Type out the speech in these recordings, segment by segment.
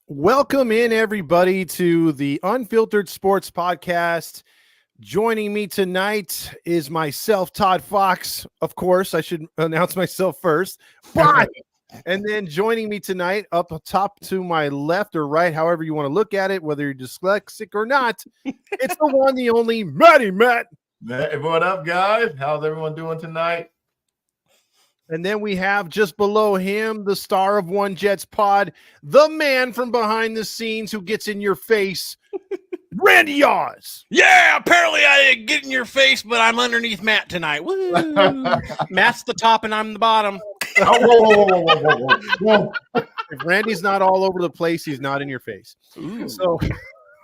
Welcome in, everybody, to the Unfiltered Sports Podcast. Joining me tonight is myself, Todd Fox. Of course, I should announce myself first. But, and then joining me tonight, up top to my left or right, however you want to look at it, whether you're dyslexic or not, it's the one, the only Matty Matt. Hey, what up, guys? How's everyone doing tonight? And then we have just below him, the star of One Jets Pod, the man from behind the scenes who gets in your face, Randy Yaws. Yeah, apparently I didn't get in your face, but I'm underneath Matt tonight. Woo! Matt's the top and I'm the bottom. Whoa. If Randy's not all over the place, he's not in your face. Ooh. So,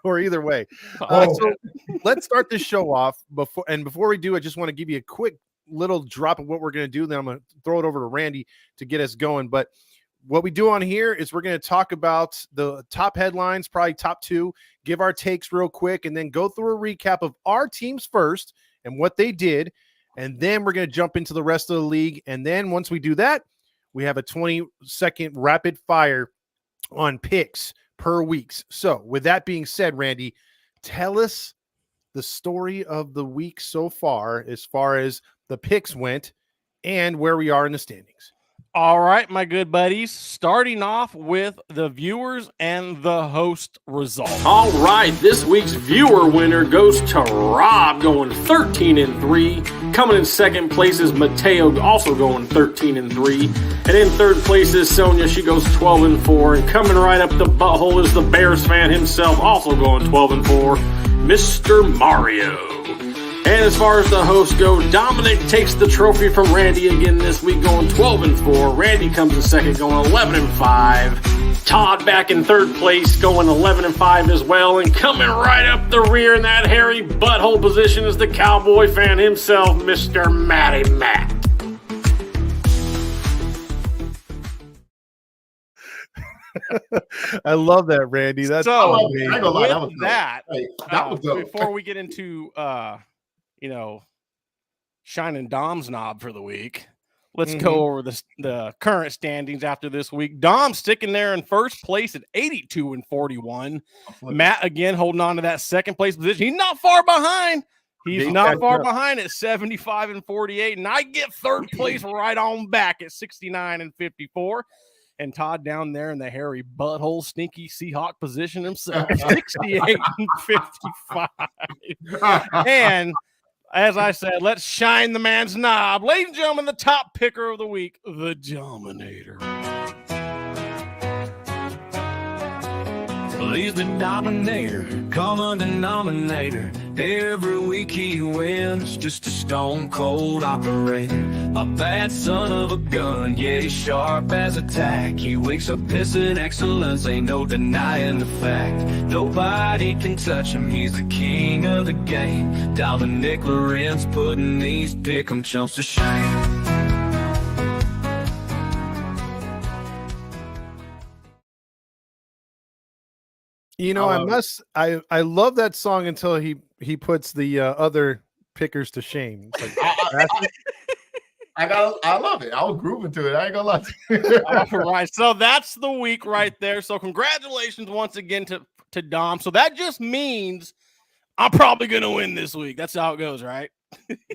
or either way. So let's start this show off. Before we do, I just want to give you a quick little drop of what we're going to do. Then I'm going to throw it over to Randy to get us going. But what we do on here is we're going to talk about the top headlines, probably top two, give our takes real quick, and then go through a recap of our teams first and what they did. And then we're going to jump into the rest of the league. And then once we do that, we have a 20-second rapid fire on picks per weeks. So with that being said, Randy, tell us the story of the week so far as the picks went and where we are in the standings. All right, my good buddies, starting off with the viewers and the host results. All right, this week's viewer winner goes to Rob, going 13-3. Coming in second place is Mateo, also going 13-3. And in third place is Sonia. She goes 12-4. And coming right up the butthole is the Bears fan himself, also going 12-4, Mr. Mario. And as far as the hosts go, Dominic takes the trophy from Randy again this week, going 12-4. Randy comes in second, going 11-5. Todd back in third place, going 11-5 as well. And coming right up the rear in that hairy butthole position is the Cowboy fan himself, Mr. Matty Matt. I love that, Randy. That's so amazing. with that, was dope. before we get into shining Dom's knob for the week, let's go over the current standings after this week. Dom sticking there in first place at 82-41. Matt again holding on to that second place position. He's not far behind. He's not far behind at 75-48, and I get third place right on back at 69-54. And Todd down there in the hairy butthole, stinky Seahawk position himself, 68-55. And as I said, let's shine the man's knob. Ladies and gentlemen, the top picker of the week, the Dominator. He's the Dominator, common denominator. Every week he wins, just a stone cold operator. A bad son of a gun, yeah, he's sharp as a tack. He wakes up pissing excellence, ain't no denying the fact. Nobody can touch him, he's the king of the game. Dominic Lorenz putting these pick'em chumps to shame. You know, I love that song until he puts the other pickers to shame. Like, I love it. I was grooving to it. I ain't gonna lie to you. All right, so that's the week right there. So congratulations once again to Dom. So that just means I'm probably gonna win this week. That's how it goes, right?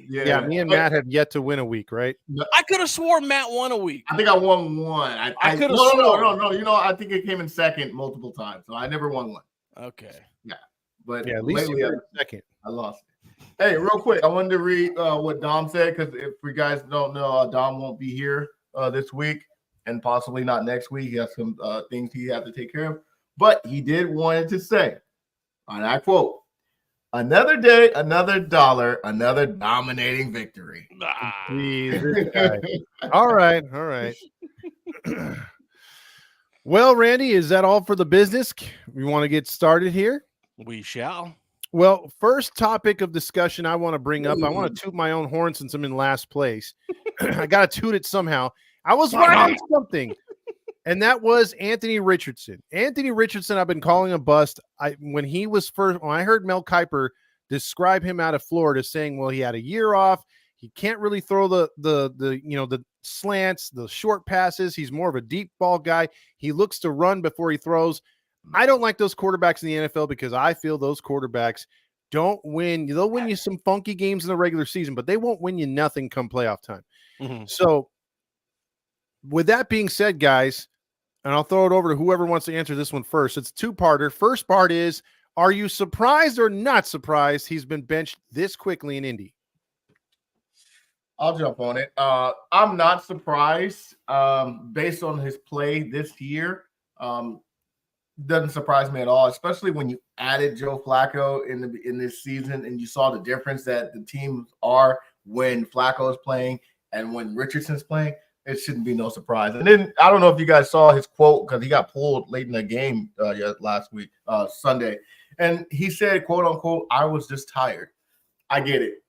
Yeah, me and Matt have yet to win a week, right? I could have swore Matt won a week. I think I won one. I could have sworn. No. You know, I think it came in second multiple times, so I never won one. Okay. Yeah, but yeah, at least lately, you were second. I lost it. Hey, real quick, I wanted to read what Dom said, because if you guys don't know, Dom won't be here this week and possibly not next week. He has some things he has to take care of, but he did wanted to say, and I quote, "Another day, another dollar, another dominating victory." All right. Well, Randy, is that all for the business? We want to get started here? We shall. Well, first topic of discussion I want to bring up, I want to toot my own horn since I'm in last place. I got to toot it somehow. I was right on something, and that was Anthony Richardson. Anthony Richardson, I've been calling a bust. When I heard Mel Kiper describe him out of Florida, saying, well, he had a year off. He can't really throw the slants, the short passes. He's more of a deep ball guy. He looks to run before he throws. I don't like those quarterbacks in the NFL because I feel those quarterbacks don't win. They'll win you some funky games in the regular season, but they won't win you nothing come playoff time. Mm-hmm. So with that being said, guys, and I'll throw it over to whoever wants to answer this one first. It's a two-parter. First part is, are you surprised or not surprised he's been benched this quickly in Indy? I'll jump on it. I'm not surprised based on his play this year. Doesn't surprise me at all, especially when you added Joe Flacco in this season and you saw the difference that the teams are when Flacco is playing and when Richardson's playing. It shouldn't be no surprise. And then I don't know if you guys saw his quote because he got pulled late in the game last week, Sunday. And he said, quote unquote, I was just tired. I get it.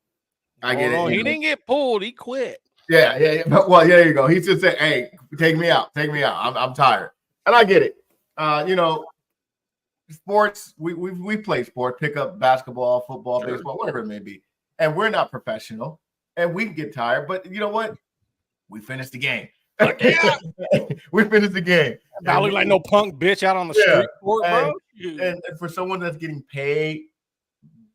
I get it. He didn't get pulled. He quit. Yeah. Well, there you go. He just said, hey, take me out. I'm tired. And I get it. Sports, we play sport, pick up basketball, football, baseball, whatever it may be. And we're not professional. And we get tired. But you know what? We finished the game. We finished the game. I look like no punk bitch out on the street court, bro. And for someone that's getting paid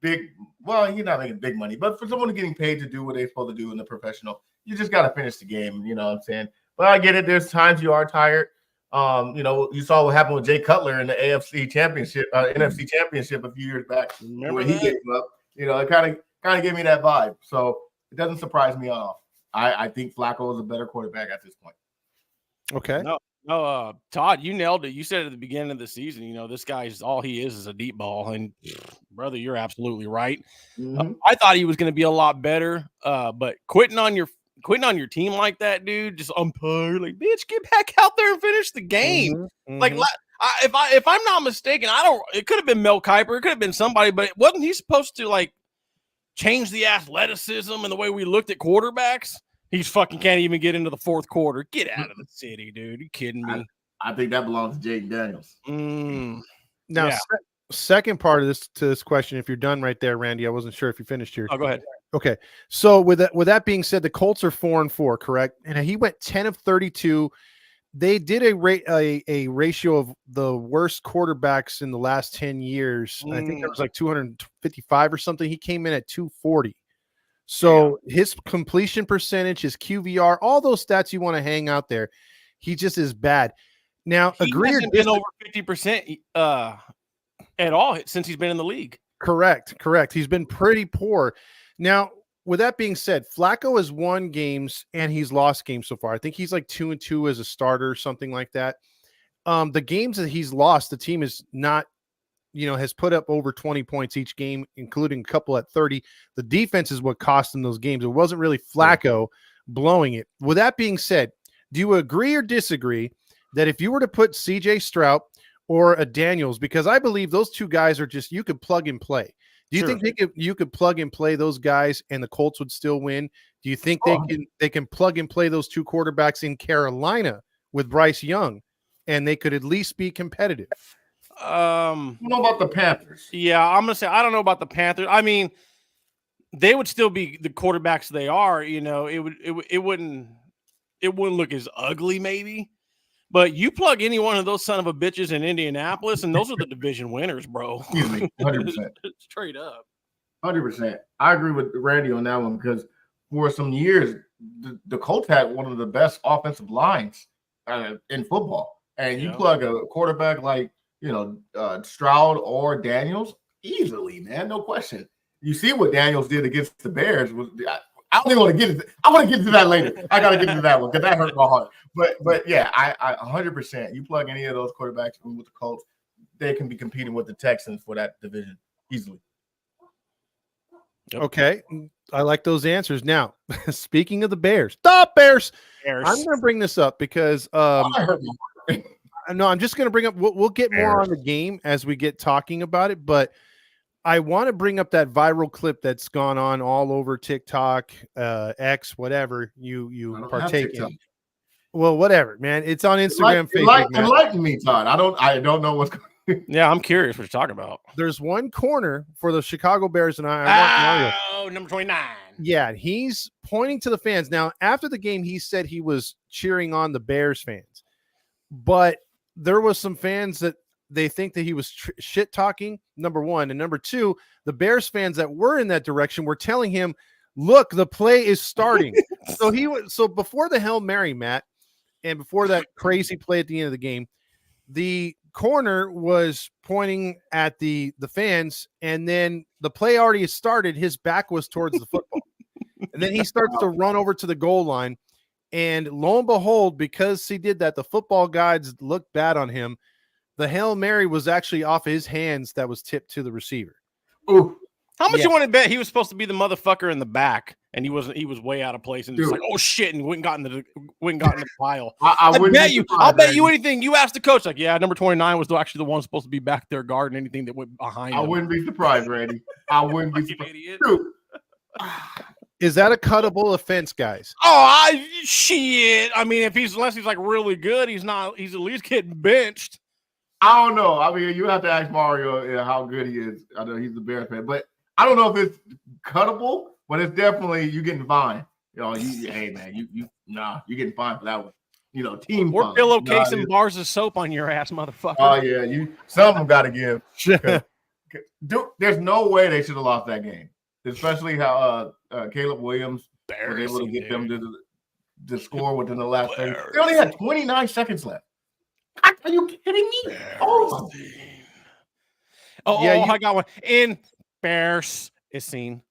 big, well, you're not making big money, but for someone who's getting paid to do what they're supposed to do in the professional, you just got to finish the game. You know what I'm saying? But I get it. There's times you are tired. You saw what happened with Jay Cutler in the NFC Championship a few years back. When he gave up. It kind of gave me that vibe. So it doesn't surprise me at all. I think Flacco is a better quarterback at this point. Okay. No, Todd, you nailed it. You said at the beginning of the season, this guy's all he is a deep ball. And brother, you're absolutely right. Mm-hmm. I thought he was going to be a lot better, but quitting on your team like that, dude, just umpire, like, bitch, get back out there and finish the game. Mm-hmm. Like, if I'm not mistaken, it could have been Mel Kiper, it could have been somebody, but wasn't he supposed to like change the athleticism and the way we looked at quarterbacks? He's fucking can't even get into the fourth quarter. Get out of the city, dude. You kidding me? I think that belongs to Jaden Daniels. Now, second part of this question, if you're done right there, Randy, I wasn't sure if you finished here. Oh, go ahead. Okay. So with that being said, the Colts are 4-4, correct? And he went 10 of 32. They did a ratio of the worst quarterbacks in the last 10 years. I think that was like 255 or something. He came in at 240. So his completion percentage, his QVR, all those stats you want to hang out there, he just is bad. Now, he hasn't been over 50% at all since he's been in the league. Correct. He's been pretty poor. Now, with that being said, Flacco has won games and he's lost games so far. I think he's like 2-2 as a starter or something like that. The games that he's lost, the team is not, has put up over 20 points each game, including a couple at 30. The defense is what cost him those games. It wasn't really Flacco blowing it. With that being said, do you agree or disagree that if you were to put CJ Stroud or a Daniels, because I believe those two guys are just, you could plug and play. Do you think you could plug and play those guys and the Colts would still win? Do you think they can plug and play those two quarterbacks in Carolina with Bryce Young and they could at least be competitive? I don't know about the Panthers. Yeah, I'm gonna say I don't know about the Panthers. I mean, they would still be the quarterbacks they are. It wouldn't look as ugly, maybe. But you plug any one of those son of a bitches in Indianapolis, and those are the division winners, bro. Excuse me, 100%. Straight up. 100%. I agree with Randy on that one because for some years, the Colts had one of the best offensive lines in football. And you plug a quarterback like, Stroud or Daniels, easily, man, no question. You see what Daniels did against the Bears. I don't even want to get into. I want to get to that later. I got to get to that one because that hurt my heart. But yeah, I 100%. You plug any of those quarterbacks in with the Colts, they can be competing with the Texans for that division easily. Okay, I like those answers. Now, speaking of the Bears, I'm going to bring this up because I hurt my heart. No, I'm just going to bring up. We'll get more on the game as we get talking about it, but I want to bring up that viral clip that's gone on all over TikTok, X, whatever you partake in. Well, whatever, man. It's on Instagram, Facebook. Enlighten me, Todd. I don't know what's going on. Yeah, I'm curious what you're talking about. There's one corner for the Chicago Bears, and I want Mario. Number 29. Yeah, he's pointing to the fans. Now, after the game, he said he was cheering on the Bears fans, but there was some fans that they think that he was shit talking, number one. And number two, the Bears fans that were in that direction were telling him, look, the play is starting. So before the Hail Mary, Matt, and before that crazy play at the end of the game, the corner was pointing at the fans, and then the play already started. His back was towards the football. And then he starts to run over to the goal line. And lo and behold, because he did that, the football guys looked bad on him. The Hail Mary was actually off his hands that was tipped to the receiver. Ooh. How much you want to bet he was supposed to be the motherfucker in the back, and he wasn't? He was way out of place, and just like, oh shit, and went and got in the pile. I'll bet you anything. You asked the coach, like, yeah, number 29 was actually the one supposed to be back there guarding anything that went behind him. I wouldn't be surprised, Randy. I wouldn't be surprised. Idiot. Is that a cuttable offense, guys? Oh, shit. I mean, unless he's like really good, he's not. He's at least getting benched. I don't know. I mean, you have to ask Mario how good he is. I know he's the Bears fan, but I don't know if it's cuttable, but it's definitely you getting fined. Hey man, you're getting fined for that one. Team. Or pillowcase and bars of soap on your ass, motherfucker. Oh yeah, some of them got to give. There's no way they should have lost that game, especially how Caleb Williams was able to get them to score within the last 30. They only had 29 seconds left. Are you kidding me? Oh, I got one. Embarrassing.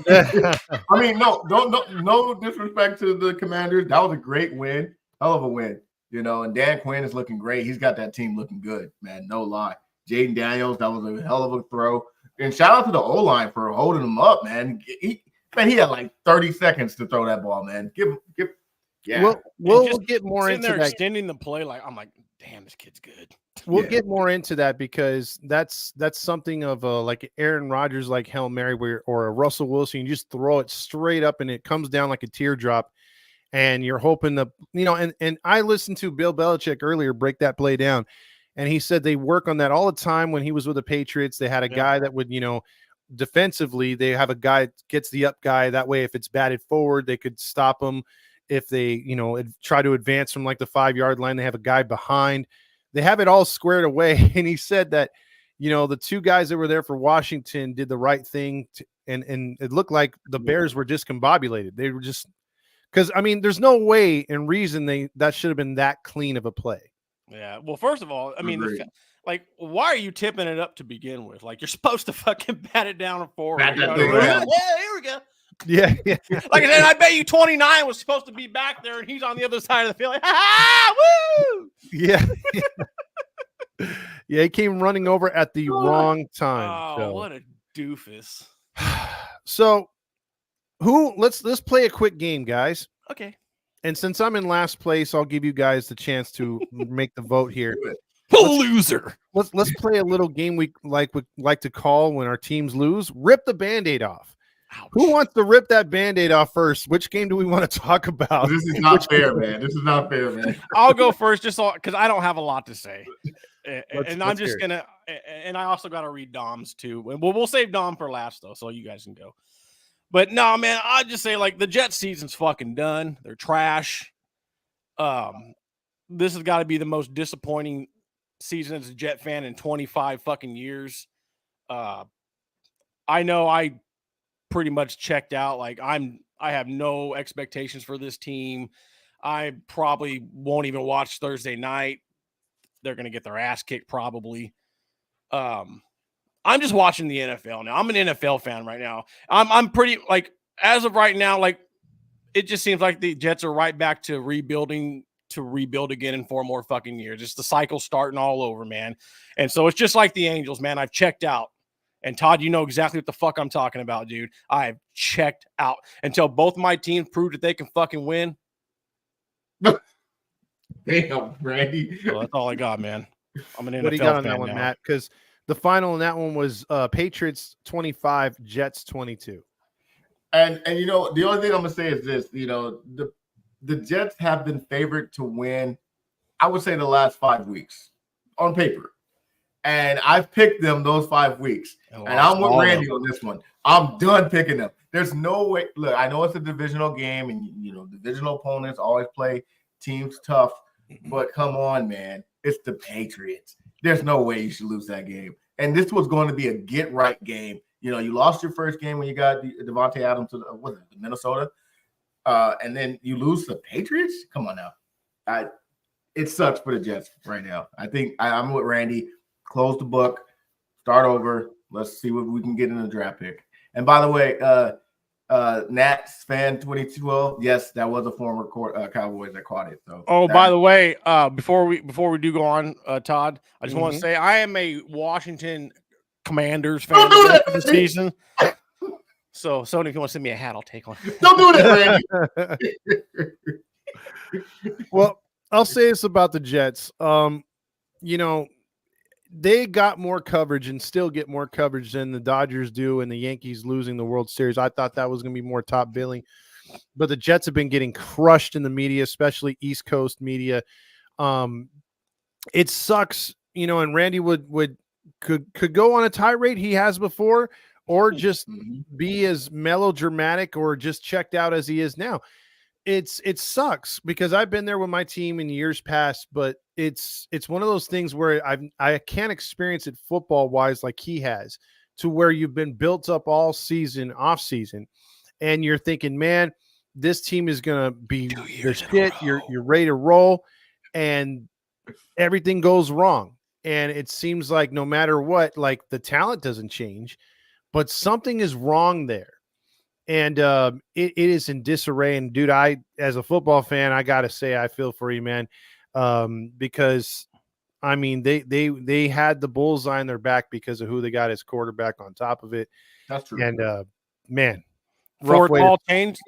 I mean, no disrespect to the Commanders. That was a great win. Hell of a win. And Dan Quinn is looking great. He's got that team looking good, man. No lie. Jaden Daniels, that was a hell of a throw. And shout out to the O-line for holding him up, man. He had like 30 seconds to throw that ball, man. Yeah. We'll get more into that. Extending the play, I'm like, damn, this kid's good. We'll get more into that because that's something of like Aaron Rodgers, like Hail Mary, or a Russell Wilson. You just throw it straight up and it comes down like a teardrop, and you're hoping and I listened to Bill Belichick earlier break that play down, and he said they work on that all the time. When he was with the Patriots, they had a guy that would, defensively, they have a guy that gets the up guy. That way, if it's batted forward, they could stop him. If they, try to advance from like the 5-yard line, they have a guy behind. They have it all squared away. And he said that, the two guys that were there for Washington did the right thing. And it looked like the Bears were discombobulated. They were just because, I mean, there's no way and reason that should have been that clean of a play. Yeah. Well, first of all, I mean, why are you tipping it up to begin with? Like, you're supposed to fucking bat it down forward. Yeah, here we go. Yeah. Like I said, I bet you 29 was supposed to be back there, and he's on the other side of the field. Like, woo! Yeah. Yeah, he came running over at the wrong time. Oh, what a doofus. So, let's play a quick game, guys. Okay. And since I'm in last place, I'll give you guys the chance to make the vote here. Loser. Let's play a little game we like to call when our teams lose. Rip the Band-Aid off. Ouch. Who wants to rip that Band-Aid off first? Which game do we want to talk about? This is not fair, man. This is not fair, man. I'll go first just because I don't have a lot to say. And I'm just going to – and I also got to read Dom's too. And we'll save Dom for last, though, so you guys can go. But, no, man, I'd just say, the Jets season's fucking done. They're trash. This has got to be the most disappointing season as a Jet fan in 25 fucking years. I know I – pretty much checked out. I have no expectations for this team. I probably won't even watch Thursday night. They're going to get their ass kicked probably. I'm just watching the NFL now. I'm an NFL fan right now. I'm pretty as of right now, it just seems like the Jets are right back to rebuild again in 4 more fucking years. It's the cycle starting all over, man. And so it's just like the Angels, man. I've checked out. And Todd, you know exactly what the fuck I'm talking about, dude. I have checked out until both my teams prove that they can fucking win. Damn, Randy. So that's all I got, man. I'm an NFL fan. What do you got on that now. one, Matt? Because the final in that one was Patriots 25, Jets 22. And the only thing I'm gonna say is this: the Jets have been favored to win, I would say, the last 5 weeks on paper. And I've picked them those 5 weeks. And I'm with Randy on this one. I'm done picking them. There's no way. Look, I know it's a divisional game, and divisional opponents always play teams tough. But come on, man. It's the Patriots. there's no way you should lose that game. And this was going to be a get-right game. You know, you lost your first game when you got Devontae Adams to the Minnesota, and then you lose to the Patriots? Come on now. It sucks for the Jets right now. I think I'm with Randy. Close the book, start over. Let's see what we can get in the draft pick. And by the way, Nats fan 2012. Yes, that was a former Cowboys that caught it. So, by the way, before we do go on, Todd, I just want to say I am a Washington Commanders fan for the season. So, Sony, if you want to send me a hat, I'll take one. Don't do that, Randy. Well, I'll say this about the Jets. You know, they got more coverage and still get more coverage than the Dodgers do, and the Yankees losing the World Series. I thought that was going to be more top billing, but the Jets have been getting crushed in the media, especially East Coast media. It sucks, you know, and Randy could go on a tirade he has before, or just be as melodramatic or just checked out as he is now. It sucks because I've been there with my team in years past, but it's one of those things where I can't experience it football wise like he has, to where you've been built up all season, off season, and you're thinking, man, this team is gonna be the shit. You're ready to roll, and everything goes wrong. And it seems like no matter what, like the talent doesn't change, but something is wrong there. And it is in disarray. And dude, as a football fan, I gotta say I feel for you, man, because I mean they had the bullseye on their back because of who they got as quarterback on top of it. That's true. And man, for it all change,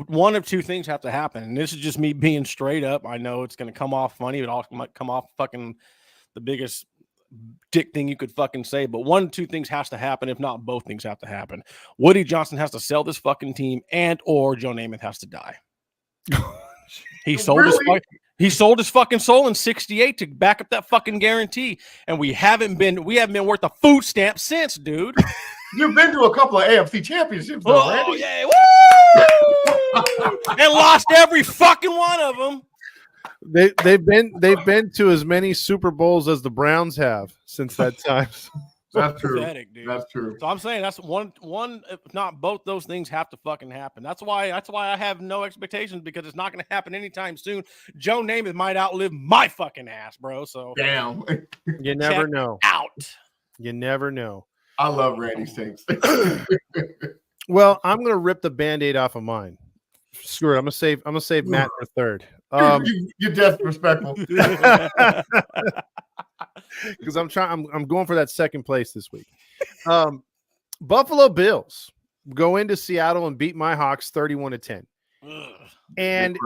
one of two things have to happen, and this is just me being straight up. I know it's going to come off funny, it all might come off fucking the biggest dick thing you could fucking say, but one of two things has to happen. If not, both things have to happen. Woody Johnson has to sell this fucking team, and or Joe Namath has to die. He sold his fucking soul in '68 to back up that fucking guarantee, and we haven't been worth a food stamp since, dude. You've been to a couple of AFC championships, though, Randy. Yeah, woo! And lost every fucking one of them. They've been to as many Super Bowls as the Browns have since that time. That's true. Pathetic, dude. That's true. So I'm saying that's one, if not both those things have to fucking happen. That's why I have no expectations, because it's not going to happen anytime soon. Joe Namath might outlive my fucking ass, bro. So damn. You never know. You never know. I love Randy's takes. Well, I'm going to rip the Band-Aid off of mine. Screw it. I'm going to save Matt for third. You're disrespectful. Because I'm going for that second place this week. Buffalo Bills go into Seattle and beat my Hawks 31-10. And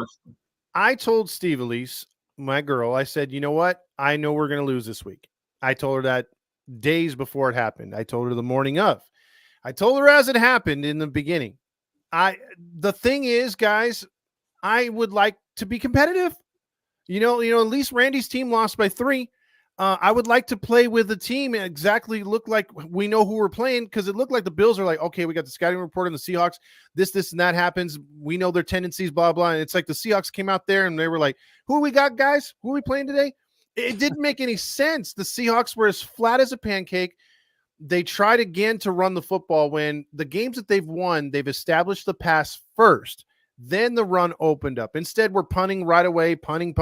I told Steve Elise, my girl, I said, you know what? I know we're going to lose this week. I told her that days before it happened. I told her the morning of. I told her as it happened in the beginning. The thing is, guys, I would like to be competitive. You know, at least Randy's team lost by 3. I would like to play with the team and exactly look like we know who we're playing, because it looked like the Bills are like, okay, we got the scouting report on the Seahawks. This, and that happens. We know their tendencies, blah, blah. And it's like the Seahawks came out there and they were like, who we got, guys? Who are we playing today? It didn't make any sense. The Seahawks were as flat as a pancake. They tried again to run the football. When the games that they've won, they've established the pass first. Then the run opened up. Instead, we're punting right away, punting,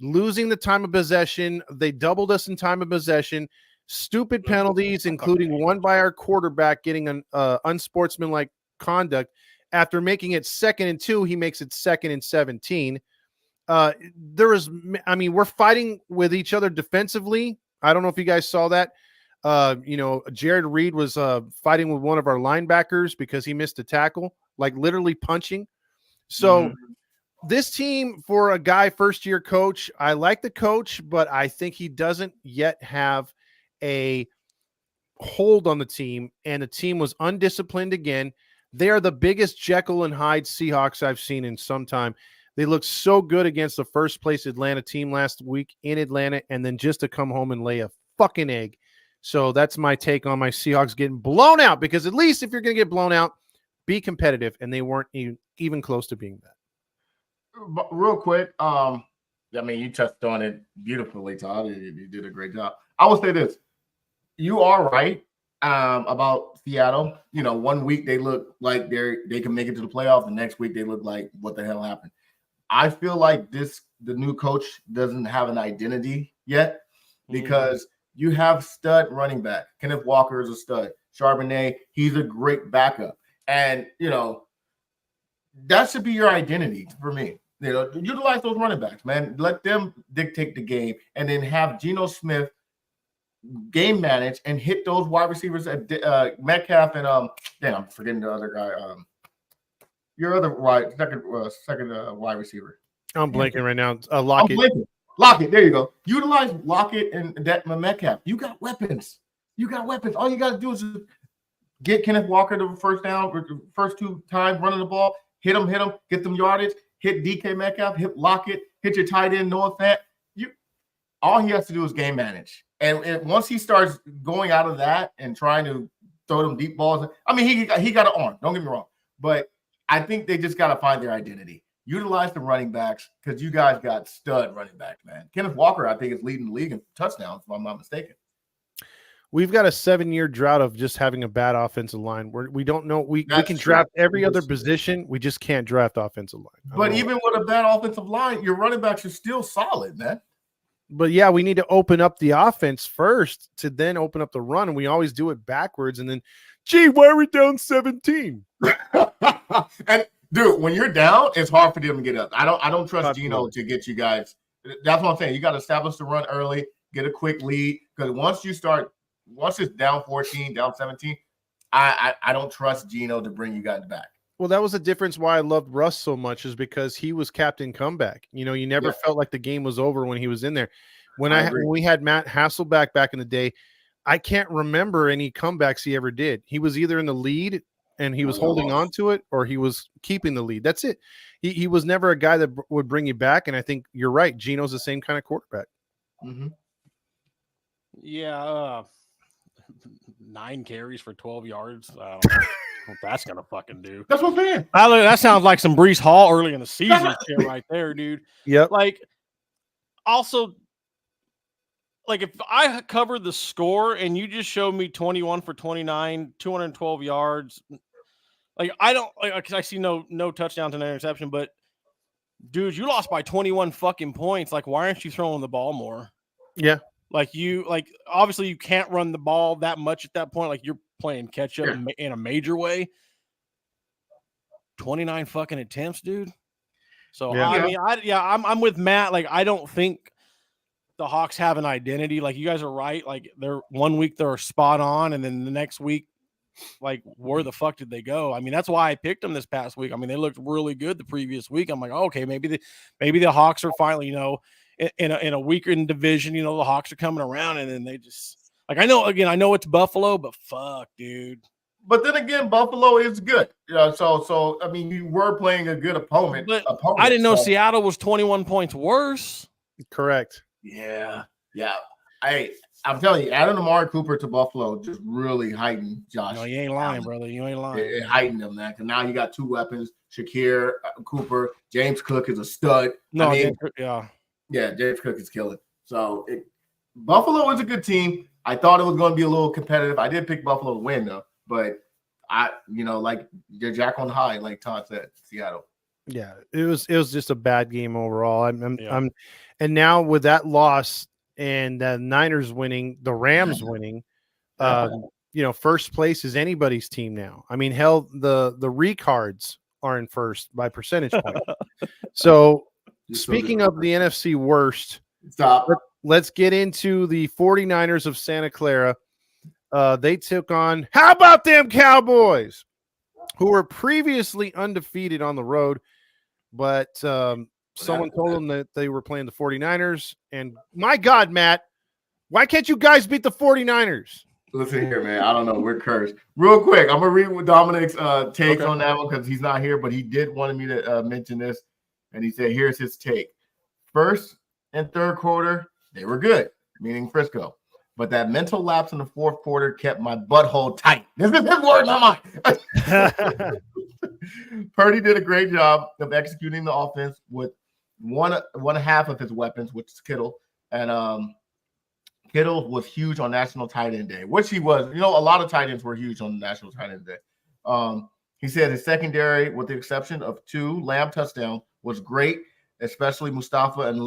losing the time of possession. They doubled us in time of possession. Stupid penalties, including one by our quarterback getting an unsportsmanlike conduct. After making it 2nd and 2, he makes it 2nd and 17. We're fighting with each other defensively. I don't know if you guys saw that. Jared Reed was fighting with one of our linebackers because he missed a tackle, like literally punching. So this team, for a guy, first-year coach, I like the coach, but I think he doesn't yet have a hold on the team, and the team was undisciplined again. They are the biggest Jekyll and Hyde Seahawks I've seen in some time. They looked so good against the first-place Atlanta team last week in Atlanta, and then just to come home and lay a fucking egg. So that's my take on my Seahawks getting blown out, because at least if you're going to get blown out, be competitive, and they weren't even close to being that. Real quick, I mean, you touched on it beautifully, Todd. You did a great job. I will say this. You are right about Seattle. You know, 1 week they look like they can make it to the playoffs. The next week they look like what the hell happened. I feel like the new coach doesn't have an identity yet because you have stud running back. Kenneth Walker is a stud. Charbonnet, he's a great backup. And, you know, that should be your identity for me. You know, utilize those running backs, man. Let them dictate the game, and then have Geno Smith game manage and hit those wide receivers at Metcalf and I'm forgetting the other guy. Your other second wide receiver. I'm blanking right now. Lockett. Lockett. There you go. Utilize Lockett and that Metcalf. You got weapons. All you got to do is get Kenneth Walker the first down, first 2 times running the ball. Hit him, get them yardage. Hit DK Metcalf, hit Lockett, hit your tight end Noah Fant. All he has to do is game manage. And once he starts going out of that and trying to throw them deep balls, I mean, he got an arm. Don't get me wrong, but I think they just got to find their identity. Utilize the running backs because you guys got stud running backs, man. Kenneth Walker, I think, is leading the league in touchdowns, if I'm not mistaken. We've got a 7-year drought of just having a bad offensive line. We don't know. We can draft every other position. We just can't draft offensive line. But even with a bad offensive line, your running backs are still solid, man. But yeah, we need to open up the offense first to then open up the run. And we always do it backwards. And then, gee, why are we down 17? And dude, when you're down, it's hard for them to get up. I don't trust Geno to get you guys. That's what I'm saying. You got to establish the run early, get a quick lead. Because once it's down 14, down 17, I don't trust Geno to bring you guys back. Well, that was the difference why I loved Russ so much, is because he was captain comeback. You know, you never felt like the game was over when he was in there. When we had Matt Hasselbeck back in the day, I can't remember any comebacks he ever did. He was either in the lead and he was holding on to it, or he was keeping the lead. That's it. He was never a guy that would bring you back. And I think you're right. Geno's the same kind of quarterback. Mm-hmm. Yeah. 9 carries for 12 yards. I don't know what that's gonna fucking do. That's what I'm saying. That sounds like some Breece Hall early in the season shit right there, dude. Yep. Like, also, like, if I covered the score and you just showed me 21 for 29, 212 yards, like, I don't like, because I see no touchdowns and interception, but dude, you lost by 21 fucking points. Like, why aren't you throwing the ball more? Yeah. Like, obviously you can't run the ball that much at that point. Like, you're playing catch up in a major way. 29 fucking attempts, dude. So I'm with Matt. Like, I don't think the Hawks have an identity. Like, you guys are right. Like, they're 1 week they're spot on, and then the next week, like, where the fuck did they go? I mean, that's why I picked them this past week. I mean, they looked really good the previous week. I'm like, okay, maybe the Hawks are finally, in a weakened division, the Hawks are coming around, and then they just, like, I know it's Buffalo, but fuck, dude. But then again, Buffalo is good. So I mean, you were playing a good opponent. But I didn't know Seattle was 21 points worse. Correct. Yeah. I'm telling you, adding Amari Cooper to Buffalo just really heightened Josh. No, you ain't lying, brother. You ain't lying. It heightened them, man. Because now you got 2 weapons: Shakir, Cooper, James Cook is a stud. James Cook is killing. So Buffalo is a good team. I thought it was going to be a little competitive. I did pick Buffalo to win though, but like you're Jack on high, like Todd said, Seattle. Yeah, it was just a bad game overall. I'm and now with that loss and the Niners winning, the Rams winning, first place is anybody's team now. I mean, hell, the Recards are in first by percentage point. So speaking of the NFC worst, let's get into the 49ers of Santa Clara. They took on, how about them Cowboys, who were previously undefeated on the road, but someone told them that they were playing the 49ers. And my God, Matt, why can't you guys beat the 49ers? Listen here, man. I don't know. We're cursed. Real quick, I'm going to read what Dominic's take on that one because he's not here, but he did want me to mention this. And he said, here's his take. First and third quarter, they were good, meaning Frisco. But that mental lapse in the fourth quarter kept my butthole tight. This is his word, not mine. Purdy did a great job of executing the offense with one half of his weapons, which is Kittle, and Kittle was huge on National Tight End Day, which he was. A lot of tight ends were huge on National Tight End Day. He said his secondary, with the exception of 2 Lamb touchdowns, was great, especially Mustafa and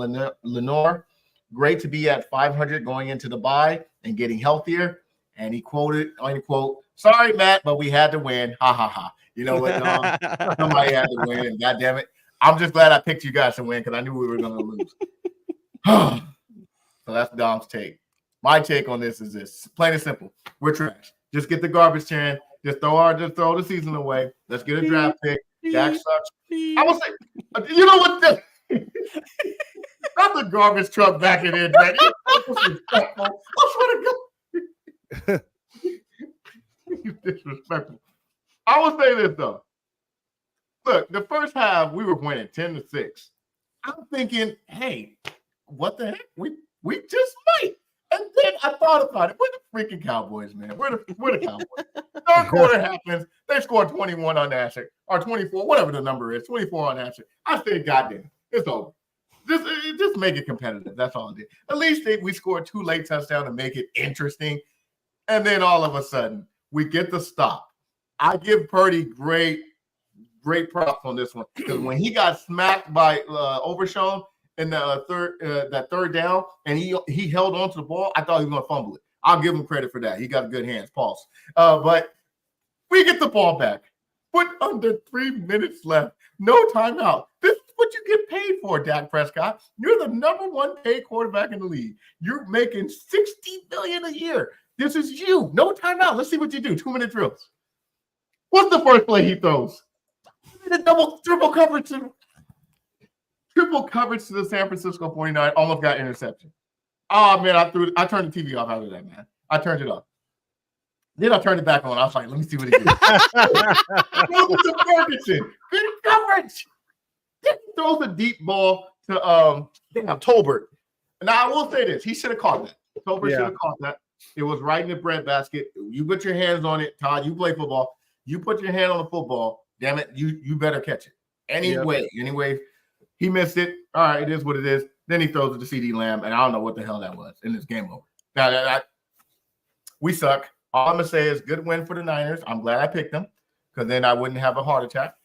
Lenore. Great to be at 500 going into the bye and getting healthier. And he quoted, "Sorry, Matt, but we had to win. Ha ha ha." You know what? Somebody had to win. God damn it! I'm just glad I picked you guys to win because I knew we were going to lose. So that's Dom's take. My take on this is this: plain and simple. We're trash. Just get the garbage can. Just throw the season away. Let's get a draft pick. Dak sucks. I will say, you know what? Not the garbage truck back in there, Drake. Disrespectful. I swear to God. He's disrespectful. I will say this though. Look, the first half we were winning 10-6. I'm thinking, hey, what the heck? We just might. And then I thought about it. We're the freaking Cowboys, man. We're the Cowboys. Third quarter happens. They scored 21 unanswered, or 24, whatever the number is, 24 unanswered. I said, goddamn, it's over. Just make it competitive. That's all I did. At least we scored 2 late touchdowns to make it interesting. And then all of a sudden, we get the stop. I give Purdy great props on this one because when he got smacked by Overshown in the third down, and he held on to the ball, I thought he was going to fumble it. I'll give him credit for that. He got good hands, pulse. But we get the ball back. Put under 3 minutes left. No timeout. This is what you get paid for, Dak Prescott. You're the number 1 paid quarterback in the league. You're making $60 million a year. This is you. No timeout. Let's see what you do. 2-minute drills. What's the first play he throws? Triple coverage to the San Francisco 49. Almost got interception. Oh man, I turned the TV off after that, man. I turned it off. Then I turned it back on. I was like, let me see what he did. Throws it to Ferguson. Good coverage. Then he throws a deep ball to Tolbert. Now I will say this: he should have caught that. Tolbert should have caught that. It was right in the breadbasket. You put your hands on it, Todd. You play football. You put your hand on the football. Damn it, you better catch it. Anyway, he missed it. All right, it is what it is. Then he throws it to CD Lamb, and I don't know what the hell that was. And it's game over. Now, we suck. All I'm going to say is good win for the Niners. I'm glad I picked them because then I wouldn't have a heart attack.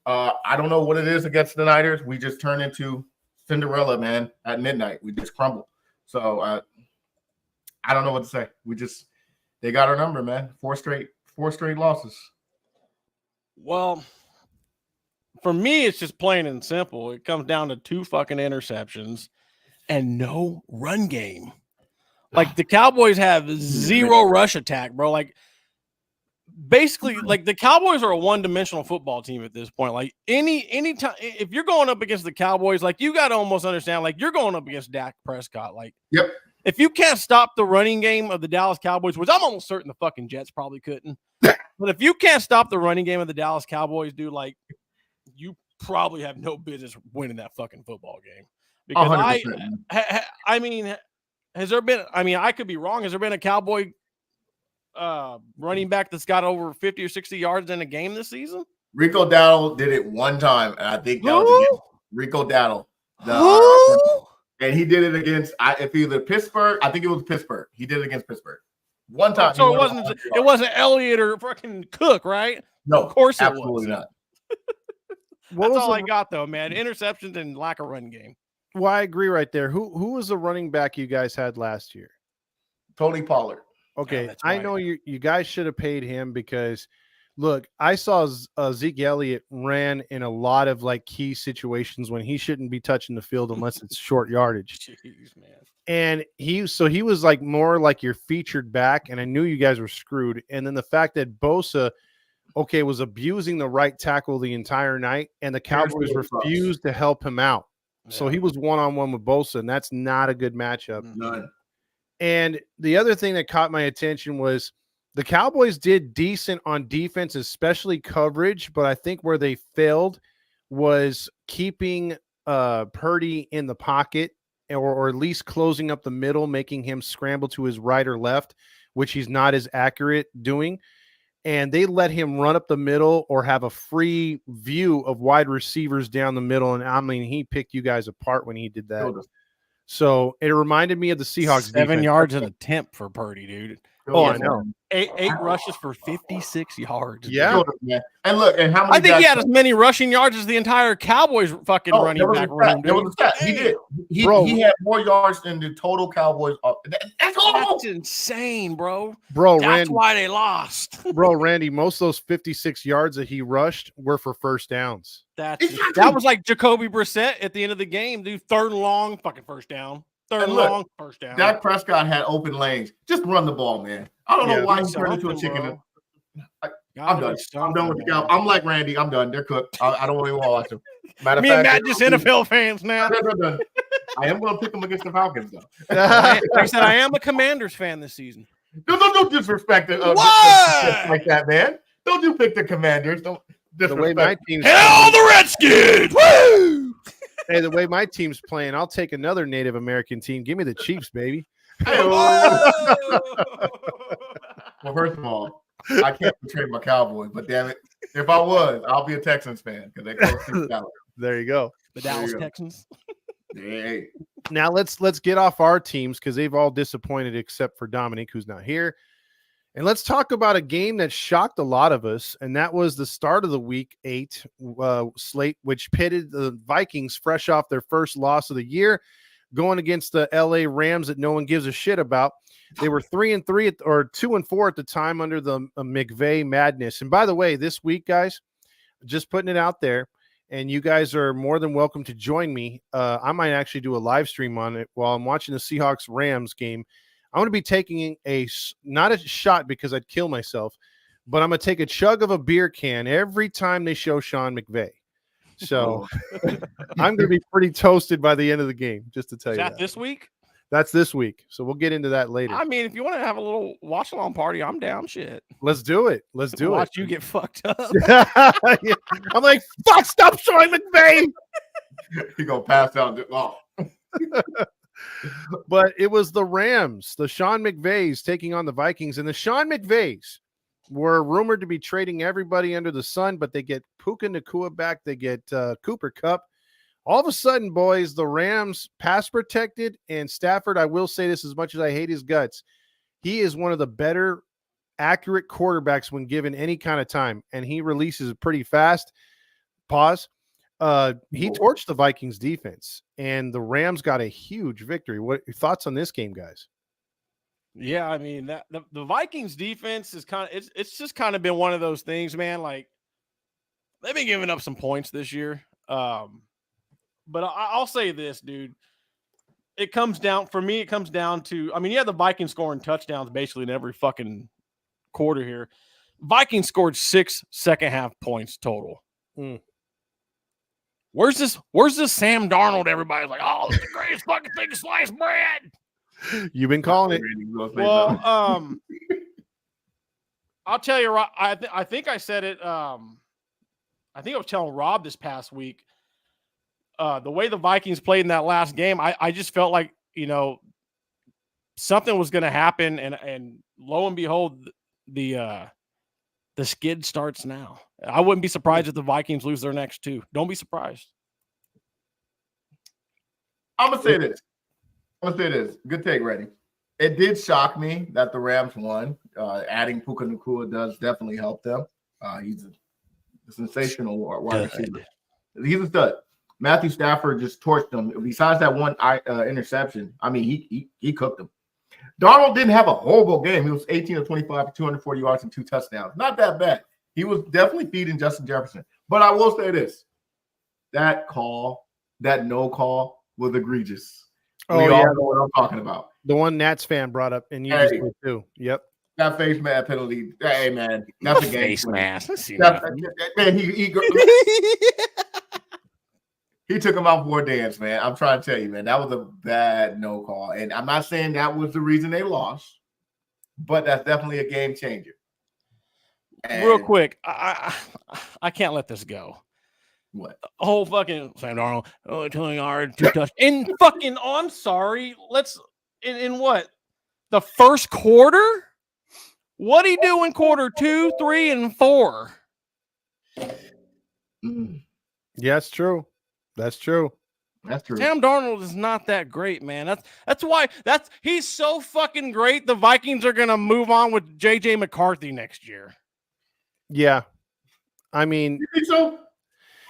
I don't know what it is against the Niners. We just turn into Cinderella, man, at midnight. We just crumble. So I don't know what to say. They got our number, man. Four straight losses. Well, for me, it's just plain and simple. It comes down to 2 fucking interceptions and no run game. Like the Cowboys have 0 rush attack, bro. Like basically, like the Cowboys are a one-dimensional football team at this point. Like any time, if you're going up against the Cowboys, like you got to almost understand, like you're going up against Dak Prescott. Like, yep. If you can't stop the running game of the Dallas Cowboys, which I'm almost certain the fucking Jets probably couldn't, but if you can't stop the running game of the Dallas Cowboys, dude, like you probably have no business winning that fucking football game. Because 100%. I mean, has there been? I mean, I could be wrong. Has there been a Cowboy running back that's got over 50 or 60 yards in a game this season? Rico Dowdle did it one time, and I think that was against Rico Dowdle. And he did it against if either Pittsburgh. I think it was Pittsburgh. He did it against Pittsburgh one time. So it wasn't Elliott or fucking Cook, right? No, of course absolutely it was. Not. That's all I got though, man. Interceptions and lack of run game. Well, I agree right there. Who was the running back you guys had last year? Tony Pollard. Okay, I know you guys should have paid him because, look, I saw Zeke Elliott ran in a lot of like key situations when he shouldn't be touching the field unless it's short yardage. Jeez, man. And he was like more like your featured back, and I knew you guys were screwed. And then the fact that Bosa, was abusing the right tackle the entire night, and the Cowboys refused to help him out. Yeah. So he was one-on-one with Bosa, and that's not a good matchup. None. And the other thing that caught my attention was the Cowboys did decent on defense, especially coverage, but I think where they failed was keeping Purdy in the pocket or at least closing up the middle, making him scramble to his right or left, which he's not as accurate doing. and they let him run up the middle or have a free view of wide receivers down the middle. And I mean, he picked you guys apart when he did that. So it reminded me of the Seahawks. 7 yards an attempt for Purdy, dude. Oh, I know. Eight rushes for 56 yards. Yeah. And look, and how many? I think he had as many rushing yards as the entire Cowboys fucking running back room. There was a stat. He did. He had more yards than the total Cowboys. That's insane, bro. Bro, that's Randy, why they lost. Bro, Randy, most of those 56 yards that he rushed were for first downs. That was like Jacoby Brissett at the end of the game, dude. Third and long, fucking first down. Third and long, first down. Dak Prescott had open lanes. Just run the ball, man. I don't know why he turned into a chicken. I'm done. I'm done with the Cowboys. I'm like Randy. I'm done. They're cooked. I don't even want to watch them. Matter of fact, and Matt just NFL fans now. I am going to pick them against the Falcons, though. Like I said, I am a Commanders fan this season. Don't disrespect it. Like that, man. Don't you pick the Commanders. Don't disrespect. The way my team's hell, the Redskins! Woo! Hey, the way my team's playing, I'll take another Native American team. Give me the Chiefs, baby. Well, first of all, I can't betray my Cowboys, but damn it, if I was, I'll be a Texans fan because they close to Dallas. There you go. The Dallas Texans. Hey. Now let's get off our teams because they've all disappointed except for Dominic, who's not here. And let's talk about a game that shocked a lot of us, and that was the start of the Week 8 slate, which pitted the Vikings fresh off their first loss of the year, going against the LA Rams that no one gives a shit about. They were 3-3 or 2-4 at the time under the McVay madness. And by the way, this week, guys, just putting it out there, and you guys are more than welcome to join me. I might actually do a live stream on it while I'm watching the Seahawks-Rams game. I'm going to be taking not a shot because I'd kill myself, but I'm going to take a chug of a beer can every time they show Sean McVay. So I'm going to be pretty toasted by the end of the game, just to tell you that. This week? That's this week. So we'll get into that later. I mean, if you want to have a little watch along party, I'm down. Shit. Let's do it. Let's do Watch you get fucked up. I'm like, fuck, stop Sean McVay. He going to pass out. But it was the Rams, the Sean McVays taking on the Vikings, and the Sean McVays were rumored to be trading everybody under the sun, but they get Puka Nacua back. They get Cooper Kupp. All of a sudden, boys, the Rams pass protected, and Stafford, I will say this as much as I hate his guts, he is one of the better accurate quarterbacks when given any kind of time, and he releases it pretty fast. Pause. He torched the Vikings defense, and the Rams got a huge victory. What your thoughts on this game, guys? Yeah, I mean that the Vikings defense is it's just kind of been one of those things, man. Like they've been giving up some points this year. But I'll say this, dude. It comes down to, I mean, you have the Vikings scoring touchdowns basically in every fucking quarter here. Vikings scored 6 second half points total. Where's this Sam Darnold? Everybody's like, oh, it's the greatest fucking thing to slice bread. You've been calling it. Well, I'll tell you, I think I said it. I think I was telling Rob this past week. The way the Vikings played in that last game, I just felt like, something was going to happen, and lo and behold, the skid starts now. I wouldn't be surprised if the Vikings lose their next 2. Don't be surprised. I'm gonna say this. Good take, Reddy. It did shock me that the Rams won. Adding Puka Nacua does definitely help them. He's a sensational wide receiver. He's a stud. Matthew Stafford just torched them. Besides that one interception, I mean, he cooked them. Darnold didn't have a horrible game. He was 18 of 25 for 240 yards and 2 touchdowns. Not that bad. He was definitely feeding Justin Jefferson. But I will say this. That no call was egregious. We all know what I'm talking about. The one Nats fan brought up, and you just did too. Yep. That face mask penalty. Hey, man. That's a game. Face mask. Man, he took him out for a dance, man. I'm trying to tell you, man, that was a bad no call. And I'm not saying that was the reason they lost, but that's definitely a game changer. And real quick, I can't let this go. What? The whole fucking Sam Darnold, 2 yards, 2 touchdowns. And fucking, I'm sorry. In what? The first quarter? What'd he do in quarter 2, 3, and 4? Mm, Yeah, that's true. That's true. that's true. Sam Darnold is not that great, man. That's why he's so fucking great. The Vikings are gonna move on with JJ McCarthy next year. Yeah. I mean, You think so?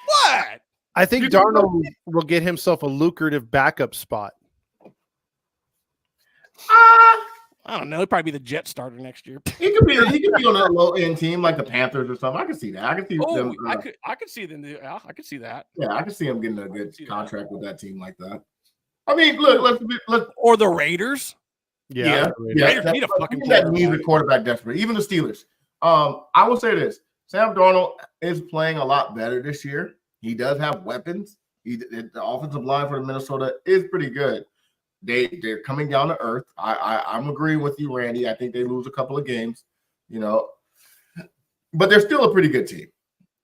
What? I think You think so? Darnold will get himself a lucrative backup spot. I don't know. He'd probably be the Jet starter next year. He could be on a low end team like the Panthers or something. I can see that. I can see them. I could see them. Yeah, I could see that. Yeah, I can see him getting a good contract with that team like that. I mean, look, let's Or the Raiders. Yeah. Raiders need a fucking that needs a quarterback desperate. Even the Steelers. I will say this: Sam Darnold is playing a lot better this year. He does have weapons. The offensive line for Minnesota is pretty good. They're coming down to earth. I'm agreeing with you, Randy. I think they lose a couple of games, but they're still a pretty good team.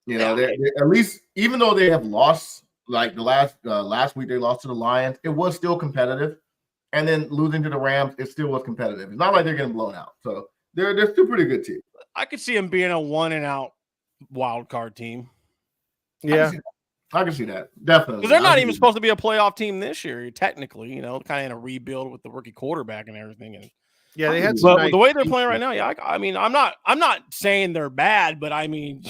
They're at least, even though they have lost, like the last week they lost to the Lions, it was still competitive. And then losing to the Rams, it still was competitive. It's not like they're getting blown out. So they're still a pretty good team. I could see him being a 1-and-out wild card team. Yeah. I can see that. Definitely. Because they're not even supposed to be a playoff team this year, technically, kind of in a rebuild with the rookie quarterback and everything. And Yeah, they had but the way they're playing right now, yeah, I mean, I'm not saying they're bad, but I mean,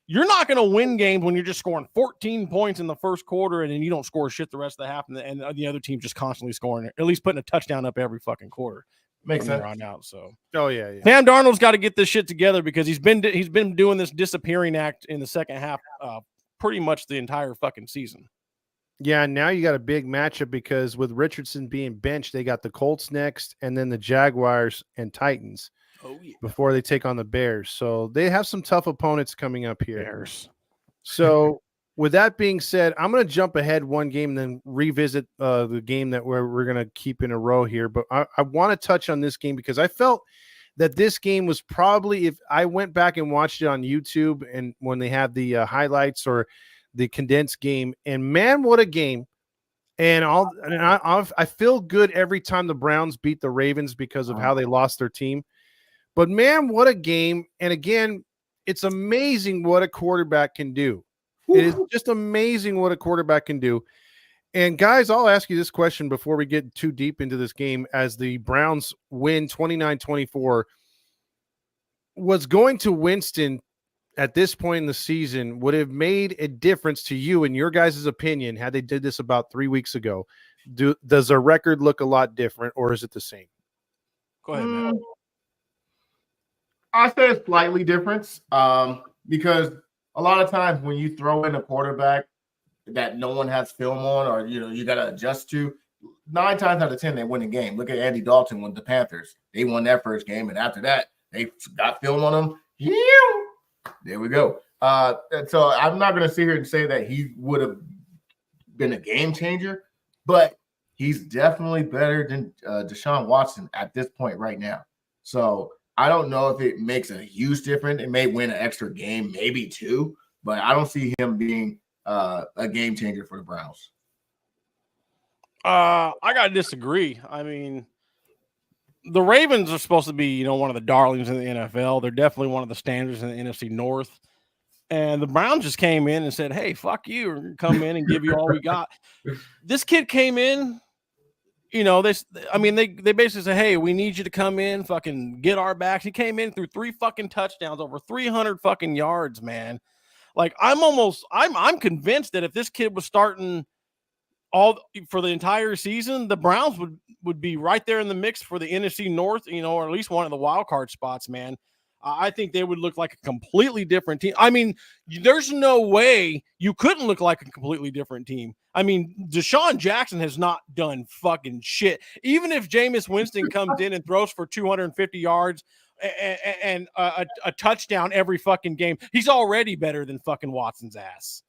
you're not going to win games when you're just scoring 14 points in the first quarter and then you don't score shit the rest of the half, and the other team just constantly scoring, at least putting a touchdown up every fucking quarter. Makes sense. On out, so. Oh yeah. Sam Darnold's got to get this shit together because he's been doing this disappearing act in the second half pretty much the entire fucking season. Yeah, now you got a big matchup because with Richardson being benched, they got the Colts next and then the Jaguars and Titans before they take on the Bears. So they have some tough opponents coming up here. Bears. So with that being said, I'm going to jump ahead one game and then revisit the game that we're going to keep in a row here. But I want to touch on this game because I felt that this game was probably, if I went back and watched it on YouTube and when they have the highlights or the condensed game, and man, what a game. And I feel good every time the Browns beat the Ravens because of how they lost their team. But man, what a game. And again, it's amazing what a quarterback can do. It is just amazing what a quarterback can do. And guys, I'll ask you this question before we get too deep into this game. As the Browns win 29-24, was going to Winston at this point in the season would have made a difference to you, in your guys' opinion, had they did this about 3 weeks ago? Does their record look a lot different, or is it the same? Go ahead, man. I say it's slightly different because a lot of times when you throw in a quarterback that no one has film on, or you got to adjust to, 9 times out of 10 they win the game. Look at Andy Dalton with the Panthers. They won that first game, and after that they got film on them. There we go. And so I'm not going to sit here and say that he would have been a game changer, but he's definitely better than Deshaun Watson at this point right now. So I don't know if it makes a huge difference. It may win an extra game, maybe 2, but I don't see him being a game changer for the Browns. I gotta disagree. I mean, the Ravens are supposed to be, one of the darlings in the NFL. They're definitely one of the standards in the NFC North. And the Browns just came in and said, "Hey, fuck you. We're gonna come in and give you all we got." This kid came in, they basically said, "Hey, we need you to come in, fucking get our backs." He came in through 3 fucking touchdowns, over 300 fucking yards, man. Like, I'm convinced that if this kid was starting all for the entire season, the Browns would be right there in the mix for the NFC North, or at least one of the wild card spots, man. I think they would look like a completely different team. I mean, there's no way you couldn't look like a completely different team. I mean, Deshaun Jackson has not done fucking shit. Even if Jameis Winston comes in and throws for 250 yards and a touchdown every fucking game, he's already better than fucking Watson's ass.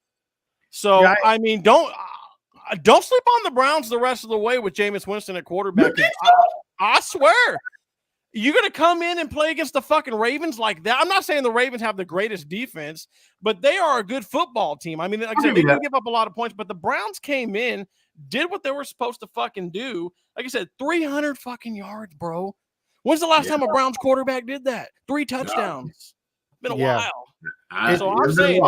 So, yeah, I mean, don't sleep on the Browns the rest of the way with Jameis Winston at quarterback. I swear. You're going to come in and play against the fucking Ravens like that? I'm not saying the Ravens have the greatest defense, but they are a good football team. I mean, like I said, they didn't give up a lot of points, but the Browns came in, did what they were supposed to fucking do. Like I said, 300 fucking yards, bro. When's the last time a Browns quarterback did that? 3 touchdowns. It's been a while. So I'm saying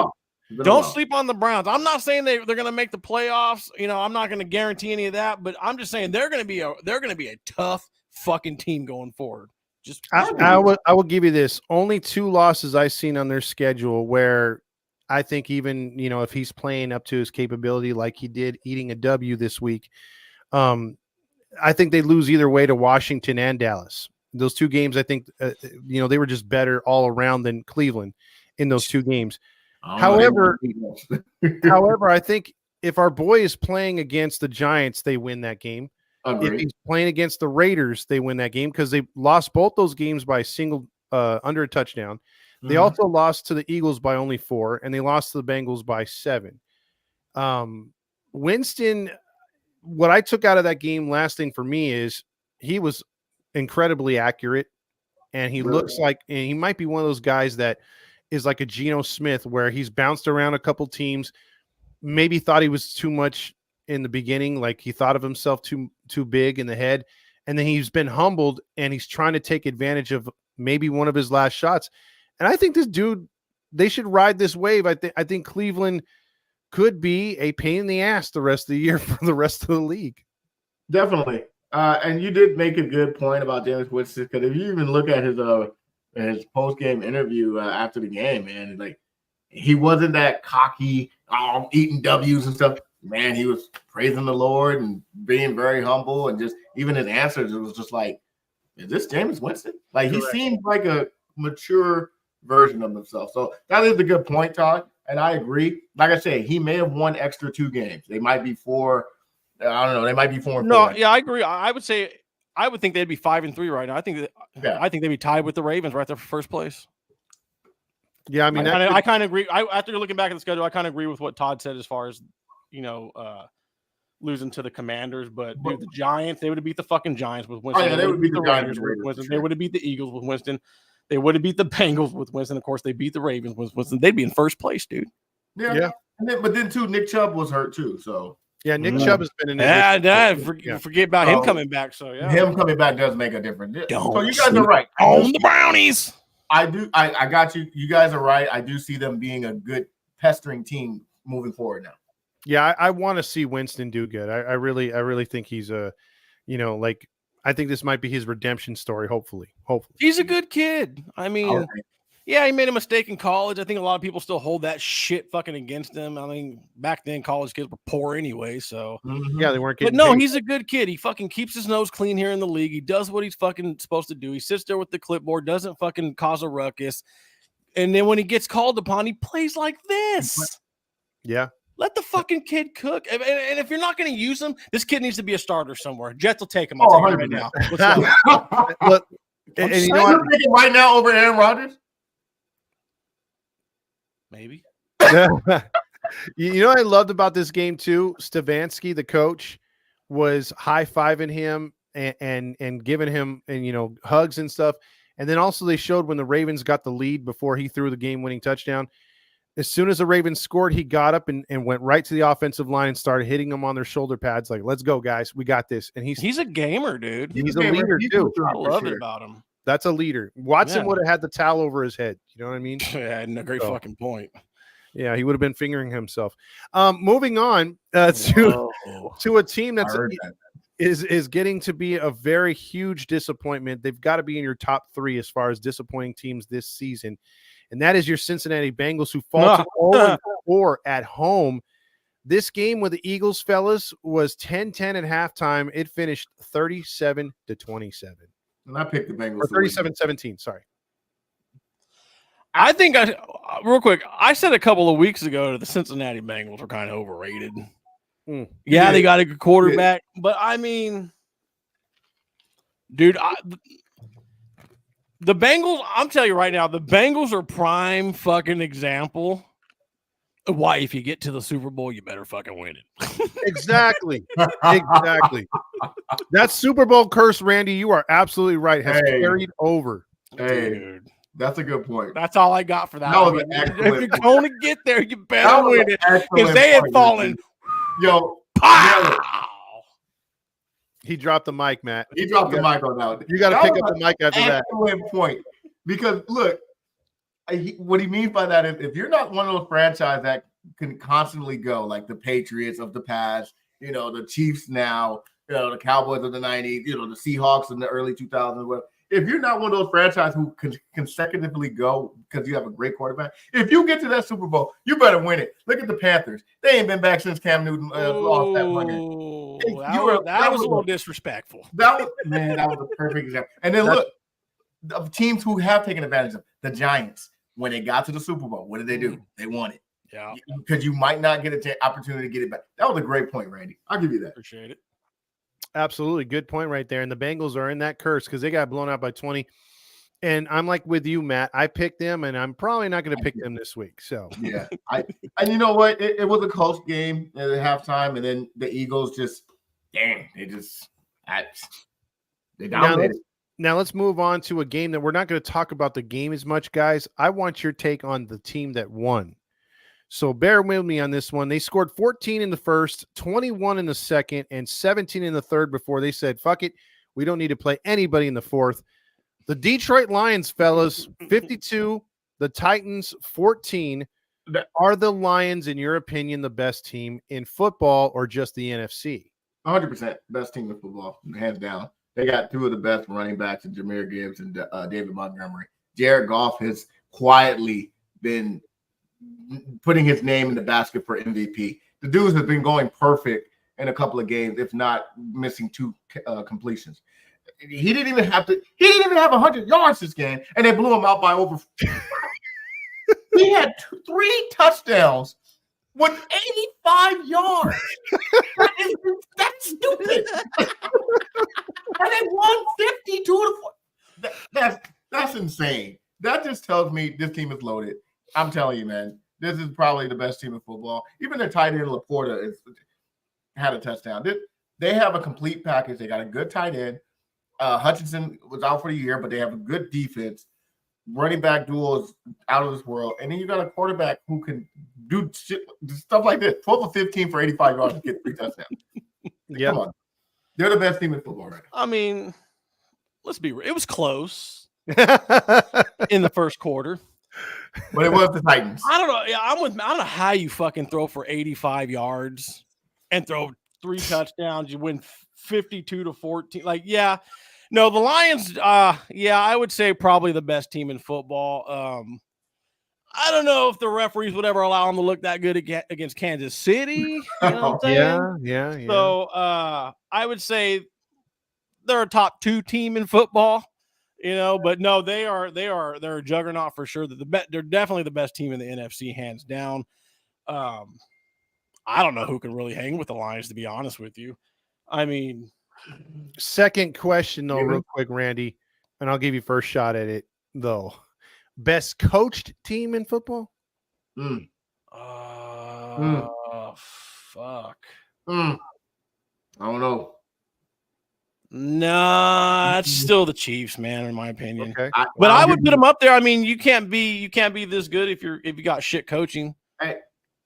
don't sleep on the Browns. I'm not saying they're going to make the playoffs. I'm not going to guarantee any of that, but I'm just saying they're going to be a tough fucking team going forward. I will give you this. Only 2 losses I've seen on their schedule where I think even, if he's playing up to his capability like he did eating a W this week, I think they lose either way to Washington and Dallas. Those 2 games, I think, they were just better all around than Cleveland in those 2 games. However, I think if our boy is playing against the Giants, they win that game. If he's playing against the Raiders, they win that game because they lost both those games by under a touchdown. They also lost to the Eagles by only 4, and they lost to the Bengals by 7. Winston, what I took out of that game, last thing for me is he was incredibly accurate, and he looks like, and he might be one of those guys that is like a Geno Smith where he's bounced around a couple teams, maybe thought he was too much in the beginning, like he thought of himself too big in the head, and then he's been humbled and he's trying to take advantage of maybe one of his last shots. And I think this dude, they should ride this wave. I think Cleveland could be a pain in the ass the rest of the year for the rest of the league. Definitely. And you did make a good point about Jameis Winston, because if you even look at his post-game interview after the game, man, like he wasn't that cocky, eating W's and stuff. Man, he was praising the Lord and being very humble, and just even his answers, it was just like, is this Jameis Winston? Like he seemed like a mature version of himself. So that is a good point, Todd. And I agree. Like I said, he may have won extra 2 games. They might be 4. I don't know. They might be 4. No, yeah, I agree. I would think they'd be 5-3 right now. I think they'd be tied with the Ravens right there for first place. Yeah, I mean, I kind of agree. After looking back at the schedule, I kind of agree with what Todd said as far as losing to the Commanders. But dude, the Giants, they would have beat the fucking Giants with Winston. Oh, yeah, they would beat the Raiders with Winston. They would have beat the Eagles with Winston. They would have beat the Bengals with Winston. Of course, they beat the Ravens with Winston. They'd be in first place, dude. Yeah. But then too, Nick Chubb was hurt too. So yeah, Nick Chubb has been in. Forget about him coming back. So yeah, him coming back does make a difference. So you guys are right. On the Brownies. I do. I got you. You guys are right. I do see them being a good pestering team moving forward now. Yeah, I want to see Winston do good. I really think he's I think this might be his redemption story. Hopefully. He's a good kid. I mean, yeah, he made a mistake in college. I think a lot of people still hold that shit fucking against him. I mean, back then college kids were poor anyway, so yeah, they weren't getting. But no, paid. he's a good kid. He fucking keeps his nose clean here in the league. He does what he's fucking supposed to do. He sits there with the clipboard, doesn't fucking cause a ruckus, and then when he gets called upon, he plays like this. Yeah. Let the fucking kid cook. And if you're not going to use him, this kid needs to be a starter somewhere. Jets will take him. I'll take him right now. Let's go. Look, and you know what? Taking right now over Aaron Rodgers? Maybe. You know what I loved about this game too? Stefanski, the coach, was high-fiving him and giving him hugs and stuff. And then also they showed when the Ravens got the lead before he threw the game-winning touchdown. As soon as the Ravens scored, he got up and went right to the offensive line and started hitting them on their shoulder pads like, let's go, guys. We got this. And he's a gamer, dude. He's a leader, too. I love it about him. That's a leader. Watson would have had the towel over his head. You know what I mean? Yeah, and a great fucking point. Yeah, he would have been fingering himself. Moving on to a team is getting to be a very huge disappointment. They've got to be in your top 3 as far as disappointing teams this season. And that is your Cincinnati Bengals, who fall to 0-4 at home. This game with the Eagles, fellas, was 10-10 at halftime. It finished 37-27. And I picked the Bengals. Or 37-17, sorry. I think real quick, I said a couple of weeks ago that the Cincinnati Bengals are kind of overrated. Yeah, they got a good quarterback, but I mean, dude, the Bengals, I'm telling you right now, the Bengals are prime fucking example of why if you get to the Super Bowl, you better fucking win it. Exactly. That Super Bowl curse, Randy, you are absolutely right, has carried over. Dude. That's a good point. That's all I got for that. If you're going to get there, you better win it because they had fallen. Yo, pow! He dropped the mic, Matt. He dropped the mic on that. You got to pick up the mic after that. Excellent point. Because look, what he means by that is if you're not one of those franchises that can constantly go, like the Patriots of the past, the Chiefs now, the Cowboys of the 90s, the Seahawks in the early 2000s, if you're not one of those franchises who can consecutively go because you have a great quarterback, if you get to that Super Bowl, you better win it. Look at the Panthers. They ain't been back since Cam Newton lost that money. That was a little disrespectful. That was a perfect example. And then look, of teams who have taken advantage of the Giants, when they got to the Super Bowl, what did they do? They won it. Yeah. Because you might not get an opportunity to get it back. That was a great point, Randy. I'll give you that. Appreciate it. Absolutely. Good point right there. And the Bengals are in that curse because they got blown out by 20. And I'm like with you, Matt. I picked them, and I'm probably not going to pick them this week. So, yeah. And you know what? It was a close game at halftime, and then the Eagles they dominated. Now let's move on to a game that we're not going to talk about the game as much, guys. I want your take on the team that won. So bear with me on this one. They scored 14 in the first, 21 in the second, and 17 in the third before they said, fuck it, we don't need to play anybody in the fourth. The Detroit Lions, fellas, 52, the Titans, 14. Are the Lions, in your opinion, the best team in football or just the NFC? 100% best team in football, hands down. They got two of the best running backs in Jahmyr Gibbs and David Montgomery. Jared Goff has quietly been putting his name in the basket for MVP. The dudes have been going perfect in a couple of games, if not missing two completions. He didn't even have 100 yards this game, and they blew him out by over. He had 3 touchdowns with 85 yards. That's stupid. And they won 52-4. That's insane. That just tells me this team is loaded. I'm telling you, man, this is probably the best team in football. Even their tight end Laporta had a touchdown. They have a complete package. They got a good tight end. Hutchinson was out for the year, but they have a good defense. Running back duel is out of this world. And then you got a quarterback who can do stuff like this. 12 or 15 for 85 yards to get 3 touchdowns. Yeah. Come on. They're the best team in football right now. I mean, let's be real. It was close in the first quarter. But it was the Titans. I don't know. Yeah, I don't know how you fucking throw for 85 yards and throw 3 touchdowns. You win 52-14. Like, yeah. No, the Lions, I would say probably the best team in football. I don't know if the referees would ever allow them to look that good against Kansas City. You know what I'm saying? Yeah. So I would say they're a top 2 team in football. But no, they're a juggernaut for sure. They're definitely the best team in the NFC, hands down. I don't know who can really hang with the Lions, to be honest with you. I mean, second question though, real quick, Randy, and I'll give you first shot at it though. Best coached team in football? Fuck. I don't know. Nah, it's still the Chiefs, man, in my opinion. Okay. But I would put them up there. I mean, you can't be this good if you got shit coaching.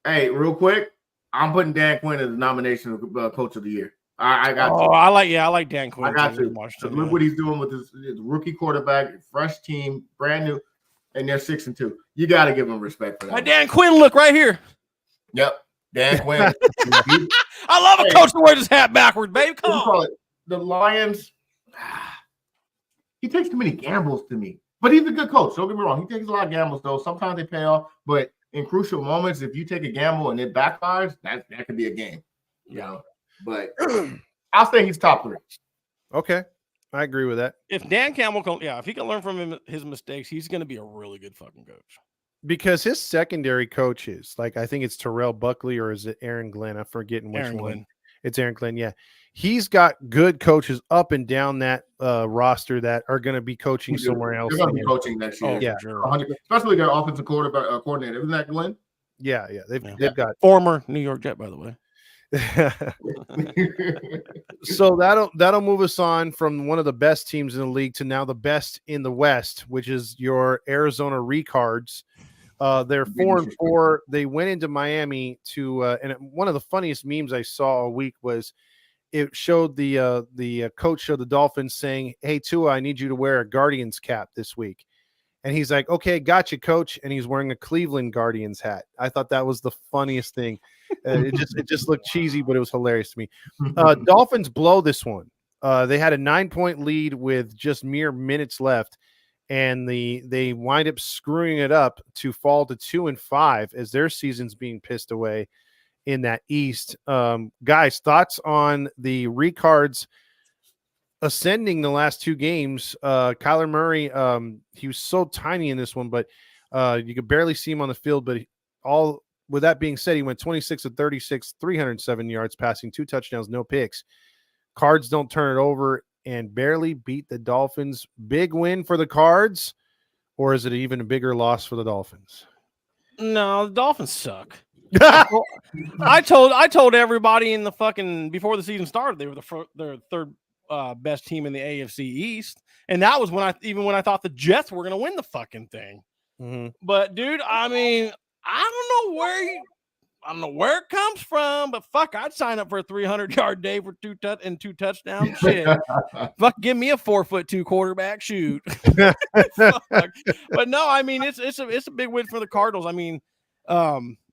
Hey, real quick, I'm putting Dan Quinn as the nomination of Coach of the Year. I got you. I like Dan Quinn. I got you. Look what he's doing with his rookie quarterback, fresh team, brand new, and they're 6-2. You got to give him respect for that. Dan Quinn, look right here. Yep, Dan Quinn. I love a coach that wears his hat backwards, baby. Come on. The Lions, he takes too many gambles to me. But he's a good coach. Don't get me wrong. He takes a lot of gambles, though. Sometimes they pay off. But in crucial moments, if you take a gamble and it backfires, that could be a game. But I'll say he's top 3. Okay. I agree with that. If Dan Campbell if he can learn from his mistakes, he's going to be a really good fucking coach. Because his secondary coaches, like I think it's Terrell Buckley or is it Aaron Glenn? I'm forgetting which one. Glenn. It's Aaron Glenn, yeah. He's got good coaches up and down that roster that are going to be coaching somewhere else. They're going to be coaching next year. Oh, yeah. Sure. Especially their offensive coordinator. Isn't that Glenn? Yeah. They've got former New York Jet, by the way. So that'll move us on from one of the best teams in the league to now the best in the West, which is your Arizona Recards. They're 4-4. They went into Miami to and one of the funniest memes I saw all week was it showed the coach of the Dolphins saying, "Hey Tua, I need you to wear a Guardians cap this week." And he's like, "Okay, gotcha, coach." And he's wearing a Cleveland Guardians hat. I thought that was the funniest thing. It just looked cheesy, but it was hilarious to me. Dolphins blow this one. They had a 9-point lead with just mere minutes left, and they wind up screwing it up to fall to 2-5 as their season's being pissed away in that East. Guys, thoughts on the Ricards ascending the last two games? Kyler Murray, he was so tiny in this one, but you could barely see him on the field. But all with that being said, he went 26 of 36, 307 yards passing, 2 touchdowns, no picks. Cards don't turn it over and barely beat the Dolphins. Big win for the Cards, or is it even a bigger loss for the Dolphins? No, the Dolphins suck. I told everybody in the fucking before the season started they were the third best team in the AFC East, and that was when I thought the Jets were gonna win the fucking thing. Mm-hmm. But dude, I mean, I don't know where it comes from, but fuck, I'd sign up for a 300-yard day for two touchdowns. Shit, fuck, give me a 4'2" quarterback. Shoot. But no, I mean it's a big win for the Cardinals. I mean,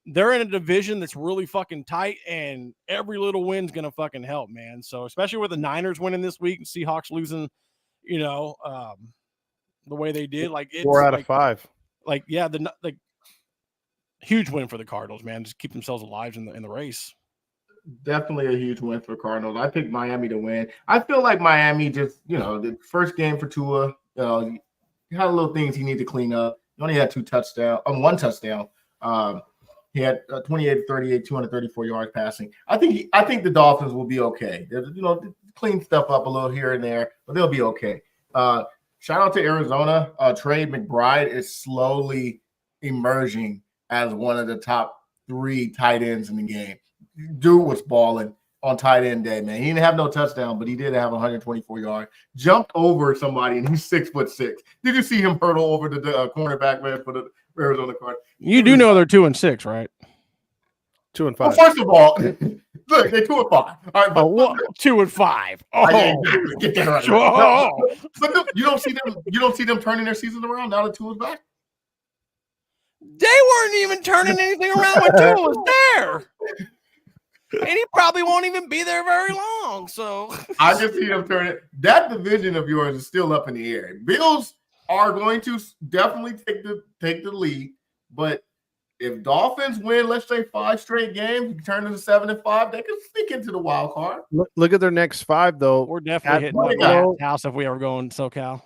they're in a division that's really fucking tight, and every little win's gonna fucking help, man. So especially with the Niners winning this week and Seahawks losing, the way they did, like it's 4 out of 5. Like yeah, the huge win for the Cardinals, man. Just keep themselves alive in the race. Definitely a huge win for Cardinals. I picked Miami to win. I feel like Miami just, the first game for Tua, he had little things he needed to clean up. He only had one touchdown. He had 28 38, 234 yards passing. I think the Dolphins will be okay. Clean stuff up a little here and there, but they'll be okay. Shout out to Arizona. Trey McBride is slowly emerging as one of the top 3 tight ends in the game. Dude was balling on tight end day, man. He didn't have no touchdown, but he did have 124 yards. Jumped over somebody, and he's 6'6". Did you see him hurdle over the cornerback, man, for the Arizona Cardinals? You do know they're 2-6, right? 2-5. Well, first of all, look, they're 2-5. All right, but 2-5. Oh, get that right. No, but look, you don't see them turning their season around now that Tua is back. They weren't even turning anything around when Tua was there. And he probably won't even be there very long. So I just see them turning. That division of yours is still up in the air. Bills are going to definitely take the lead, but if Dolphins win, let's say 5 straight games, turn into 7-5, they can sneak into the wild card. Look at their next 5, though. We're definitely hitting the house if we ever go in SoCal.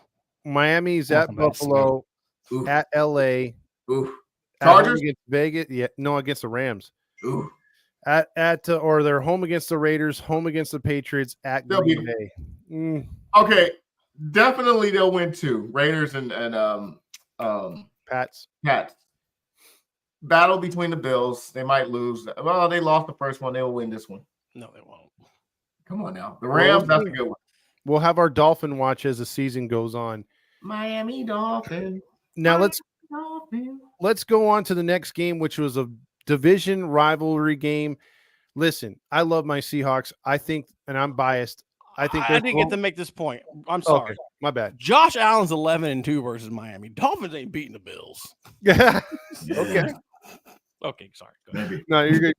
Miami's at Buffalo, at LA, Chargers against Vegas, against the Rams. Ooh. Or they're home against the Raiders, home against the Patriots, at Green Bay. Okay, definitely they'll win 2. Raiders and Pats. Battle between the Bills. They might lose. Well, they lost the first one. They will win this one. No, they won't. Come on now. The Rams, that's a good one. We'll have our Dolphin watch as the season goes on. Miami Dolphins. Now let's go on to the next game, which was a division rivalry game. Listen, I love my Seahawks. I think, and I'm biased, I didn't get to make this point. I'm sorry. Okay, my bad. Josh Allen's 11-2 versus Miami. Dolphins ain't beating the Bills. Okay. Okay, sorry. Go ahead. No, you're good.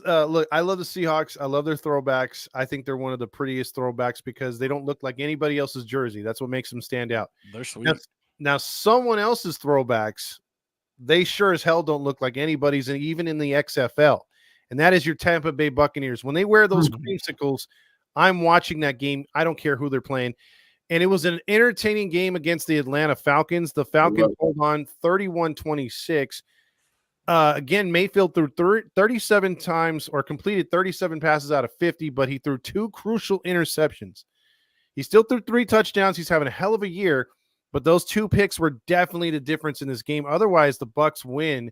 Look, I love the Seahawks. I love their throwbacks. I think they're one of the prettiest throwbacks because they don't look like anybody else's jersey. That's what makes them stand out. They're sweet. Now someone else's throwbacks, they sure as hell don't look like anybody's, and even in the XFL. And that is your Tampa Bay Buccaneers. When they wear those creamsicles, I'm watching that game. I don't care who they're playing. And it was an entertaining game against the Atlanta Falcons. The Falcons hold on 31-26. Again, Mayfield threw 37 times or completed 37 passes out of 50, but he threw 2 crucial interceptions. He still threw 3 touchdowns. He's having a hell of a year, but those 2 picks were definitely the difference in this game. Otherwise, the Bucs win,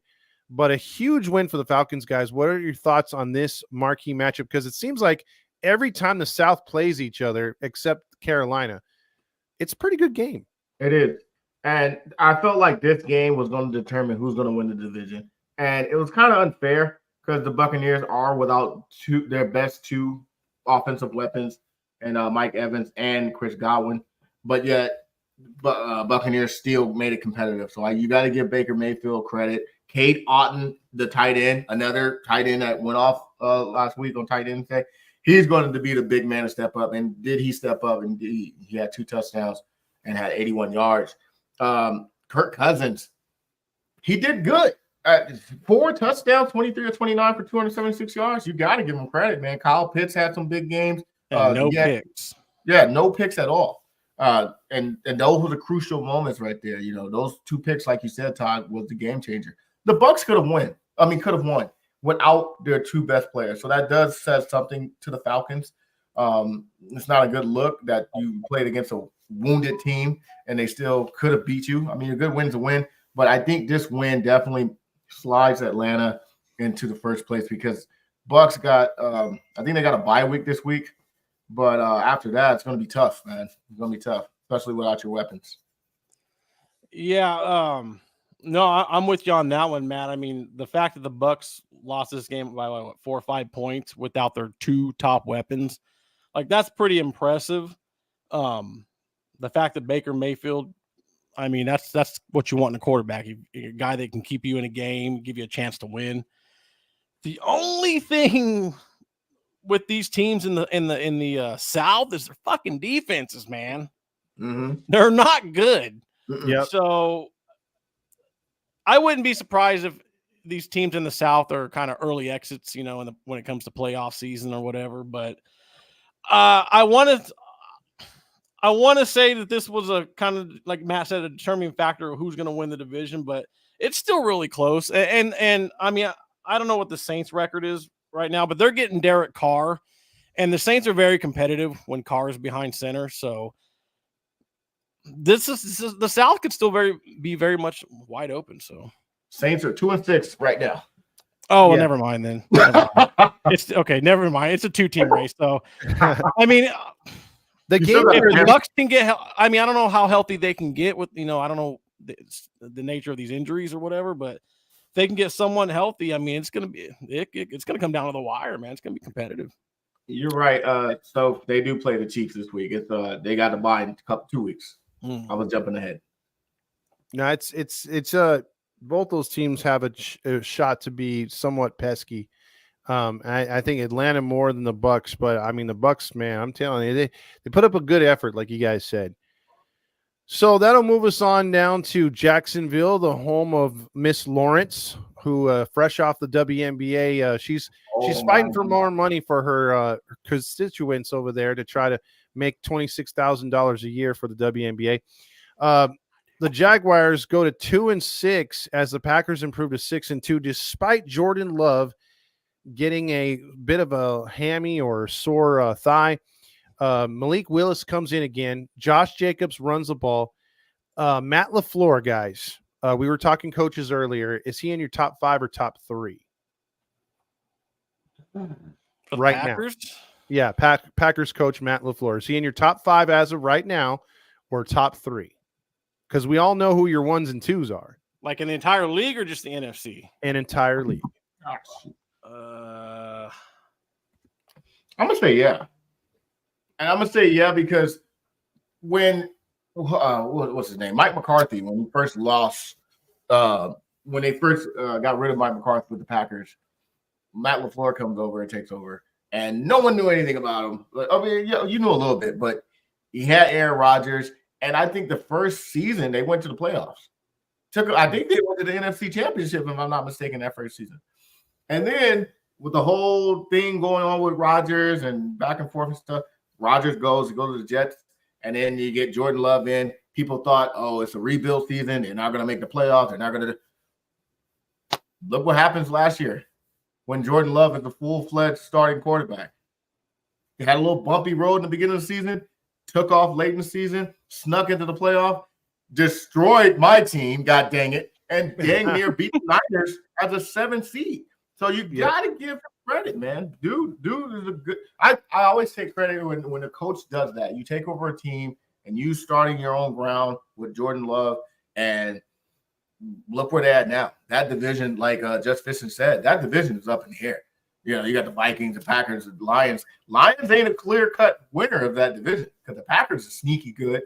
but a huge win for the Falcons, guys. What are your thoughts on this marquee matchup? Because it seems like every time the South plays each other, except Carolina, it's a pretty good game. It is. And I felt like this game was going to determine who's going to win the division. And it was kind of unfair because the Buccaneers are without their best two offensive weapons, and Mike Evans and Chris Godwin. But yet, Buccaneers still made it competitive. So you got to give Baker Mayfield credit. Cade Otton, the tight end, another tight end that went off last week on tight end day. He's going to be the big man to step up. And did he step up? And he had 2 touchdowns and had 81 yards. Kirk Cousins, he did good. 4 touchdowns, 23 or 29 for 276 yards. You got to give him credit, man. Kyle Pitts had some big games. No picks. Yeah, no picks at all. And those were the crucial moments right there. You know, those 2 picks, like you said, Todd, was the game changer. The Bucs could have won without their 2 best players. So that does say something to the Falcons. It's not a good look that you played against a wounded team and they still could have beat you. I mean, a good win's a win, but I think this win definitely slides Atlanta into the first place because Bucs got I think they got a bye week this week, but after that it's going to be tough, man. It's going to be tough, especially without your weapons. Yeah, no, I'm with you on that one, Matt. I mean, the fact that the Bucs lost this game by 4 or 5 points without their 2 top weapons, like that's pretty impressive. The fact that Baker Mayfield, I mean, that's what you want in a quarterback. A guy that can keep you in a game, give you a chance to win. The only thing with these teams in the South is their fucking defenses, man. Mm-hmm. They're not good. Yep. So I wouldn't be surprised if these teams in the South are kind of early exits, you know, when it comes to playoff season or whatever. But I want to say that this was a kind of, like Matt said, a determining factor of who's going to win the division, but it's still really close. And I mean, I don't know what the Saints record is right now, but they're getting Derek Carr, and the Saints are very competitive when Carr is behind center. So this is the South could still be very much wide open. So Saints are 2-6 right now. Oh, well, never mind then. It's okay. Never mind. It's a 2-team race. So, I mean, the game the Bucs can get. I mean, I don't know how healthy they can get with. You know, I don't know the nature of these injuries or whatever, but if they can get someone healthy, I mean, it's gonna be. It's gonna come down to the wire, man. It's gonna be competitive. You're right. So they do play the Chiefs this week. It's they got to buy in 2 weeks. I was jumping ahead. No, it's both those teams have a shot to be somewhat pesky. I think Atlanta more than the Bucs, but I mean the Bucs, man, I'm telling you, they put up a good effort, like you guys said. So that'll move us on down to Jacksonville, the home of Miss Lawrence, who fresh off the WNBA, she's fighting for more money for her constituents over there to try to make $26,000 a year for the WNBA. The Jaguars go to 2-6 as the Packers improve to 6-2, despite Jordan Love getting a bit of a hammy or sore thigh. Malik Willis comes in again. Josh Jacobs runs the ball. Matt LaFleur, guys, we were talking coaches earlier. Is he in your top 5 or top 3? Right Packers? Now. Yeah, Packers coach Matt LaFleur. Is he in your top 5 as of right now or top 3? Because we all know who your 1s and 2s are. Like in the entire league or just the NFC? An entire league. I'm going to say yeah. And I'm going to say yeah because when what's his name? Mike McCarthy, when he first lost, when they first got rid of Mike McCarthy with the Packers, Matt LaFleur comes over and takes over. And no one knew anything about him. I mean, you knew a little bit, but he had Aaron Rodgers. And I think the first season they went to the playoffs. I think they went to the NFC Championship, if I'm not mistaken, that first season. And then with the whole thing going on with Rodgers and back and forth and stuff, Rodgers goes to the Jets, and then you get Jordan Love in. People thought, oh, it's a rebuild season. They're not going to make the playoffs. They're not going to. Look what happens last year when Jordan Love is the full-fledged starting quarterback. He had a little bumpy road in the beginning of the season, took off late in the season, snuck into the playoff, destroyed my team, god dang it, and dang near beat the Niners as a 7th seed. So you got to give him credit, man. Dude is a good – I always take credit when a coach does that. You take over a team and you starting your own ground with Jordan Love, and look where they're at now. That division, like Just Fishing said, that division is up in the air. You got the Vikings, the Packers, the Lions. Lions ain't a clear-cut winner of that division because the Packers are sneaky good.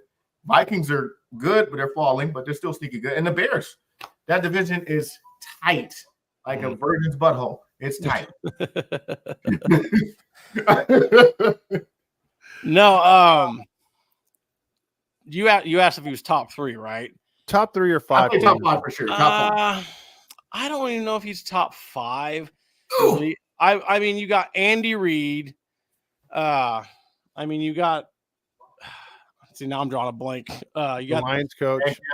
Vikings are good, but they're falling, but they're still sneaky good. And the Bears, that division is tight, like a virgin's butthole. It's tight. No, you asked if he was top 3, right? Top 3 or 5? Top 5 for sure. Top 5. I don't even know if he's top 5. Really. I mean, you got Andy Reid. I mean, you got. See, now I'm drawing a blank. You got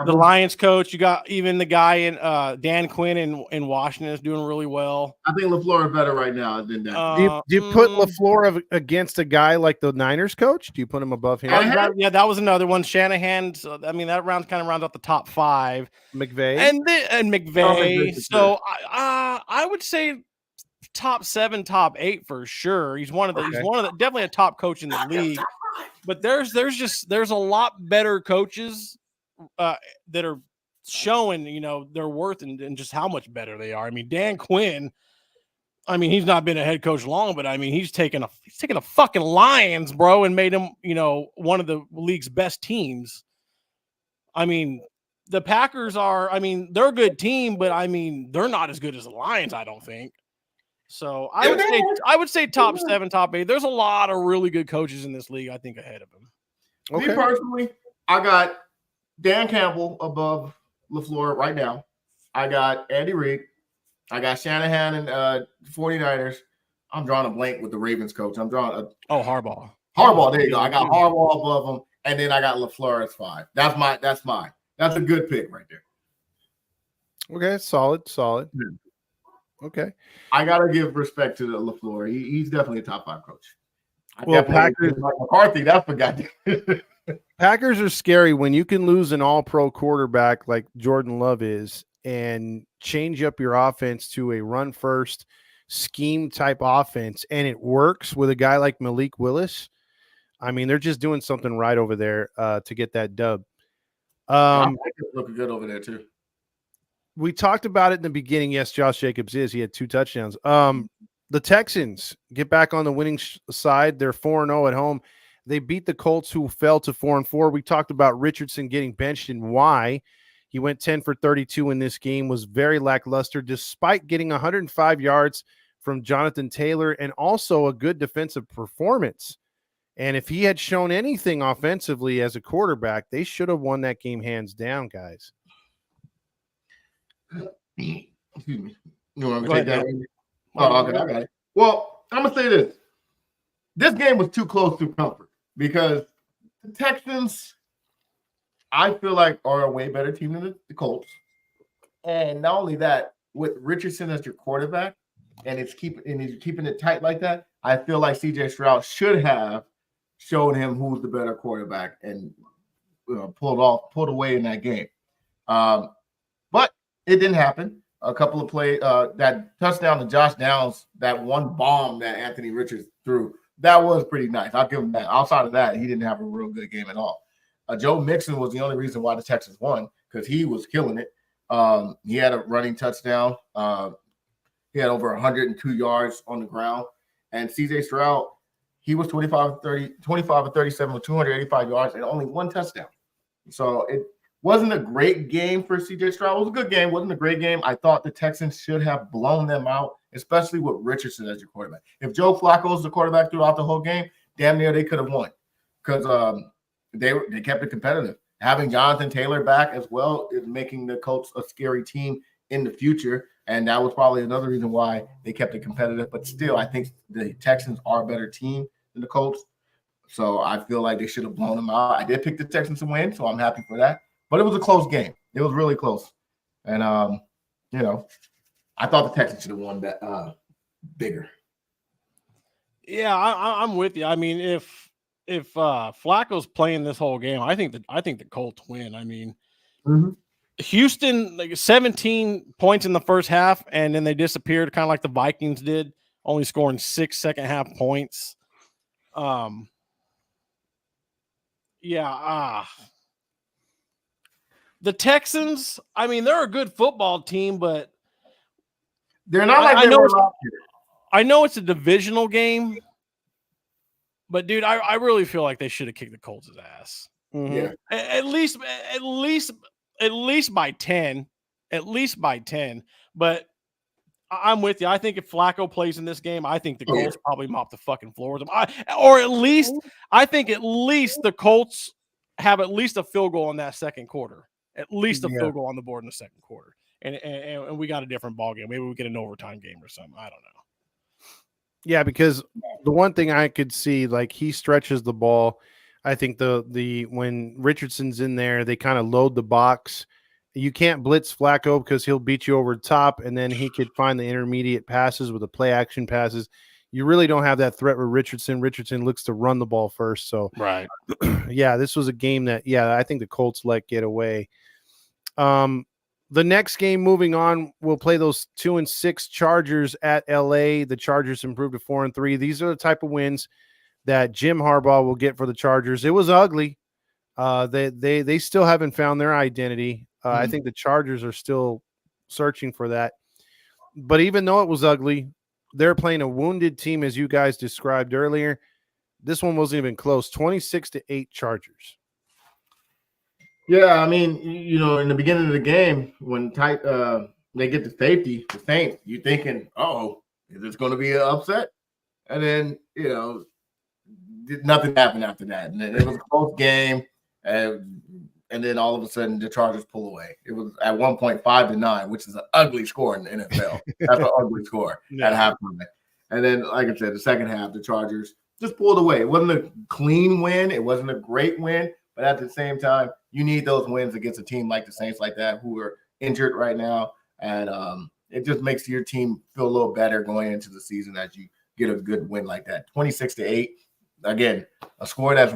the Lions coach. You got even the guy in Dan Quinn in Washington is doing really well. I think LaFleur is better right now than that. Do you put LaFleur against a guy like the Niners coach? Do you put him above him? That was another one. Shanahan. So, I mean, that kind of rounds out the top 5. McVay and McVay. So I would say top 7, top 8 for sure. He's one of the definitely a top coach in the league. But there's a lot better coaches that are showing, their worth and just how much better they are. I mean, Dan Quinn, I mean, he's not been a head coach long, but I mean, he's taken a fucking Lions, bro, and made him, one of the league's best teams. I mean, the Packers they're a good team, but I mean, they're not as good as the Lions, I don't think. So I would say top 7, top 8. There's a lot of really good coaches in this league, I think, ahead of him. Okay. Me personally, I got Dan Campbell above LaFleur right now. I got Andy Reid. I got Shanahan and 49ers. I'm drawing a blank with the Ravens coach. I'm drawing Harbaugh. Harbaugh, there you go. I got Harbaugh above him, and then I got LaFleur as 5. That's mine. That's a good pick right there. Okay, solid. Yeah. Okay. I gotta give respect to the LaFleur. He's definitely a top 5 coach. Packers McCarthy, that's for goddamn. Packers are scary when you can lose an all-pro quarterback like Jordan Love is and change up your offense to a run-first scheme type offense, and it works with a guy like Malik Willis. I mean, they're just doing something right over there to get that dub. Looking good over there too. We talked about it in the beginning. Yes, Josh Jacobs he had 2 touchdowns. The Texans get back on the winning side. They're 4-0 at home. They beat the Colts, who fell to 4-4. We talked about Richardson getting benched and why. He went 10 for 32 in this game, was very lackluster, despite getting 105 yards from Jonathan Taylor and also a good defensive performance. And if he had shown anything offensively as a quarterback, they should have won that game hands down, guys. Excuse me. You want to take that? Oh, okay, I got it. Well, I'm going to say this. This game was too close to comfort because the Texans, I feel like, are a way better team than the Colts. And not only that, with Richardson as your quarterback, and he's keeping it tight like that, I feel like CJ Stroud should have showed him who's the better quarterback and pulled away in that game. But it didn't happen. A couple of plays, that touchdown to Josh Downs, that one bomb that Anthony Richards threw, that was pretty nice. I'll give him that. Outside of that, he didn't have a real good game at all. Joe Mixon was the only reason why the Texans won because he was killing it. He had a running touchdown. He had over 102 yards on the ground. And CJ Stroud, he was 25 of 37 with 285 yards and only 1 touchdown. So it wasn't a great game for CJ Stroud. It was a good game. It wasn't a great game. I thought the Texans should have blown them out, especially with Richardson as your quarterback. If Joe Flacco was the quarterback throughout the whole game, damn near they could have won because they kept it competitive. Having Jonathan Taylor back as well is making the Colts a scary team in the future, and that was probably another reason why they kept it competitive. But still, I think the Texans are a better team than the Colts, so I feel like they should have blown them out. I did pick the Texans to win, so I'm happy for that. But it was a close game. It was really close. And, I thought the Texans should have won that bigger. Yeah, I'm with you. I mean, if Flacco's playing this whole game, I think the Colts win. I mean, Houston, like 17 points in the first half, and then they disappeared kind of like the Vikings did, only scoring 6 second half points. The Texans, I mean, they're a good football team, but they're not like they were last year. I know it's a divisional game, but dude, I really feel like they should have kicked the Colts' ass. Mm-hmm. Yeah, At least by 10. At least by 10. But I'm with you. I think if Flacco plays in this game, I think the Colts probably mop the fucking floor with them. I think at least the Colts have at least a field goal in that second quarter. At least a field goal on the board in the second quarter. And we got a different ball game. Maybe we get an overtime game or something. I don't know. Yeah, because the one thing I could see, like, he stretches the ball. I think the when Richardson's in there, they kind of load the box. You can't blitz Flacco because he'll beat you over the top, and then he could find the intermediate passes with the play action passes. You really don't have that threat with Richardson. Richardson looks to run the ball first. So, right. Yeah, this was a game that, I think the Colts let get away. The next game moving on, we'll play those 2-6 Chargers at LA. The Chargers improved to 4-3. These are the type of wins that Jim Harbaugh will get for the Chargers. It was ugly. They still haven't found their identity. I think the Chargers are still searching for that. But even though it was ugly, they're playing a wounded team, as you guys described earlier. This one wasn't even close. 26-8 Chargers. Yeah, I mean, in the beginning of the game, when they get the safety, the Saints, you're thinking, is this going to be an upset? And then, nothing happened after that. And then it was a close game, and then all of a sudden the Chargers pull away. It was at 1.5-9, which is an ugly score in the NFL. That's an ugly score at halftime. And then, like I said, the second half, the Chargers just pulled away. It wasn't a clean win. It wasn't a great win. But at the same time, you need those wins against a team like the Saints like that who are injured right now. And it just makes your team feel a little better going into the season as you get a good win like that. 26-8. Again, a score that's,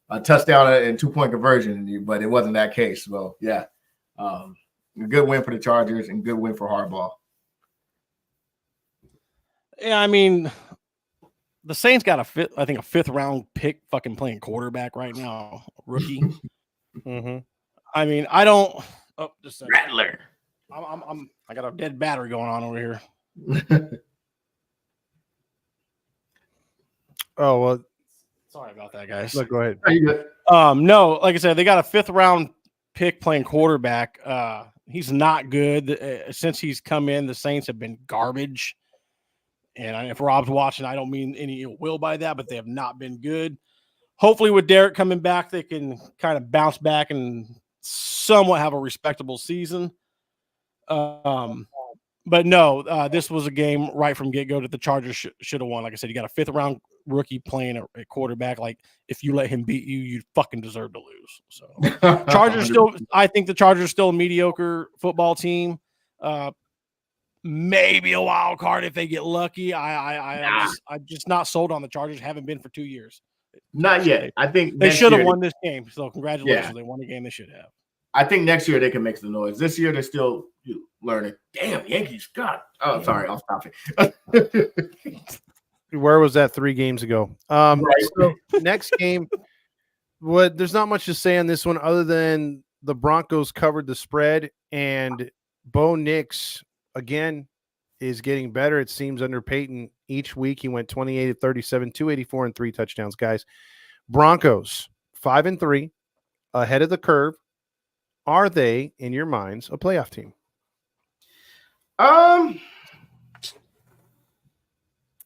a touchdown and 2-point conversion, but it wasn't that case. So, yeah, a good win for the Chargers and good win for Harbaugh. Yeah, I mean, the Saints got a fifth round pick fucking playing quarterback right now, rookie. Mm-hmm. I mean, I don't. Oh, just a second. Rattler. I got a dead battery going on over here. Oh, well. Sorry about that, guys. Look, go ahead. No, like I said, they got a fifth round pick playing quarterback. He's not good. Since he's come in, the Saints have been garbage. And if Rob's watching, I don't mean any ill will by that, but they have not been good. Hopefully with Derek coming back, they can kind of bounce back and somewhat have a respectable season. But no, this was a game right from get-go that the Chargers should have won. Like I said, you got a fifth-round rookie playing at quarterback. Like, if you let him beat you, you fucking deserve to lose. So, I think the Chargers are still a mediocre football team. Maybe a wild card if they get lucky. I'm just not sold on the Chargers. Haven't been for 2 years. Not yet. I think they should have won this game. So congratulations. Yeah. They won the game they should have. I think next year they can make some noise. This year they're still learning. Damn, Yankees got. Oh, sorry, I'll stop it. Where was that 3 games ago? Right. So next game, there's not much to say on this one other than the Broncos covered the spread, and Bo Nix again is getting better. It seems under Peyton each week. He went 28-37, 284 and 3 touchdowns, guys. Broncos 5-3, ahead of the curve. Are they, in your minds, a playoff team? I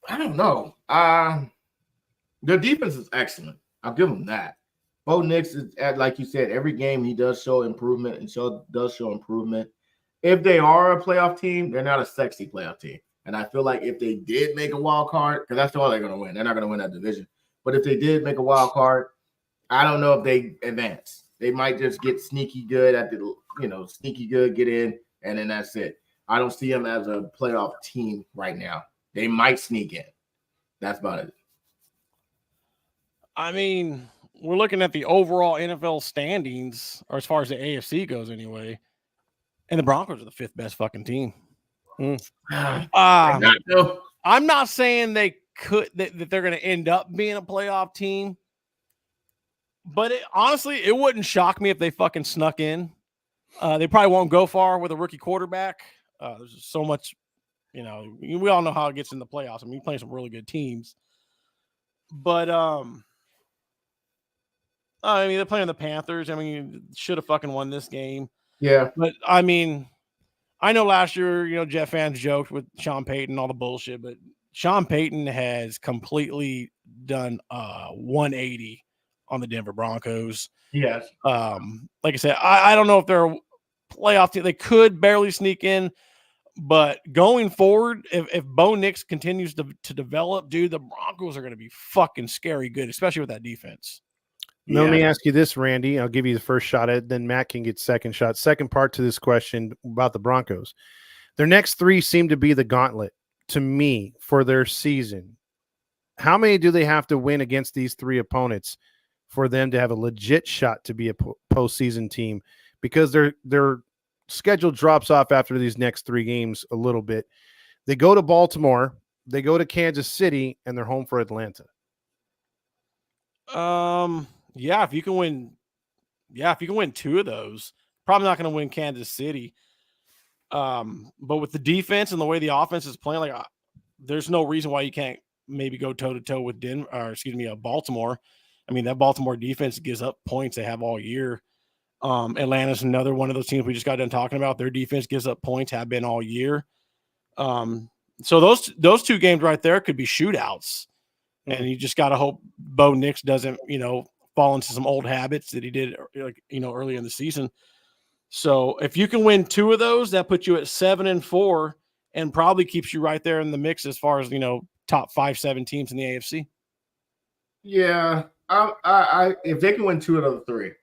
don't know. Their defense is excellent. I'll give them that. Bo Nix is, like you said, every game he does show improvement and does show improvement. If they are a playoff team, they're not a sexy playoff team. And I feel like if they did make a wild card, because that's all they're going to win. They're not going to win that division. But if they did make a wild card, I don't know if they advance. They might just get sneaky good get in, and then that's it. I don't see them as a playoff team right now. They might sneak in. That's about it. I mean, we're looking at the overall NFL standings, or as far as the AFC goes anyway, and the Broncos are the 5th best fucking team. I'm not saying that they're going to end up being a playoff team, But honestly, it wouldn't shock me if they fucking snuck in. They probably won't go far with a rookie quarterback. There's just so much, we all know how it gets in the playoffs. I mean, you're playing some really good teams. But, I mean, they're playing the Panthers. I mean, should have fucking won this game. Yeah. But, I mean, I know last year, Jet fans joked with Sean Payton and all the bullshit, but Sean Payton has completely done 180 on the Denver Broncos. Yes. Like I said, I don't know if they're a playoff team. They could barely sneak in, but going forward, if Bo Nix continues to develop, dude, the Broncos are going to be fucking scary good, especially with that defense. Now, let me ask you this, Randy. I'll give you the first shot at it, then Matt can get second shot. Second part to this question about the Broncos. Their next three seem to be the gauntlet to me for their season. How many do they have to win against these three opponents for them to have a legit shot to be a postseason team? Because their schedule drops off after these next three games a little bit. They go to Baltimore, they go to Kansas City, and they're home for Atlanta. Yeah, if you can win two of those, probably not going to win Kansas City. But with the defense and the way the offense is playing, there's no reason why you can't maybe go toe to toe with Baltimore. I mean, that Baltimore defense gives up points they have all year. Atlanta's another one of those teams we just got done talking about. Their defense gives up points, have been all year. So those two games right there could be shootouts. And you just got to hope Bo Nix doesn't, fall into some old habits that he did, early in the season. So if you can win two of those, that puts you at 7-4 and probably keeps you right there in the mix as far as, top 5-7 teams in the AFC. Yeah. I if they can win two of the three,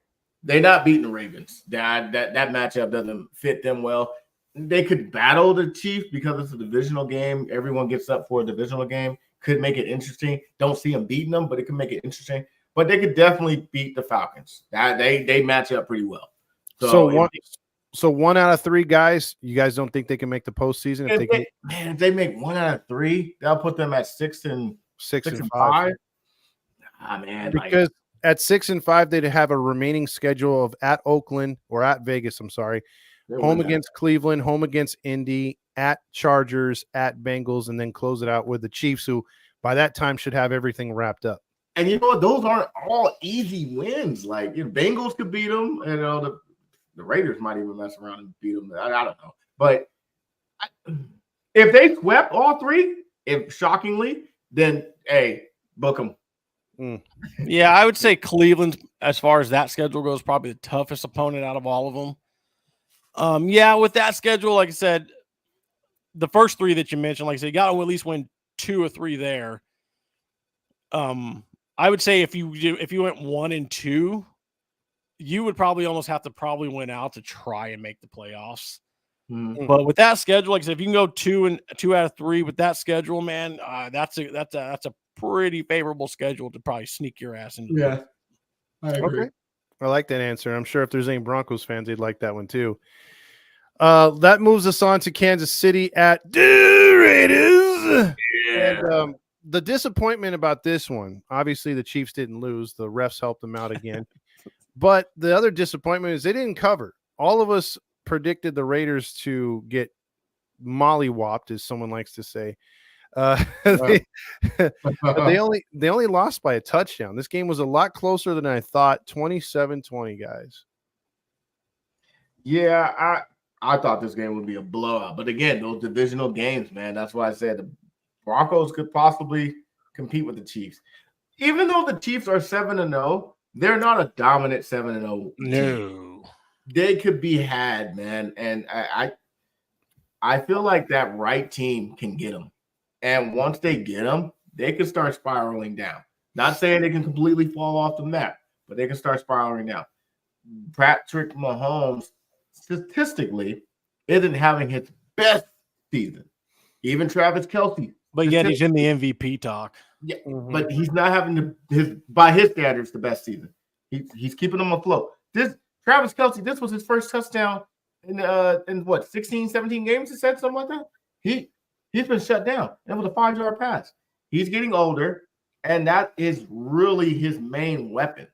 they're not beating the Ravens. That matchup doesn't fit them well. They could battle the Chiefs because it's a divisional game. Everyone gets up for a divisional game. Could make it interesting. Don't see them beating them, but it could make it interesting. But they could definitely beat the Falcons. They match up pretty well. So one out of three guys, you guys don't think they can make the postseason? If they make 1 out of 3, that'll put them at 6 and 5. Ah, man, because at 6-5, they'd have a remaining schedule of at Oakland or at Vegas. I'm sorry, home against Cleveland, home against Indy, at Chargers, at Bengals, and then close it out with the Chiefs, who by that time should have everything wrapped up. And you know what? Those aren't all easy wins. Like, Bengals could beat them, and the Raiders might even mess around and beat them. I don't know. But if they swept all three, shockingly, then, hey, book them. Yeah, I would say Cleveland, as far as that schedule goes, probably the toughest opponent out of all of them. Yeah, with that schedule, like I said, the first three that you mentioned, like I said, you got to at least win 2 or 3 there. I would say if you went 1-2, you would probably almost have to win out to try and make the playoffs. Mm-hmm. But with that schedule, like I said, if you can go 2 out of 3 with that schedule, man, that's a pretty favorable schedule to probably sneak your ass into. Yeah, I agree. Okay. I like that answer. I'm sure if there's any Broncos fans, they'd like that one too. That moves us on to Kansas City at the Raiders. Yeah. And, the disappointment about this one, obviously the Chiefs didn't lose. The refs helped them out again. But the other disappointment is they didn't cover. All of us predicted the Raiders to get mollywopped, as someone likes to say. They only lost by a touchdown. This game was a lot closer than I thought. 27-20, guys. Yeah, I thought this game would be a blowout. But again, those divisional games, man, that's why I said the Broncos could possibly compete with the Chiefs. Even though the Chiefs are 7-0, they're not a dominant 7-0. No. They could be had, man. And I feel like that right team can get them. And once they get them, they can start spiraling down. Not saying they can completely fall off the map, but they can start spiraling down. Patrick Mahomes, statistically, isn't having his best season. Even Travis Kelce. But yet he's in the MVP talk. Yeah, but he's not having by his standards, the best season. He's keeping them afloat. Travis Kelce, this was his first touchdown in what, 16, 17 games, he said, something like that? He's been shut down. It was a 5-yard pass. He's getting older, and that is really his main weapon.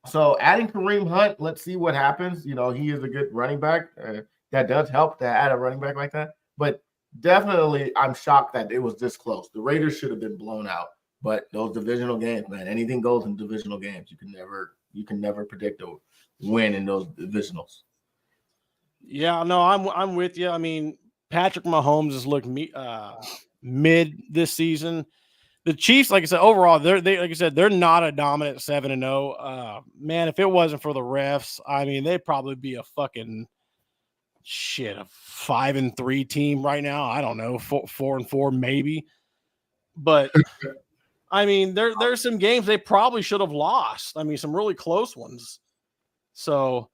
So adding Kareem Hunt, let's see what happens. He is a good running back. That does help to add a running back like that. But definitely, I'm shocked that it was this close. The Raiders should have been blown out. But those divisional games, man, anything goes in divisional games. You can never predict a win in those divisionals. Yeah, no, I'm with you. I mean, Patrick Mahomes has looked mid this season. The Chiefs, like I said, overall, they're not a dominant 7-0. Man, if it wasn't for the refs, I mean, they'd probably be a fucking a 5-3 team right now. I don't know, 4-4 maybe. But I mean, there's some games they probably should have lost. I mean, some really close ones. So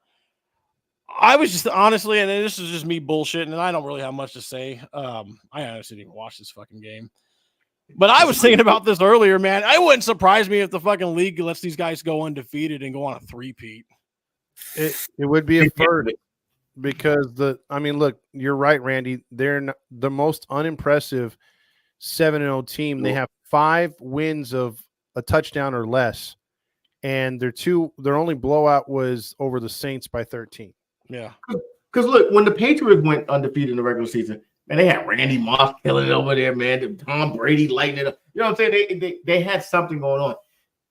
I was just honestly, and this is just me bullshitting, and I don't really have much to say. I honestly didn't even watch this fucking game. But I was thinking about this earlier, man. It wouldn't surprise me if the fucking league lets these guys go undefeated and go on a three-peat. It would be a first because look, you're right, Randy. They're the most unimpressive 7-0 team. They have 5 wins of a touchdown or less, and their only blowout was over the Saints by 13. Yeah. Because look, when the Patriots went undefeated in the regular season, man, they had Randy Moss killing it over there, man. Tom Brady lighting it up. You know what I'm saying? They had something going on.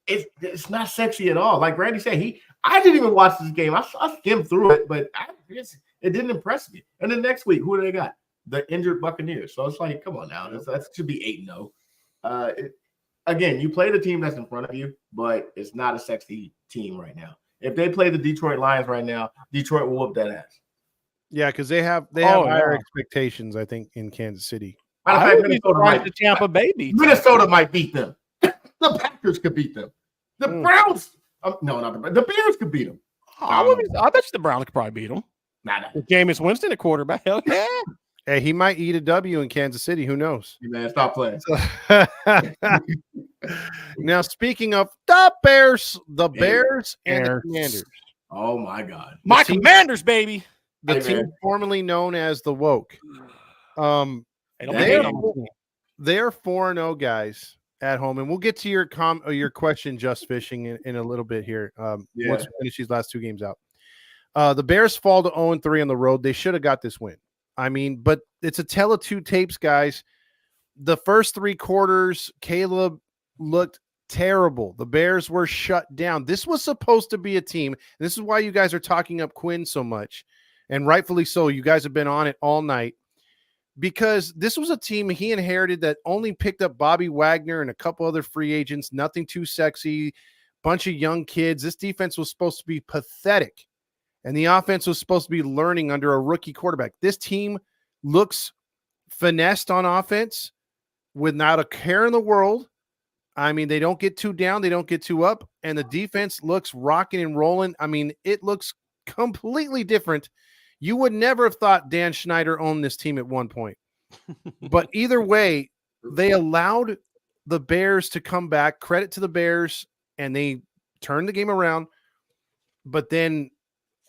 It's not sexy at all. Like Randy said, I didn't even watch this game. I skimmed through it, but it didn't impress me. And then next week, who do they got? The injured Buccaneers. So it's like, come on now. That should be 8-0. Again, you play the team that's in front of you, but it's not a sexy team right now. If they play the Detroit Lions right now, Detroit will whoop that ass. Yeah, because they have higher expectations, I think, in Kansas City. Matter of fact, Minnesota might beat them. The Packers could beat them. The Browns, the Bears could beat them. I bet you the Browns could probably beat them. With Jameis Winston at quarterback, hell yeah. Hey, he might eat a W in Kansas City. Who knows? Hey man, stop playing. Now, speaking of the Bears and the Commanders. Oh my God, my Commanders, baby. The team formerly known as the Woke. They are 4-0 guys at home, and we'll get to your question, Just Fishing, in a little bit here. Once we finish these last 2 games out, the Bears fall to 0-3 on the road. They should have got this win. I mean, but it's a tale of 2 tapes, guys. The first 3 quarters, Caleb looked terrible. The Bears were shut down. This was supposed to be a team. And this is why you guys are talking up Quinn so much, and rightfully so. You guys have been on it all night because this was a team he inherited that only picked up Bobby Wagner and a couple other free agents. Nothing too sexy. Bunch of young kids. This defense was supposed to be pathetic. And the offense was supposed to be learning under a rookie quarterback. This team looks finessed on offense without a care in the world. I mean, they don't get too down. They don't get too up. And the defense looks rocking and rolling. I mean, it looks completely different. You would never have thought Dan Schneider owned this team at one point. But either way, they allowed the Bears to come back. Credit to the Bears. And they turned the game around. But then,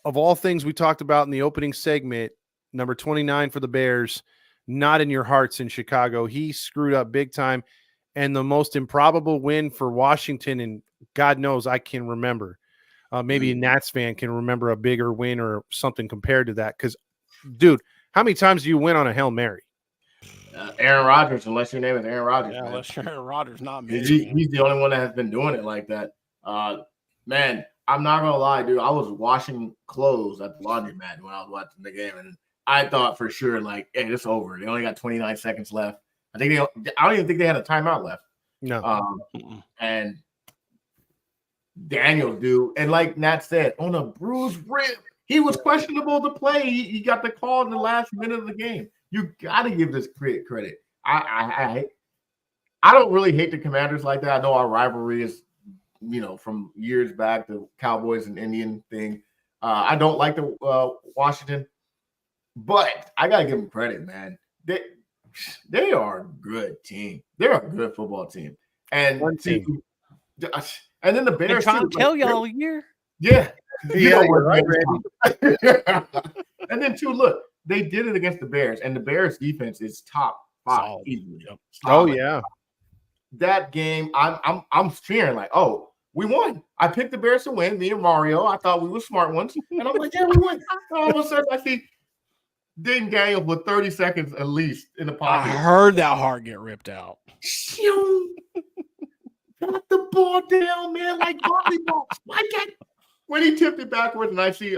of all things we talked about in the opening segment, number 29 for the Bears, not in your hearts in Chicago. He screwed up big time. And the most improbable win for Washington, and God knows I can remember. Maybe a Nats fan can remember a bigger win or something compared to that. Because, dude, how many times do you win on a Hail Mary? Aaron Rodgers, unless your name is Aaron Rodgers. Yeah, unless you're Aaron Rodgers, not me. He's the only one that has been doing it like that. Man, I'm not gonna lie, dude. I was washing clothes at the laundromat when I was watching the game, and I thought for sure, like, hey, it's over. They only got 29 seconds left. I don't even think they had a timeout left. No. And Daniels, dude, and like Nat said, on a bruised rib, he was questionable to play. He got the call in the last minute of the game. You got to give this credit. I don't really hate the Commanders like that. I know our rivalry is, from years back, the Cowboys and Indian thing. I don't like the Washington, but I gotta give them credit, man. They are a good team. They're a good football team, and and then the Bears. Trying to tell y'all all year. Yeah, you're right, Randy. And then look, they did it against the Bears, and the Bears defense is top 5 easily. Oh yeah. That game, I'm fearing like, oh, We won. I picked the Bears to win. Me and Mario. I thought we were smart ones, and I'm like, yeah, we won. All of a sudden, I see Dane Daniels with 30 seconds at least in the pocket. I heard that heart get ripped out. Got the ball down, man, like volleyball. When he tipped it backwards, and I see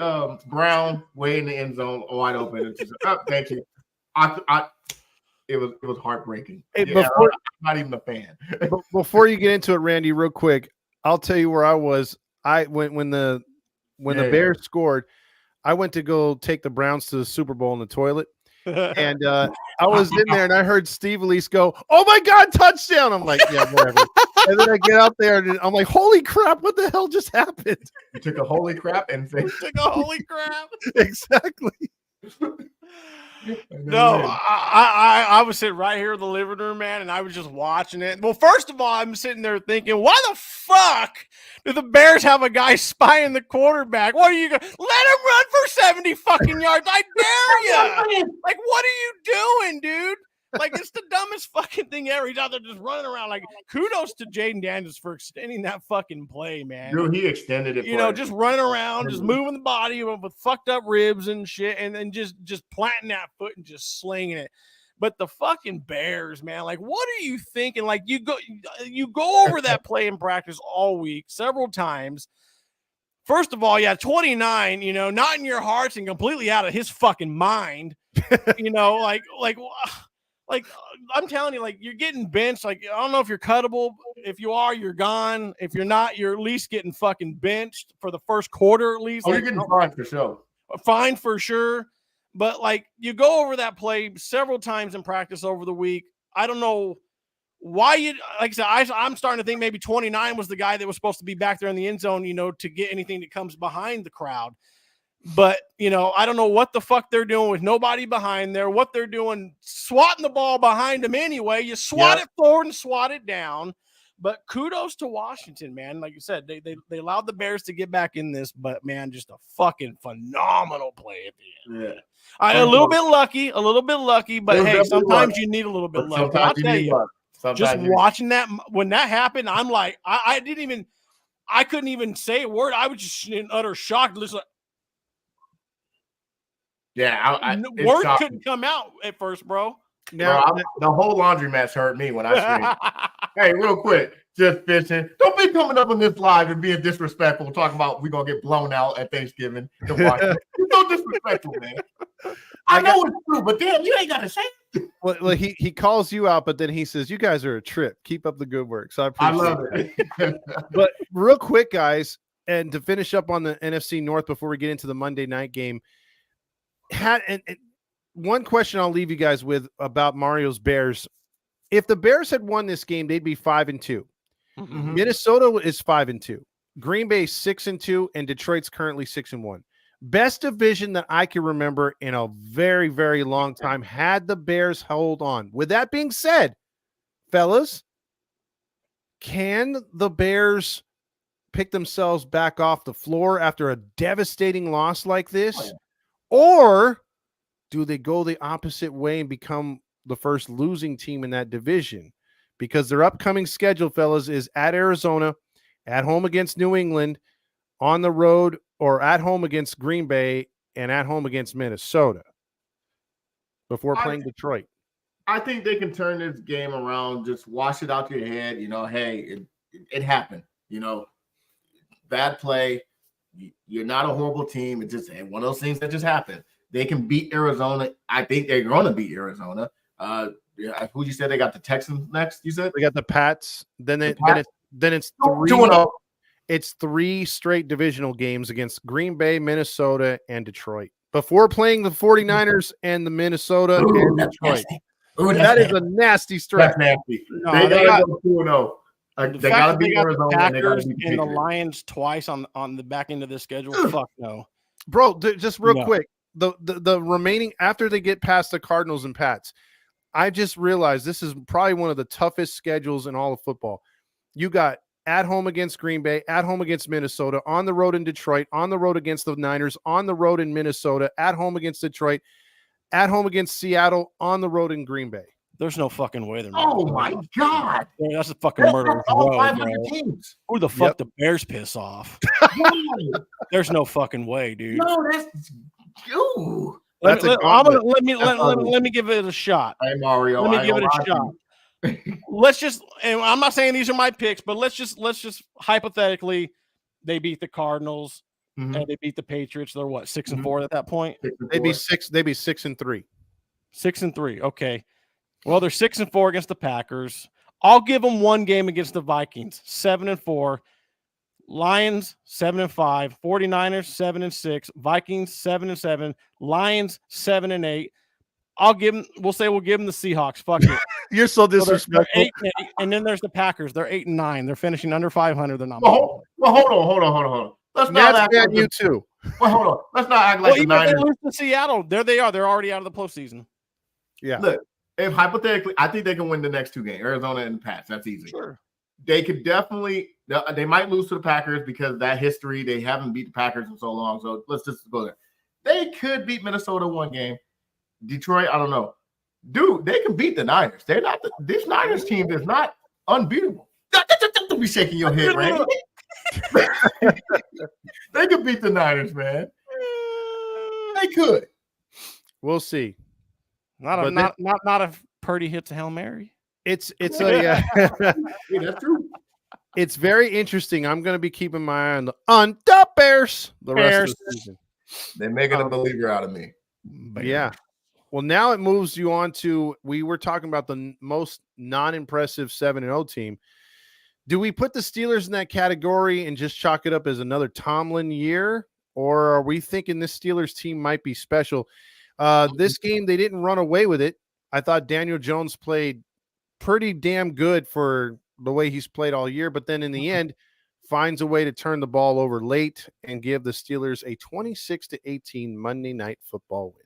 Brown way in the end zone, wide open. It's just, thank you. It was heartbreaking. Hey, I'm not even a fan. Before you get into it, Randy, real quick, I'll tell you where I was. When the Bears scored, I went to go take the Browns to the Super Bowl in the toilet. And I was in there and I heard Steve Elise go, "Oh my God, touchdown!" I'm like, yeah, whatever. And then I get out there and I'm like, "Holy crap, what the hell just happened?" You took a holy crap and took a holy crap. Exactly. No, I was sitting right here in the living room, man, and I was just watching it. Well, first of all, I'm sitting there thinking, why the fuck do the Bears have a guy spying the quarterback? What are you going to let him run for 70 fucking yards? I dare you. Like, what are you doing, dude? Like, it's the dumbest fucking thing ever. He's out there just running around. Like, kudos to Jaden Daniels for extending that fucking play, man. Dude, he extended it. You know, just running around, just moving the body with fucked up ribs and shit, and then just planting that foot and just slinging it. But the fucking Bears, man, like, what are you thinking? Like, you go over that play in practice all week, several times. First of all, 29, you know, not in your hearts and completely out of his fucking mind. You know, like I'm telling you, like, you're getting benched. Like, I don't know if you're cuttable. If you are, you're gone. If you're not, you're at least getting fucking benched for the first quarter at least. Oh, you're getting fined for sure. Fine for sure. But, like, you go over that play several times in practice over the week. I don't know why you – like I said, I'm starting to think maybe 29 was the guy that was supposed to be back there in the end zone, you know, to get anything that comes behind the crowd. But, you know, I don't know what the fuck they're doing with nobody behind there, what they're doing, swatting the ball behind them anyway. You swat it forward and swat it down. But kudos to Washington, man. Like you said, they allowed the Bears to get back in this, but, man, just a fucking phenomenal play at the end. Yeah. A little bit lucky, but, hey, sometimes you need a little bit of luck. I'll tell you, just watching that, when that happened, I'm like, I couldn't even say a word. I was just in utter shock. Listen, words couldn't come out at first, bro. The whole laundromat hurt me when I screamed. Hey, real quick, just fishing. Don't be coming up on this live and being disrespectful, talking about we're going to get blown out at Thanksgiving. You're so disrespectful, man. I know it's true, but damn, you ain't got to say it. Well, he calls you out, but then he says, you guys are a trip. Keep up the good work. So I love it. But real quick, guys, and to finish up on the NFC North before we get into the Monday night game, one question I'll leave you guys with about Mario's Bears. If the Bears had won this game, they'd be 5-2. Mm-hmm. Minnesota is 5-2. Green Bay 6-2, and Detroit's currently 6-1. Best division that I can remember in a very, very long time had the Bears hold on. With that being said, fellas, can the Bears pick themselves back off the floor after a devastating loss like this? Or do they go the opposite way and become the first losing team in that division? Because their upcoming schedule, fellas, is at Arizona, at home against New England, on the road, or at home against Green Bay, and at home against Minnesota before playing Detroit. I think they can turn this game around, just wash it out your head. You know, hey, it happened. You know, bad play. You're not a horrible team. It's just one of those things that just happened. They can beat Arizona. I think they're going to beat Arizona. Who you said they got the Texans next? You said they got the Pats. Then it's 3. 2-0. It's 3 straight divisional games against Green Bay, Minnesota, and Detroit before playing the 49ers and the Minnesota and Detroit. That is a nasty stretch. That's nasty. No, they got to go 2-0. They got to beat Arizona. The Packers and and the Lions twice on the back end of this schedule. Fuck no, bro. Just real quick, the remaining after they get past the Cardinals and Pats, I just realized this is probably one of the toughest schedules in all of football. You got at home against Green Bay, at home against Minnesota, on the road in Detroit, on the road against the Niners, on the road in Minnesota, at home against Detroit, at home against Seattle, on the road in Green Bay. There's no fucking way they're Oh my God. That's a fucking murder. All 500 teams. Who the fuck the Bears piss off? There's no fucking way, dude. No, that's you. Let me give it a shot. Hey, Mario. Let me give it a shot. Let's just, and I'm not saying these are my picks, but let's just hypothetically, they beat the Cardinals and they beat the Patriots. They're what, 6-4 at that point? They'd be 6-3. 6-3. Okay. Well, they're 6-4 against the Packers. I'll give them one game against the Vikings, 7-4. Lions 7-5, 49ers 7-6, Vikings 7-7, Lions 7-8. We'll give them the Seahawks. Fuck it. You're so disrespectful. They're 8-8, and then there's the Packers. They're 8-9. They're finishing under 500. They're not. Well, hold on. Let's not act like you too. Well, hold on. Let's not act like the Niners. They lose to Seattle. There they are. They're already out of the postseason. Yeah. Look, if hypothetically, I think they can win the next two games, Arizona and Pats. That's easy. Sure. They could definitely. They might lose to the Packers because of that history. They haven't beat the Packers in so long. So let's just go there. They could beat Minnesota one game. Detroit, I don't know. Dude, they can beat the Niners. They're not. This Niners team is not unbeatable. Don't be shaking your head, Randy. They could beat the Niners, man. They could. We'll see. Not if Purdy hits a Hail Mary. It's Yeah, that's true. It's very interesting. I'm going to be keeping my eye on the Bears the rest of the season. They're making a believer out of me. Yeah. Well, now it moves you on to, we were talking about the most non-impressive 7-0 team. Do we put the Steelers in that category and just chalk it up as another Tomlin year? Or are we thinking this Steelers team might be special? This game, they didn't run away with it. I thought Daniel Jones played pretty damn good for the way he's played all year, but then in the end finds a way to turn the ball over late and give the Steelers a 26-18 Monday Night Football win.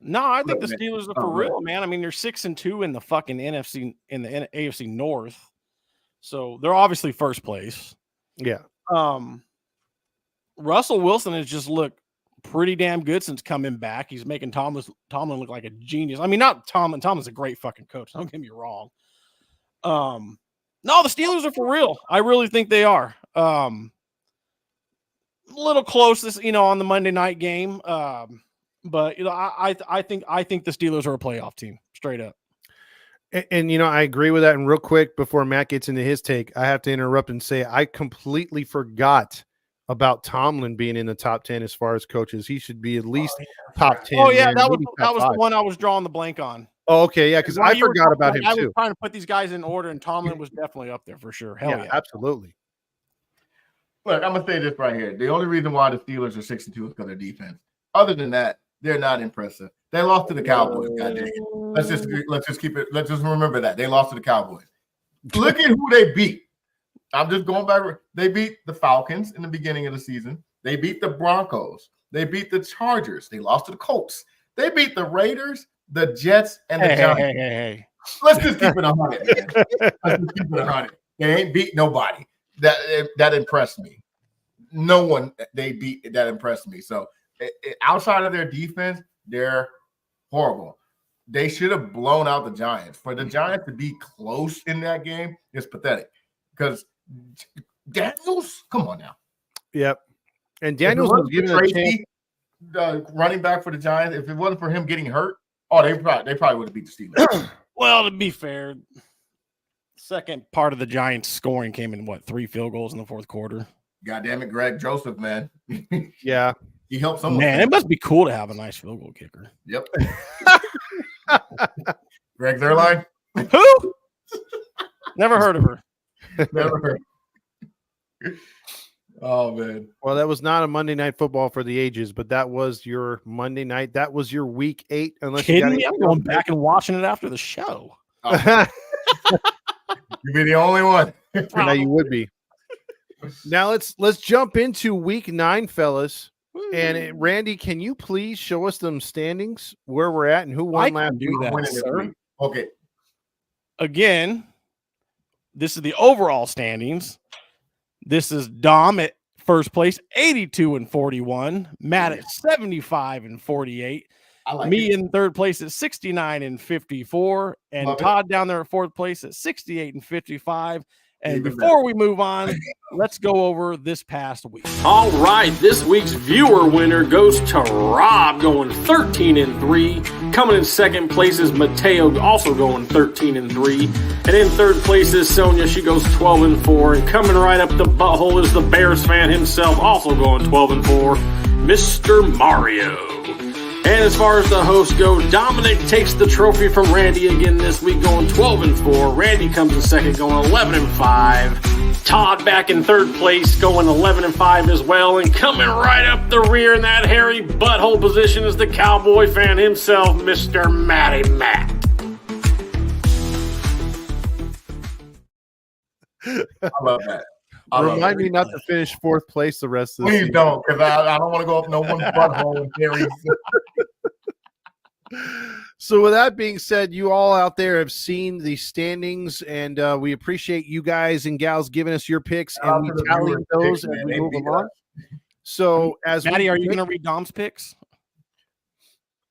No, I think the Steelers are for real, man. I mean, they're 6-2 in the fucking NFC, in the AFC North, so they're obviously first place. Yeah. Russell Wilson has just looked pretty damn good since coming back. He's making Tomlin look like a genius. I mean, not Tomlin. Tomlin's a great fucking coach. Don't get me wrong. No, the Steelers are for real. I really think they are. A little close this, on the Monday night game. But I think the Steelers are a playoff team, straight up. And I agree with that. And real quick, before Matt gets into his take, I have to interrupt and say I completely forgot about Tomlin being in the top 10 as far as coaches. He should be at least top 10. Oh, yeah, that was the one I was drawing the blank on. Oh, okay, yeah, because I forgot about him, too. I was trying to put these guys in order, and Tomlin was definitely up there for sure. Hell yeah. Absolutely. Look, I'm going to say this right here. The only reason why the Steelers are 6-2 is because of their defense. Other than that, they're not impressive. They lost to the Cowboys, goddamn. Let's just remember that. They lost to the Cowboys. Look at who they beat. I'm just going back. They beat the Falcons in the beginning of the season. They beat the Broncos. They beat the Chargers. They lost to the Colts. They beat the Raiders, the Jets, and the Giants. Hey. Let's just keep it 100, man. Let's just keep it 100. They ain't beat nobody. That impressed me. No one they beat that impressed me. So outside of their defense, they're horrible. They should have blown out the Giants. For the Giants to be close in that game is pathetic because Daniels, come on now. Yep. And Daniels was given a chance. Running back for the Giants, if it wasn't for him getting hurt, they probably would have beat the Steelers. Well, to be fair, second part of the Giants scoring came in 3 field goals in the fourth quarter. God damn it, Greg Joseph, man. Yeah. He helped someone. Man, it must be cool to have a nice field goal kicker. Yep. Greg Zerline? Who? Never heard of her. Never heard. Oh, man. Well, that was not a Monday Night Football for the ages, but that was your Monday night. That was your week 8. Unless kidding me? I'm going back and watching it after the show. Oh. You'd be the only one. Now you would be. Now let's jump into week 9, fellas. And Randy, can you please show us them standings, where we're at, and who won last week? Sir. Okay. Again, this is the overall standings. This is Dom at first place, 82-41. Matt at 75-48. Me in third place at 69 and 54, and Love Todd down there at fourth place at 68 and 55. And Even before we move on, let's go over this past week. All right, this week's viewer winner goes to Rob, going 13 and 3. Coming in second place is Mateo, also going 13 and 3. And in third place is Sonia. She goes 12 and 4. And coming right up the butthole is the Bears fan himself, also going 12 and 4, Mr. Mario. And as far as the hosts go, Dominic takes the trophy from Randy again this week, going 12 and 4. Randy comes in second, going 11 and 5. Todd back in third place, going 11 and 5 as well. And coming right up the rear in that hairy butthole position is the Cowboy fan himself, Mr. Matty Matt. I love that. Remind me not to finish fourth place the rest of the Please season. don't, because I don't want to go up no one's butthole and carry. So with that being said, you all out there have seen the standings, and we appreciate you guys and gals giving us your picks, and we tally those as we move along. So as Maddie, are you going to read Dom's picks?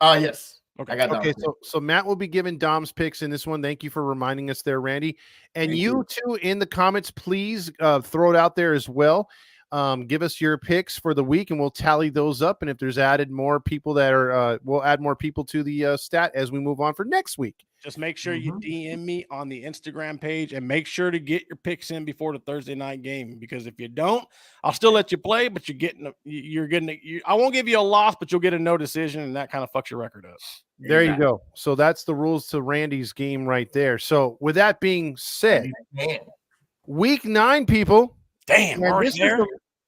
Yes. Okay. I got Okay, Dom. so Matt will be giving Dom's picks in this one. Thank you for reminding us there, Randy. And you too, in the comments, please throw it out there as well. Give us your picks for the week, and we'll tally those up. And if there's added more people that are, we'll add more people to the stat as we move on for next week. Just make sure you DM me on the Instagram page, and make sure to get your picks in before the Thursday night game, because if you don't, I'll still let you play, but I won't give you a loss, but you'll get a no decision, and that kind of fucks your record up. There you go. So that's the rules to Randy's game right there. So with that being said, week 9, people. Damn,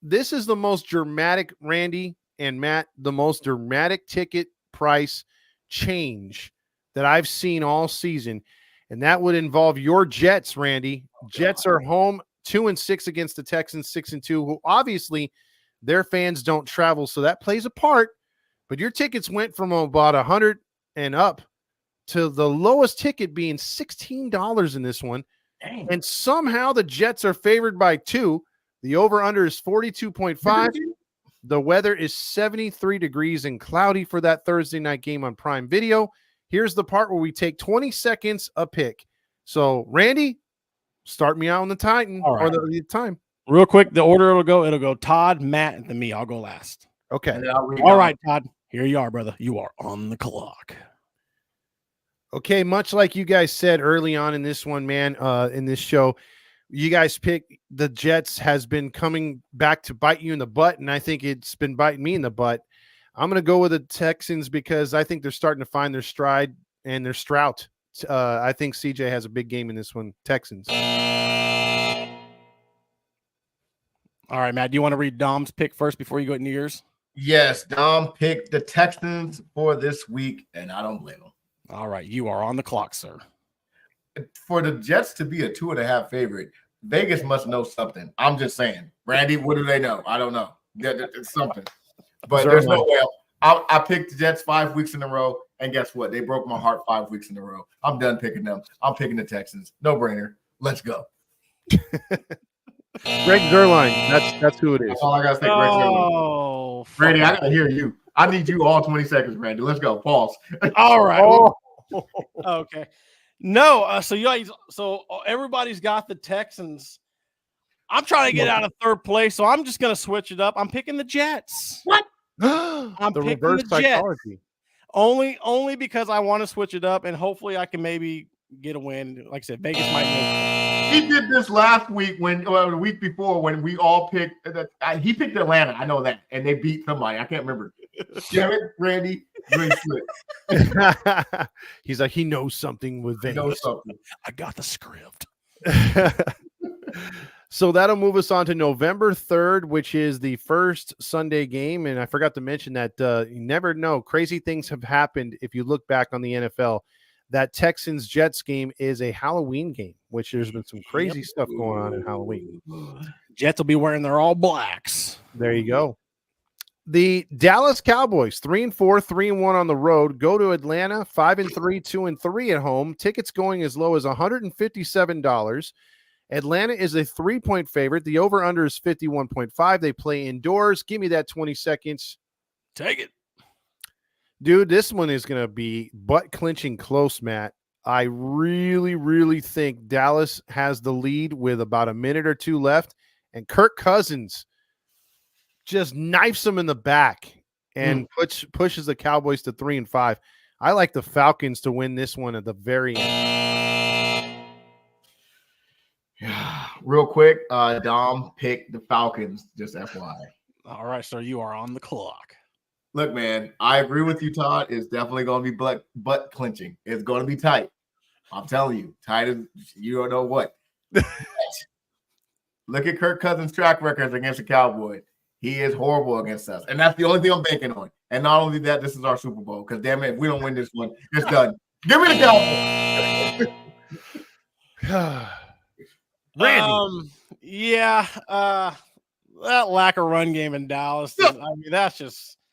this is the most dramatic, Randy and Matt, the most dramatic ticket price change that I've seen all season, and that would involve your Jets, Randy. Jets are home 2-6 against the Texans, 6-2, who obviously their fans don't travel, so that plays a part. But your tickets went from about 100 and up to the lowest ticket being $16 in this one. Dang. And somehow the Jets are favored by 2. The over-under is 42.5. The weather is 73 degrees and cloudy for that Thursday night game on Prime Video. Here's the part where we take 20 seconds a pick. So, Randy, start me out on the Titan or the time. Real quick, the order it'll go Todd, Matt, and then me. I'll go last. Okay. All right, Todd. Here you are, brother. You are on the clock. Okay, much like you guys said early on in this one, man, in this show, you guys pick the Jets has been coming back to bite you in the butt, and I think it's been biting me in the butt. I'm going to go with the Texans because I think they're starting to find their stride and their strout. I think CJ has a big game in this one. Texans. All right, Matt, do you want to read Dom's pick first before you go into yours? Yes, Dom picked the Texans for this week, and I don't blame him. All right, you are on the clock, sir. For the Jets to be a 2.5 favorite, Vegas must know something. I'm just saying. Randy, what do they know? I don't know. It's something. But there's no way. I picked the Jets 5 weeks in a row, and guess what? They broke my heart 5 weeks in a row. I'm done picking them. I'm picking the Texans. No brainer. Let's go. Greg Zuerlein. That's who it is. That's all I got to say. Greg Zuerlein. Randy, I got to hear you. I need you all 20 seconds, Randy. Let's go. Pause. All right. Okay. No, so everybody's got the Texans. I'm trying to get out of third place, so I'm just going to switch it up. I'm picking the Jets. What? I'm the picking reverse the psychology. Jets. Only because I want to switch it up, and hopefully I can maybe get a win. Like I said, Vegas might know. He did this last week the week before when we all picked. He picked Atlanta. I know that, and they beat somebody. I can't remember. Damn it, Randy. He's like, he knows something with Vegas. He knows something. I got the script. So that'll move us on to November 3rd, which is the first Sunday game. And I forgot to mention that you never know. Crazy things have happened if you look back on the NFL. That Texans-Jets game is a Halloween game, which there's been some crazy stuff going on in Halloween. Jets will be wearing their all blacks. There you go. The Dallas Cowboys, 3-4, 3-1 on the road, go to Atlanta, 5-3, 2-3 at home. Tickets going as low as $157. Atlanta is a 3-point favorite. The over-under is 51.5. They play indoors. Give me that 20 seconds. Take it. Dude, this one is going to be butt clinching close, Matt. I really, really think Dallas has the lead with about a minute or two left, and Kirk Cousins just knifes them in the back and pushes the Cowboys to 3-5. I like the Falcons to win this one at the very end. Real quick, Dom picked the Falcons, just FYI. All right, sir, you are on the clock. Look, man, I agree with you, Todd. It's definitely going to be butt clinching. It's going to be tight. I'm telling you, tight as you don't know what. Look at Kirk Cousins' track records against the Cowboys. He is horrible against us. And that's the only thing I'm banking on. And not only that, this is our Super Bowl. Because, damn it, if we don't win this one, it's done. Give me the Cowboys. Randy. That lack of run game in Dallas. That's just –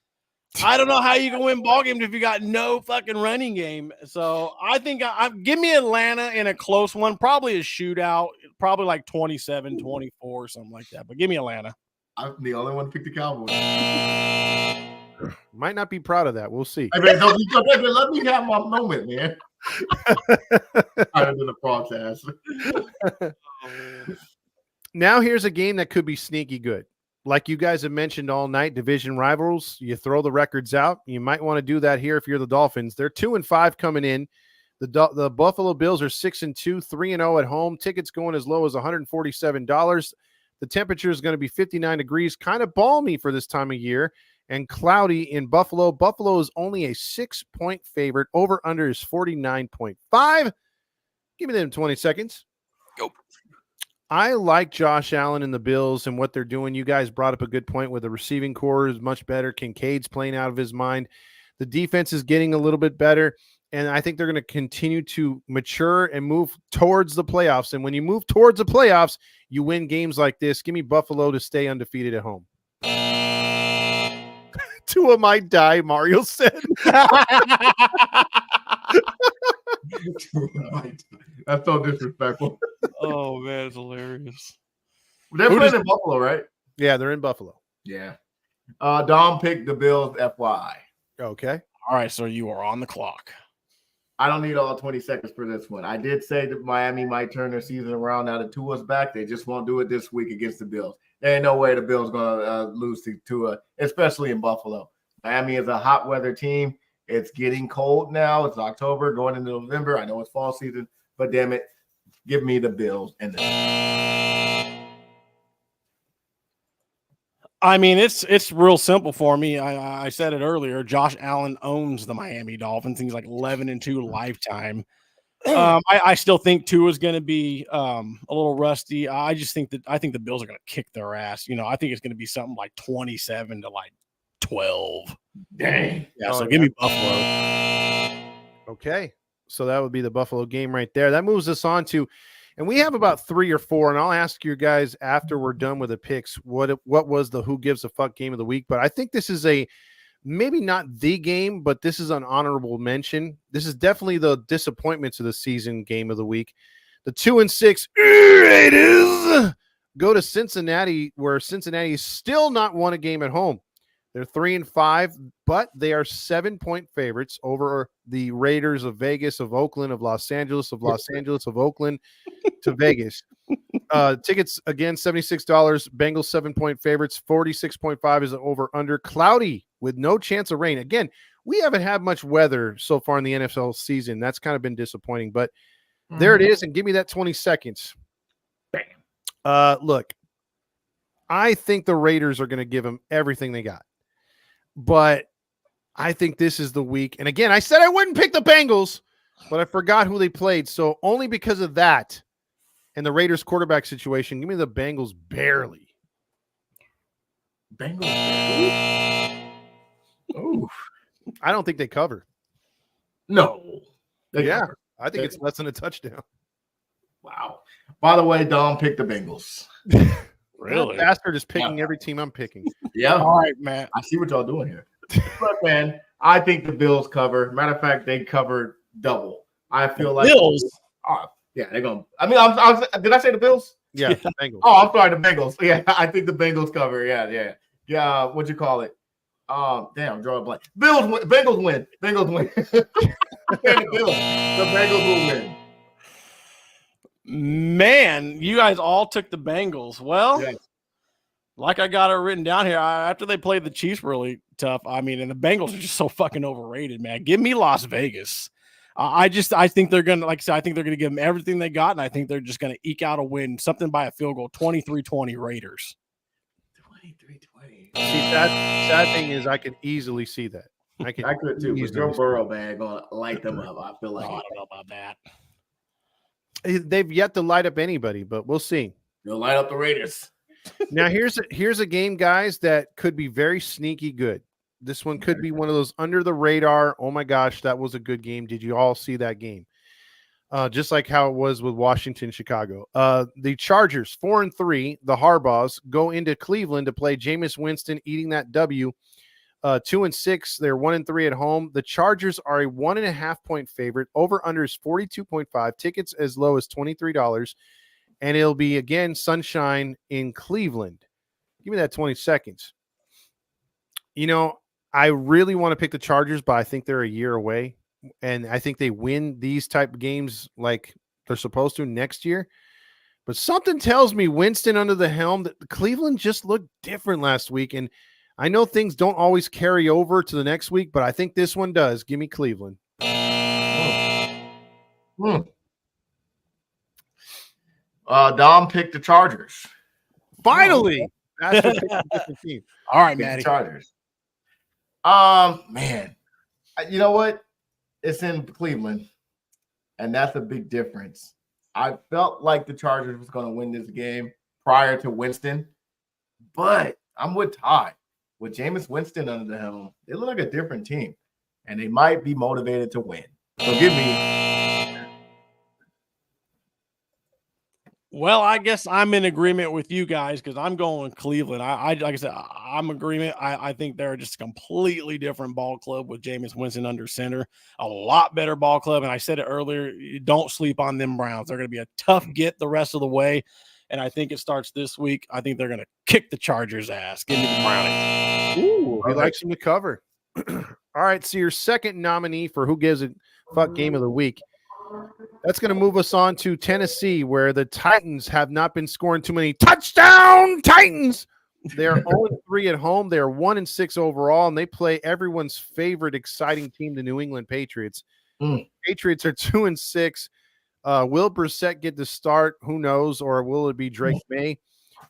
I don't know how you can win ball games if you got no fucking running game. So I think give me Atlanta in a close one, probably a shootout, probably like 27-24 or something like that. But give me Atlanta. I'm the only one to pick the Cowboys. Might not be proud of that. We'll see. Hey, man, let me have my moment, man. Higher than the process. Now here's a game that could be sneaky good. Like you guys have mentioned all night, division rivals, you throw the records out. You might want to do that here if you're the Dolphins. They're 2-5 coming in. The Buffalo Bills are 6-2, 3-0 at home. Tickets going as low as $147. The temperature is going to be 59 degrees, kind of balmy for this time of year, and cloudy in Buffalo. Buffalo is only a 6-point favorite. Over under is 49.5. Give me them 20 seconds. Go. I like Josh Allen and the Bills and what they're doing. You guys brought up a good point where the receiving core is much better. Kincaid's playing out of his mind. The defense is getting a little bit better, and I think they're going to continue to mature and move towards the playoffs. And when you move towards the playoffs, you win games like this. Give me Buffalo to stay undefeated at home. Tua might die, Mario said. That's so disrespectful. Oh, man, it's hilarious. They're playing in Buffalo, right? Yeah, they're in Buffalo. Yeah. Dom picked the Bills, FYI. Okay. All right, sir, you are on the clock. I don't need all 20 seconds for this one. I did say that Miami might turn their season around now that Tua's back. They just won't do it this week against the Bills. There ain't no way the Bills going to lose to Tua, especially in Buffalo. Miami is a hot weather team. It's getting cold now. It's October, going into November. I know it's fall season, but damn it, give me the Bills and I mean, it's real simple for me. I said it earlier. Josh Allen owns the Miami Dolphins. He's like 11-2 lifetime. I still think Tua is going to be a little rusty. I think the Bills are going to kick their ass. I think it's going to be something like 27-12. Dang. Yeah, so give me Buffalo. Okay. So that would be the Buffalo game right there. That moves us on to, and we have about 3 or 4, and I'll ask you guys after we're done with the picks, what was the who gives a fuck game of the week. But I think this is maybe not the game, but this is an honorable mention. This is definitely the disappointments of the season game of the week. The 2-6 Raiders go to Cincinnati, where Cincinnati is still not won a game at home. They're 3-5, but they are 7-point favorites over the Raiders of Vegas, of Oakland, of Los Angeles, of Oakland to Vegas. Tickets, again, $76. Bengals 7-point favorites. 46.5 is the over-under. Cloudy with no chance of rain. Again, we haven't had much weather so far in the NFL season. That's kind of been disappointing, but there it is, and give me that 20 seconds. Bam. Look, I think the Raiders are going to give them everything they got. But I think this is the week. And again, I said I wouldn't pick the Bengals, but I forgot who they played. So only because of that and the Raiders quarterback situation, give me the Bengals barely. Bengals. Oh, I don't think they cover. No. Cover. I think it's less than a touchdown. Wow. By the way, Dom picked the Bengals. Really? Bastard is picking every team I'm picking. Yeah. All right, Matt. I see what y'all doing here. Look, man, I think the Bills cover. Matter of fact, they covered double. I feel like Bills. Yeah, they're going to. I mean, did I say the Bills? Yeah, Bengals. Oh, I'm sorry, the Bengals. Yeah, I think the Bengals cover. Yeah. What you call it? Damn, draw a blank. Bengals win. The Bengals will win. Man, you guys all took the Bengals. Well, Yes. like I got it written down here, after they played the Chiefs really tough, I mean, and the Bengals are just so fucking overrated, man. Give me Las Vegas. I think they're going to, like I said, I think they're going to give them everything they got, and I think they're just going to eke out a win, something by a field goal, 23-20 Raiders. 23-20. See, sad thing is I can easily see that. I could too, but Joe Burrow, man, going to light them up. I feel like I don't know about that. They've yet to light up anybody, but we'll see. They'll light up the Raiders. Now, here's a game, guys, that could be very sneaky good. This one could be one of those under the radar. Oh my gosh, that was a good game. Did you all see that game? Just like how it was with Washington, Chicago. The Chargers, 4-3, the Harbaughs go into Cleveland to play Jameis Winston, eating that W. 2-6, they're 1-3 at home. The Chargers are a 1.5-point favorite. Over under is 42.5. Tickets as low as $23. And it'll be again sunshine in Cleveland. Give me that 20 seconds. You know, I really want to pick the Chargers, but I think they're a year away. And I think they win these type of games like they're supposed to next year. But something tells me Winston under the helm that Cleveland just looked different last week. And I know things don't always carry over to the next week, but I think this one does. Give me Cleveland. Dom picked the Chargers. Finally. That's a different team. All right, Picked Matty. the Chargers. Man. You know what? It's in Cleveland, and that's a big difference. I felt like the Chargers was going to win this game prior to Winston, but I'm with Todd. With Jameis Winston under the helm, they look like a different team, and they might be motivated to win. So give me. Well, I guess I'm in agreement with you guys because I'm going Cleveland. I like I said, I'm in agreement. I think they're just a completely different ball club with Jameis Winston under center. A lot better ball club. And I said it earlier, don't sleep on them Browns. They're going to be a tough get the rest of the way. And I think it starts this week. I think they're going to kick the Chargers' ass. Give me the Brownies. Ooh, he likes him to cover. All right, so your second nominee for who gives a fuck game of the week. That's going to move us on to Tennessee, where the Titans have not been scoring too many touchdown Titans. They are 0-3 at home. They are 1-6 overall, and they play everyone's favorite exciting team, the New England Patriots. Patriots are 2-6. Will Brissett get the start? Who knows? Or will it be Drake May?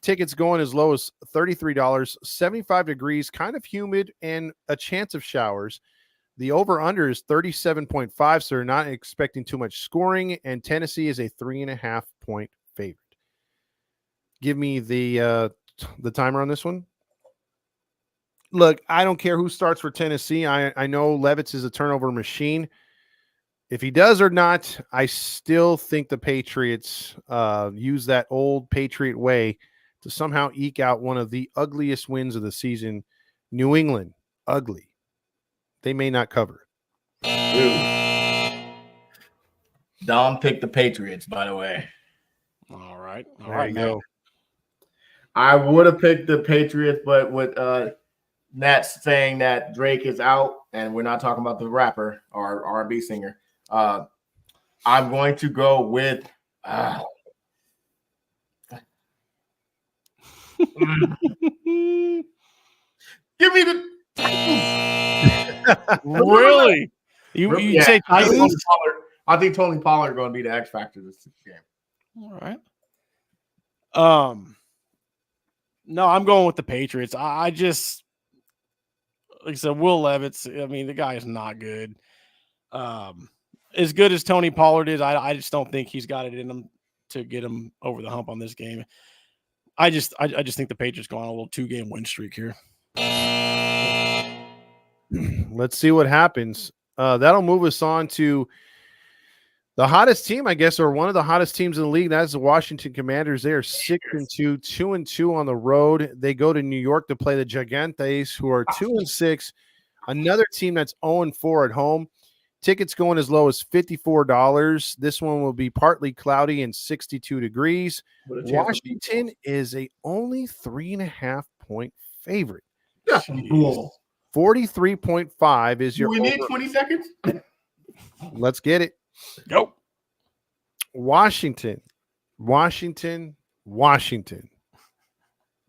Tickets going as low as $33, 75 degrees, kind of humid, and a chance of showers. The over-under is 37.5, so they're not expecting too much scoring, and Tennessee is a 3.5-point favorite. Give me the timer on this one. Look, I don't care who starts for Tennessee. I know Levitz is a turnover machine. If he does or not, I still think the Patriots use that old Patriot way to somehow eke out one of the ugliest wins of the season. New England, ugly. They may not cover. Dom picked the Patriots, by the way. All right. All There right, you man. go. I would have picked the Patriots, but with Nat saying that Drake is out, and we're not talking about the rapper or R&B singer, I'm going to go with give me the Really? You say Titans? I think Tony Pollard going to be the X factor this game. All right. No, I'm going with the Patriots. I just, like I said, Will Levitz. I mean, the guy is not good. As good as Tony Pollard is, I just don't think he's got it in him to get him over the hump on this game. I just think the Patriots go on a little 2-game win streak here. Let's see what happens. That'll move us on to the hottest team, I guess, or one of the hottest teams in the league. That's the Washington Commanders. They are 6-2, 2-2 on the road. They go to New York to play the Gigantes, who are 2-6. Another team that's 0-4 at home. Tickets going as low as $54. This one will be partly cloudy and 62 degrees. Washington is a only 3.5-point favorite. Cool. 43.5 is your Do we need over. 20 seconds? Let's get it. Go. Washington.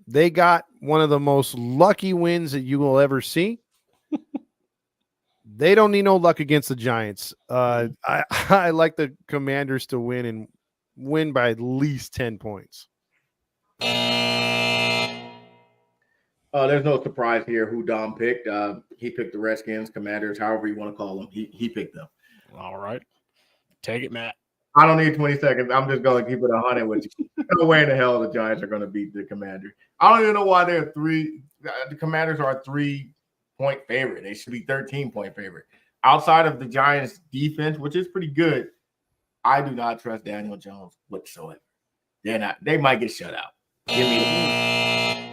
They got one of the most lucky wins that you will ever see. They don't need no luck against the Giants. I like the Commanders to win and win by at least 10 points. There's no surprise here who Dom picked. He picked the Redskins, Commanders, however you want to call them. He picked them. All right. Take it, Matt. I don't need 20 seconds. I'm just going to keep it 100 with you. No way in the hell the Giants are going to beat the Commanders. I don't even know why they're three. The Commanders are a 3-point favorite. They should be 13-point favorite. Outside of the Giants' defense, which is pretty good, I do not trust Daniel Jones whatsoever. They're not. They might get shut out. Give me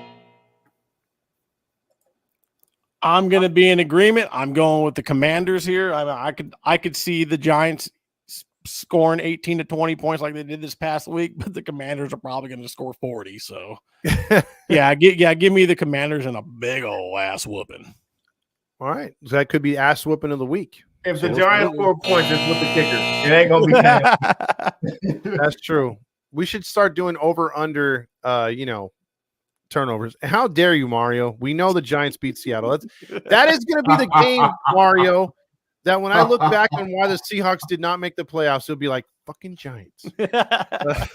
I'm going to be in agreement. I'm going with the Commanders here. I could see the Giants scoring 18 to 20 points like they did this past week, but the Commanders are probably going to score 40. So, give me the Commanders and a big old ass whooping. All right. So that could be ass whooping of the week. If the Giants score points, it's with the kicker. It ain't going to be That's true. We should start doing over under, turnovers. How dare you, Mario? We know the Giants beat Seattle. That is going to be the game, Mario, that when I look back on why the Seahawks did not make the playoffs, it'll be like, fucking Giants. Because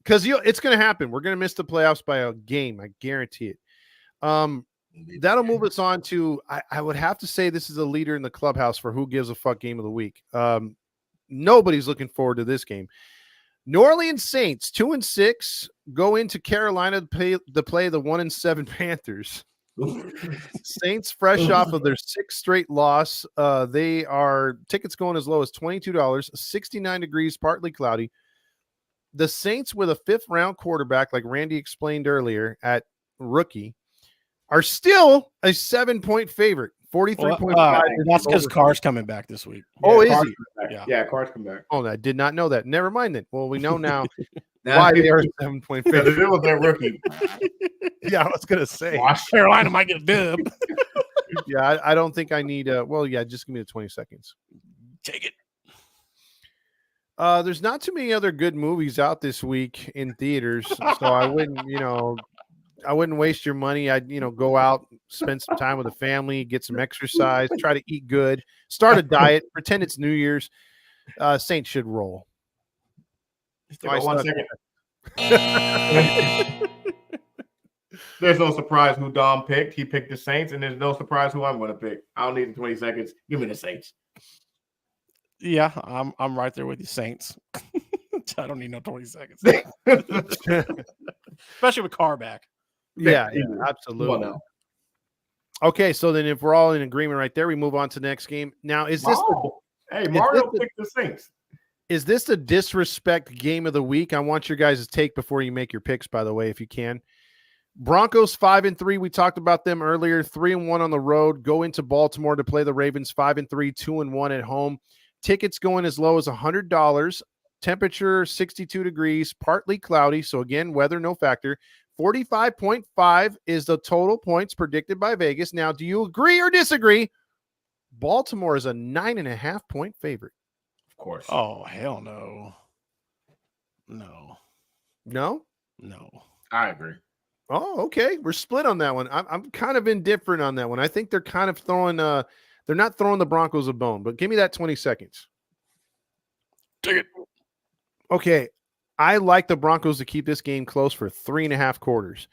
it's going to happen. We're going to miss the playoffs by a game. I guarantee it. That'll move us on to, I would have to say this is a leader in the clubhouse for who gives a fuck game of the week. Nobody's looking forward to this game. New Orleans Saints, 2-6, go into Carolina to play the 1-7 Panthers. Saints fresh off of their 6th straight loss. They are tickets going as low as $22, 69 degrees, partly cloudy. The Saints with a 5th round quarterback, like Randy explained earlier at rookie, are still a 7-point favorite. 43.5. That's because Carr's coming back this week. Oh, is Carr's he? Yeah, Carr's coming back. Oh, I did not know that. Never mind then. Well, we know now why they are a 7-point favorite. It was their rookie. Yeah, I was going to say. Carolina might get a dub. Yeah, I don't think I need just give me the 20 seconds. Take it. There's not too many other good movies out this week in theaters, so I wouldn't waste your money. I'd, go out, spend some time with the family, get some exercise, try to eat good, start a diet, pretend it's New Year's. Saints should roll. Still 1 second. There's no surprise who Dom picked. He picked the Saints, and there's no surprise who I'm going to pick. I don't need the 20 seconds. Give me the Saints. Yeah, I'm right there with you, Saints. I don't need no 20 seconds. Especially with Carr back. Yeah, absolutely. Okay, so then if we're all in agreement right there, we move on to the next game. Now, Mario picked the Saints. Is this the disrespect game of the week? I want your guys' take before you make your picks, by the way, if you can. Broncos 5-3. We talked about them earlier. 3-1 on the road. Go into Baltimore to play the Ravens 5-3, 2-1 at home. Tickets going as low as $100. Temperature 62 degrees, partly cloudy. So again, weather no factor. 45.5 is the total points predicted by Vegas. Now, do you agree or disagree? Baltimore is a 9.5-point favorite. Of course. Oh, hell no. No? No. I agree. Oh, okay. We're split on that one. I'm kind of indifferent on that one. I think they're kind of throwing they're not throwing the Broncos a bone, but give me that 20 seconds. Take it. Okay. I like the Broncos to keep this game close for 3.5 quarters,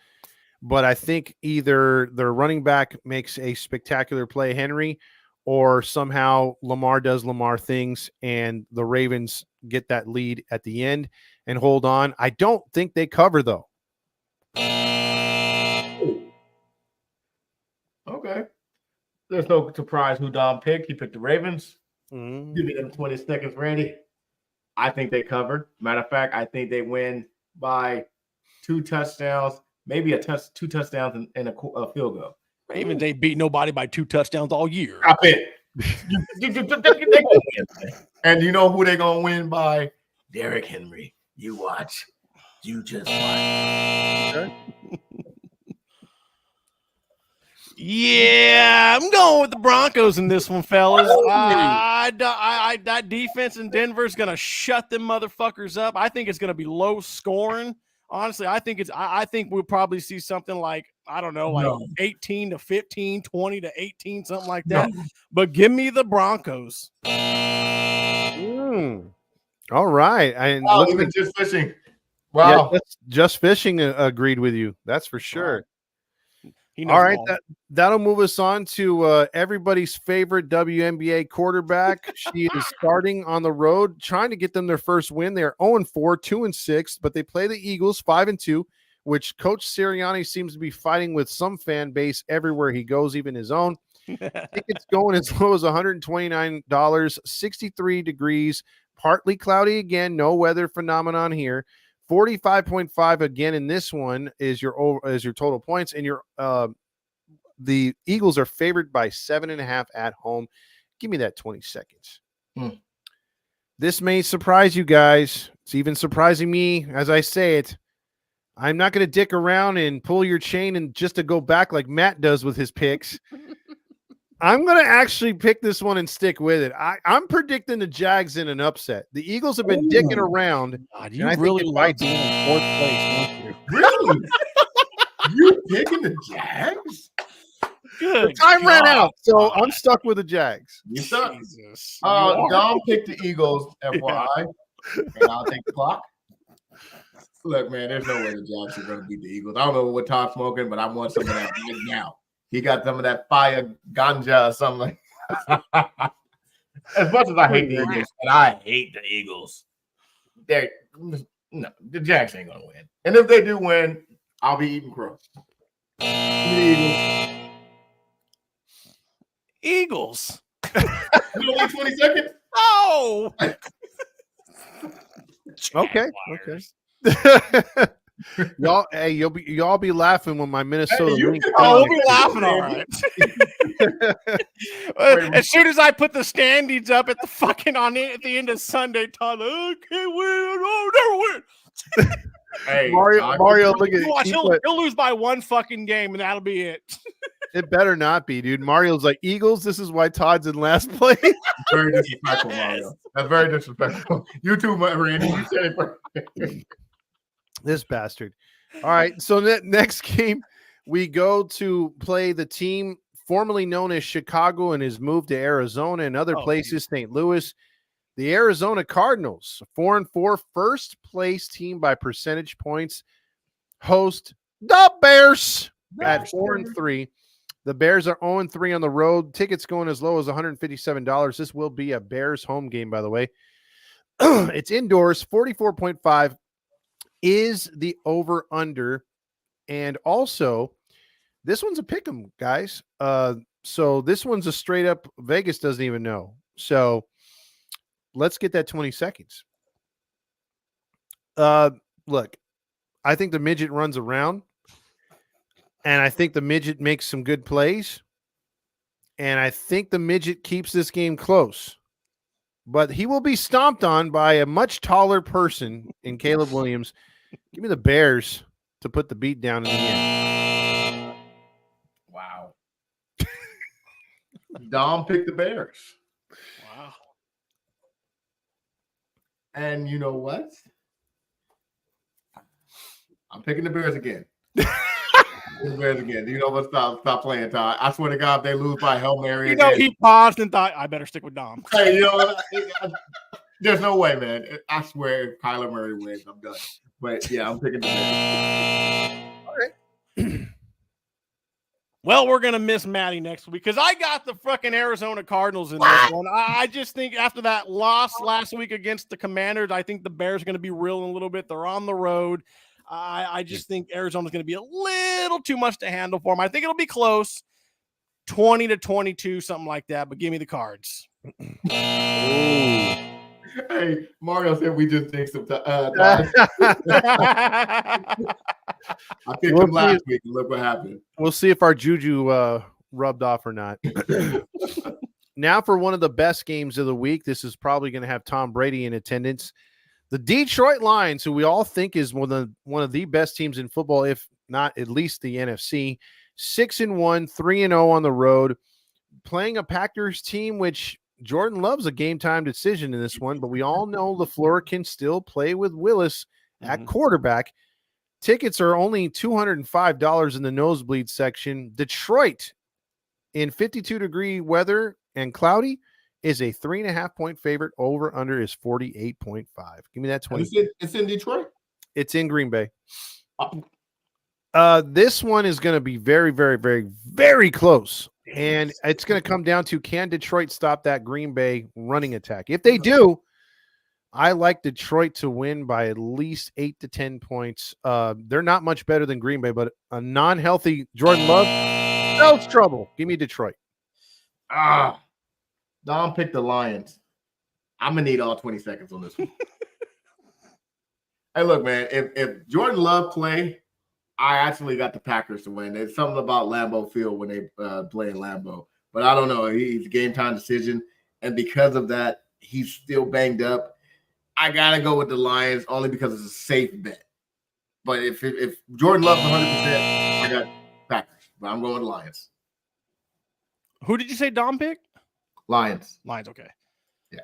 but I think either their running back makes a spectacular play, Henry, or somehow Lamar does Lamar things and the Ravens get that lead at the end and hold on. I don't think they cover, though. Okay. There's no surprise who Dom picked. He picked the Ravens. Mm-hmm. Give me them 20 seconds, Randy. I think they covered. Matter of fact, I think they win by 2 touchdowns, maybe 2 touchdowns and a field goal. Ravens ain't beat nobody by 2 touchdowns all year. Stop it. And you know who they're going to win by? Derrick Henry. You watch. You just watch. Okay. Yeah, I'm going with the Broncos in this one, fellas. That defense in Denver is going to shut them motherfuckers up. I think it's going to be low scoring. Honestly, I think we'll probably see something like, I don't know, like 18-15, 20-18, something like that. No. But give me the Broncos. All right. Even just fishing. Wow. Yeah, just fishing agreed with you. That's for sure. All right. That'll move us on to everybody's favorite WNBA quarterback. She is starting on the road, trying to get them their first win. They're 0-4, 2-6, but they play the Eagles 5-2, which Coach Sirianni seems to be fighting with some fan base everywhere he goes, even his own. Tickets going as low as $129, 63 degrees, partly cloudy again, no weather phenomenon here. 45.5 again in this one is your total points, and the Eagles are favored by 7.5 at home. Give me that 20 seconds. This may surprise you guys. It's even surprising me as I say it. I'm not going to dick around and pull your chain and just to go back like Matt does with his picks. I'm going to actually pick this one and stick with it. I'm predicting the Jags in an upset. The Eagles have been dicking around. God, you really like being in fourth place, don't you? Really? You picking the Jags? Good. The time ran out, so I'm stuck with the Jags. You stuck. Dom picked the Eagles, FYI, and I'll take the clock. Look, man, there's no way the Jags are going to beat the Eagles. I don't know what Todd's smoking, but I want some of that right now. He got some of that fire ganja or something. As much as I hate the Eagles, and I hate the Eagles, the Jags ain't gonna win. And if they do win, I'll be eating crow. Eagles. You don't need 20 seconds? Oh. Okay. Y'all be laughing when my Minnesota. We'll be laughing, all right. As soon as I put the standings up at the fucking at the end of Sunday, Todd, I can't win. Oh, never win. Hey, Mario, look at watch. He'll lose by one fucking game, and that'll be it. It better not be, dude. Mario's like, Eagles, this is why Todd's in last place. Very disrespectful, Mario. That's very disrespectful. You too, Randy. You said it. This bastard. All right. So next game, we go to play the team formerly known as Chicago and has moved to Arizona and other places, St. Louis. The Arizona Cardinals, 4-4, first place team by percentage points, host the Bears at 4-3. The Bears are 0-3 on the road. Tickets going as low as $157. This will be a Bears home game, by the way. It's indoors. 44.5 is the over-under. And also, this one's a pick 'em, guys. So this one's a straight up Vegas doesn't even know. So let's get that 20 seconds. Look, I think the midget runs around. And I think the midget makes some good plays. And I think the midget keeps this game close. But he will be stomped on by a much taller person in Caleb Williams. Give me the Bears to put the beat down in the end. Wow. Dom picked the Bears. Wow. And you know what? I'm picking the Bears again. Bears again. You know what? Stop playing, Todd. I swear to God, if they lose by Hail Mary. You know, he paused and thought, I better stick with Dom. Hey, you know what? There's no way, man. I swear if Kyler Murray wins, I'm done. But yeah, I'm picking the Bears. All right. Well, we're going to miss Maddie next week because I got the fucking Arizona Cardinals in this one. I just think after that loss last week against the Commanders, I think the Bears are going to be reeling a little bit. They're on the road. I just think Arizona's going to be a little too much to handle for them. I think it'll be close, 20-22, something like that. But give me the Cards. Hey, Mario said we just think some time. I picked him last week, and look what happened. We'll see if our juju rubbed off or not. Now for one of the best games of the week. This is probably going to have Tom Brady in attendance. The Detroit Lions, who we all think is one of the best teams in football, if not at least the NFC, 6-1, 3-0 on the road, playing a Packers team, which Jordan loves a game time decision in this one, but we all know LaFleur can still play with Willis at quarterback. Tickets are only $205 in the nosebleed section. Detroit in 52-degree weather and cloudy is a 3.5-point favorite. Over under is 48.5. Give me that 20. It's in Detroit. It's in Green Bay. This one is going to be very, very, very, very close. And it's going to come down to, can Detroit stop that Green Bay running attack? If they do, I like Detroit to win by at least 8 to 10 points. They're not much better than Green Bay, but a non-healthy Jordan Love spells trouble. Give me Detroit. Dom picked the Lions. I'm going to need all 20 seconds on this one. Hey, look, man, if Jordan Love play, I actually got the Packers to win. There's something about Lambeau Field when they play in Lambeau. But I don't know. He's a game-time decision. And because of that, he's still banged up. I got to go with the Lions only because it's a safe bet. But if Jordan Love's 100%, I got Packers. But I'm going with the Lions. Who did you say Dom picked? Lions. Lions, okay. Yeah.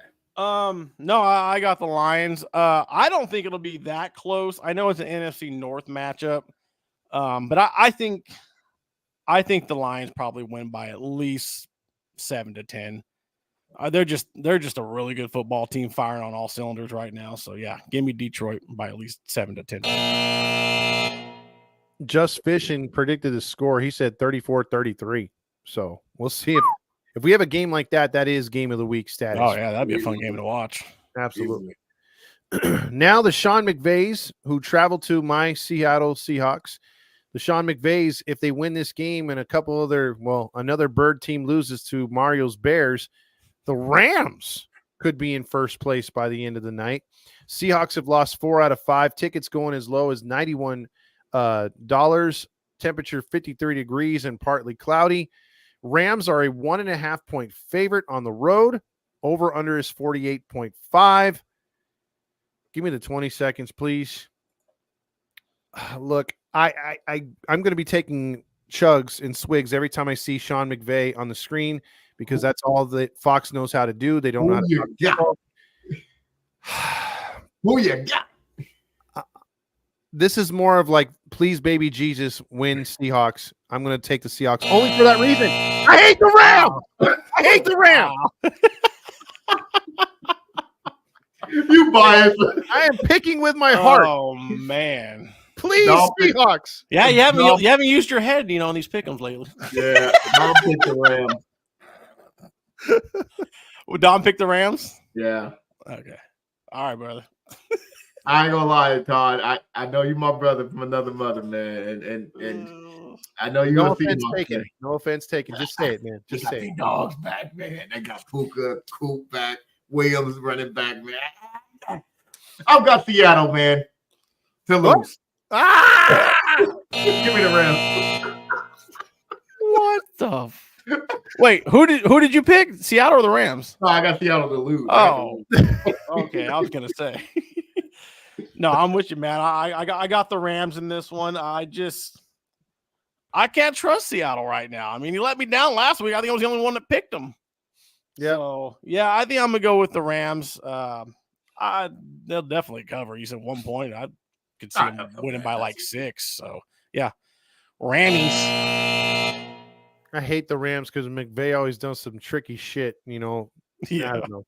No, I got the Lions. I don't think it'll be that close. I know it's an NFC North matchup. But I think the Lions probably win by at least 7 to 10. They're just a really good football team firing on all cylinders right now. So yeah, give me Detroit by at least 7 to 10. Just Fishing predicted the score. He said 34-33. So we'll see if we have a game like that. That is game of the week status. Oh yeah, that'd be a fun game to watch. Absolutely. Now the Sean McVays, who traveled to my Seattle Seahawks. The Sean McVays, if they win this game and another bird team loses to Mario's Bears, the Rams could be in first place by the end of the night. Seahawks have lost 4 out of 5. Tickets going as low as $91. Temperature 53 degrees and partly cloudy. Rams are a 1.5-point favorite on the road. Over under is 48.5. Give me the 20 seconds, please. Look, I'm going to be taking chugs and swigs every time I see Sean McVay on the screen because that's all that Fox knows how to do. They don't know how to Who you got? This is more of like, please, baby Jesus, win Seahawks. I'm going to take the Seahawks only for that reason. I hate the Rams. I hate the Rams. You biased. I am picking with my heart. Oh man. Please, Seahawks. Yeah, you haven't used your head, on these pick'ems lately. Yeah, Dom picked the Rams. Would Dom pick the Rams? Yeah. Okay. All right, brother. I ain't gonna lie, Todd. I know you my brother from another mother, man, and I know you're No gonna see offense my taken. No offense taken. Just say it, man. Just say it. Dogs back, man. They got Puka, Coop back, Williams running back, man. I've got Seattle, man, to lose. Give me the Rams. What the? Wait, who did you pick? Seattle or the Rams? No, I got Seattle to lose. Oh, okay. I was gonna say. No, I'm with you, man. I got the Rams in this one. I can't trust Seattle right now. I mean, he let me down last week. I think I was the only one that picked him. Yeah. So, yeah, I think I'm gonna go with the Rams. They'll definitely cover. You said 1 point. I could see them winning by like 6. So, yeah, Rammies. I hate the Rams because McVay always does some tricky shit. Yeah. I don't know.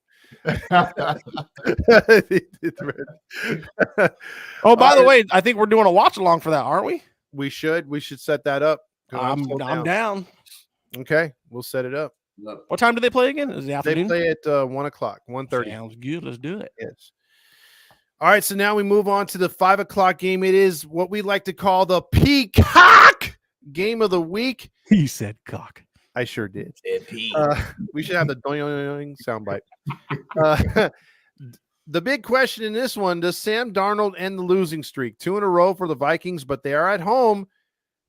Oh, by the way, I think we're doing a watch along for that, aren't we? We should set that up. I'm down. Okay, we'll set it up. What time do they play again? Is it the afternoon? They play at 1 o'clock, 1:30. Sounds good. Let's do it. Yes. All right, so now we move on to the 5 o'clock game. It is what we like to call the Peacock game of the week. He said cock. I sure did. We should have the doing soundbite. The big question in this one, does Sam Darnold end the losing streak? 2 in a row for the Vikings, but they are at home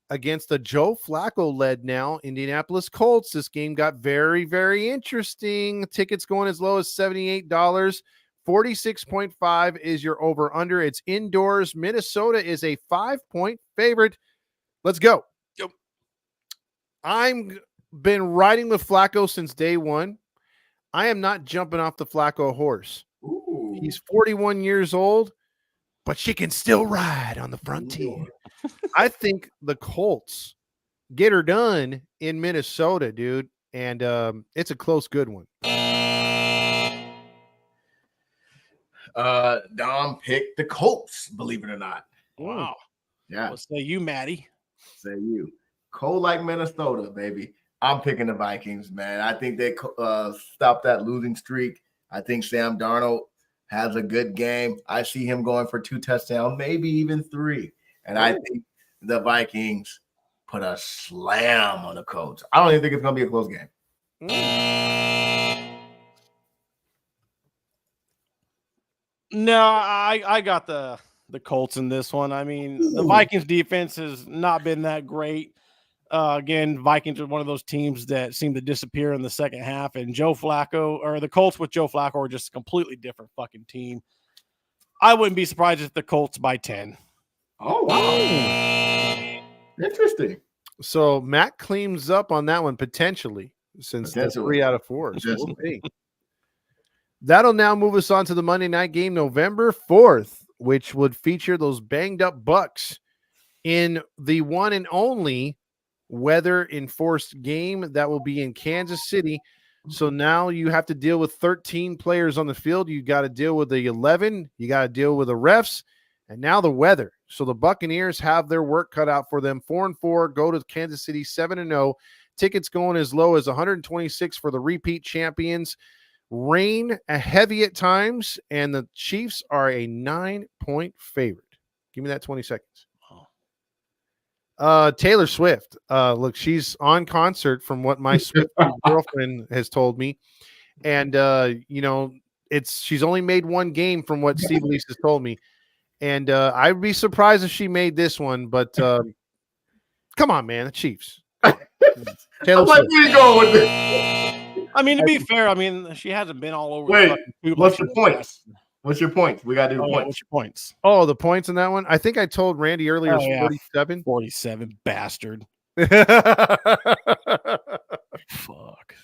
against the Joe Flacco-led now Indianapolis Colts. This game got very, very interesting. Tickets going as low as $78. 46.5 is your over-under. It's indoors. Minnesota is a 5-point favorite. Let's go. I'm been riding with Flacco since day one. I am not jumping off the Flacco horse. Ooh. He's 41 years old, but she can still ride on the frontier. I think the Colts get her done in Minnesota, dude. And it's a close, good one. Dom picked the Colts, believe it or not. Wow. Yeah. What say you, Maddie? Say you. Cold like Minnesota, baby. I'm picking the Vikings, man. I think they stop that losing streak. I think Sam Darnold has a good game. I see him going for 2 touchdowns, maybe even 3. And I think the Vikings put a slam on the Colts. I don't even think it's going to be a close game. No, I got the Colts in this one. I mean, the Vikings defense has not been that great. Again, Vikings are one of those teams that seem to disappear in the second half, and Joe Flacco, or the Colts with Joe Flacco, are just a completely different fucking team. I wouldn't be surprised if the Colts by 10. Oh, wow. Interesting. So Matt cleans up on that one potentially, since the 3 out of 4. So we'll see. That'll now move us on to the Monday night game, November 4th, which would feature those banged up Bucks in the one and only weather enforced game that will be in Kansas City. So now you have to deal with 13 players on the field. You got to deal with the 11. You got to deal with the refs, and now the weather. So the Buccaneers have their work cut out for them. 4-4, go to Kansas City 7-0. Tickets going as low as 126 for the repeat champions. Rain heavy at times, and the Chiefs are a 9-point favorite. Give me that 20 seconds. Taylor Swift. Look, she's on concert from what my Swift girlfriend has told me. And she's only made one game from what Steve Lease has told me. And I'd be surprised if she made this one, but come on, man, the Chiefs. Taylor Swift. Where you going with this? I mean, to be fair, I mean, she hasn't been all over. Wait, what's your points? What's your points? We got to do the points. What's your points? Oh, the points in that one? I think I told Randy earlier it's 47. 47, bastard. Fuck.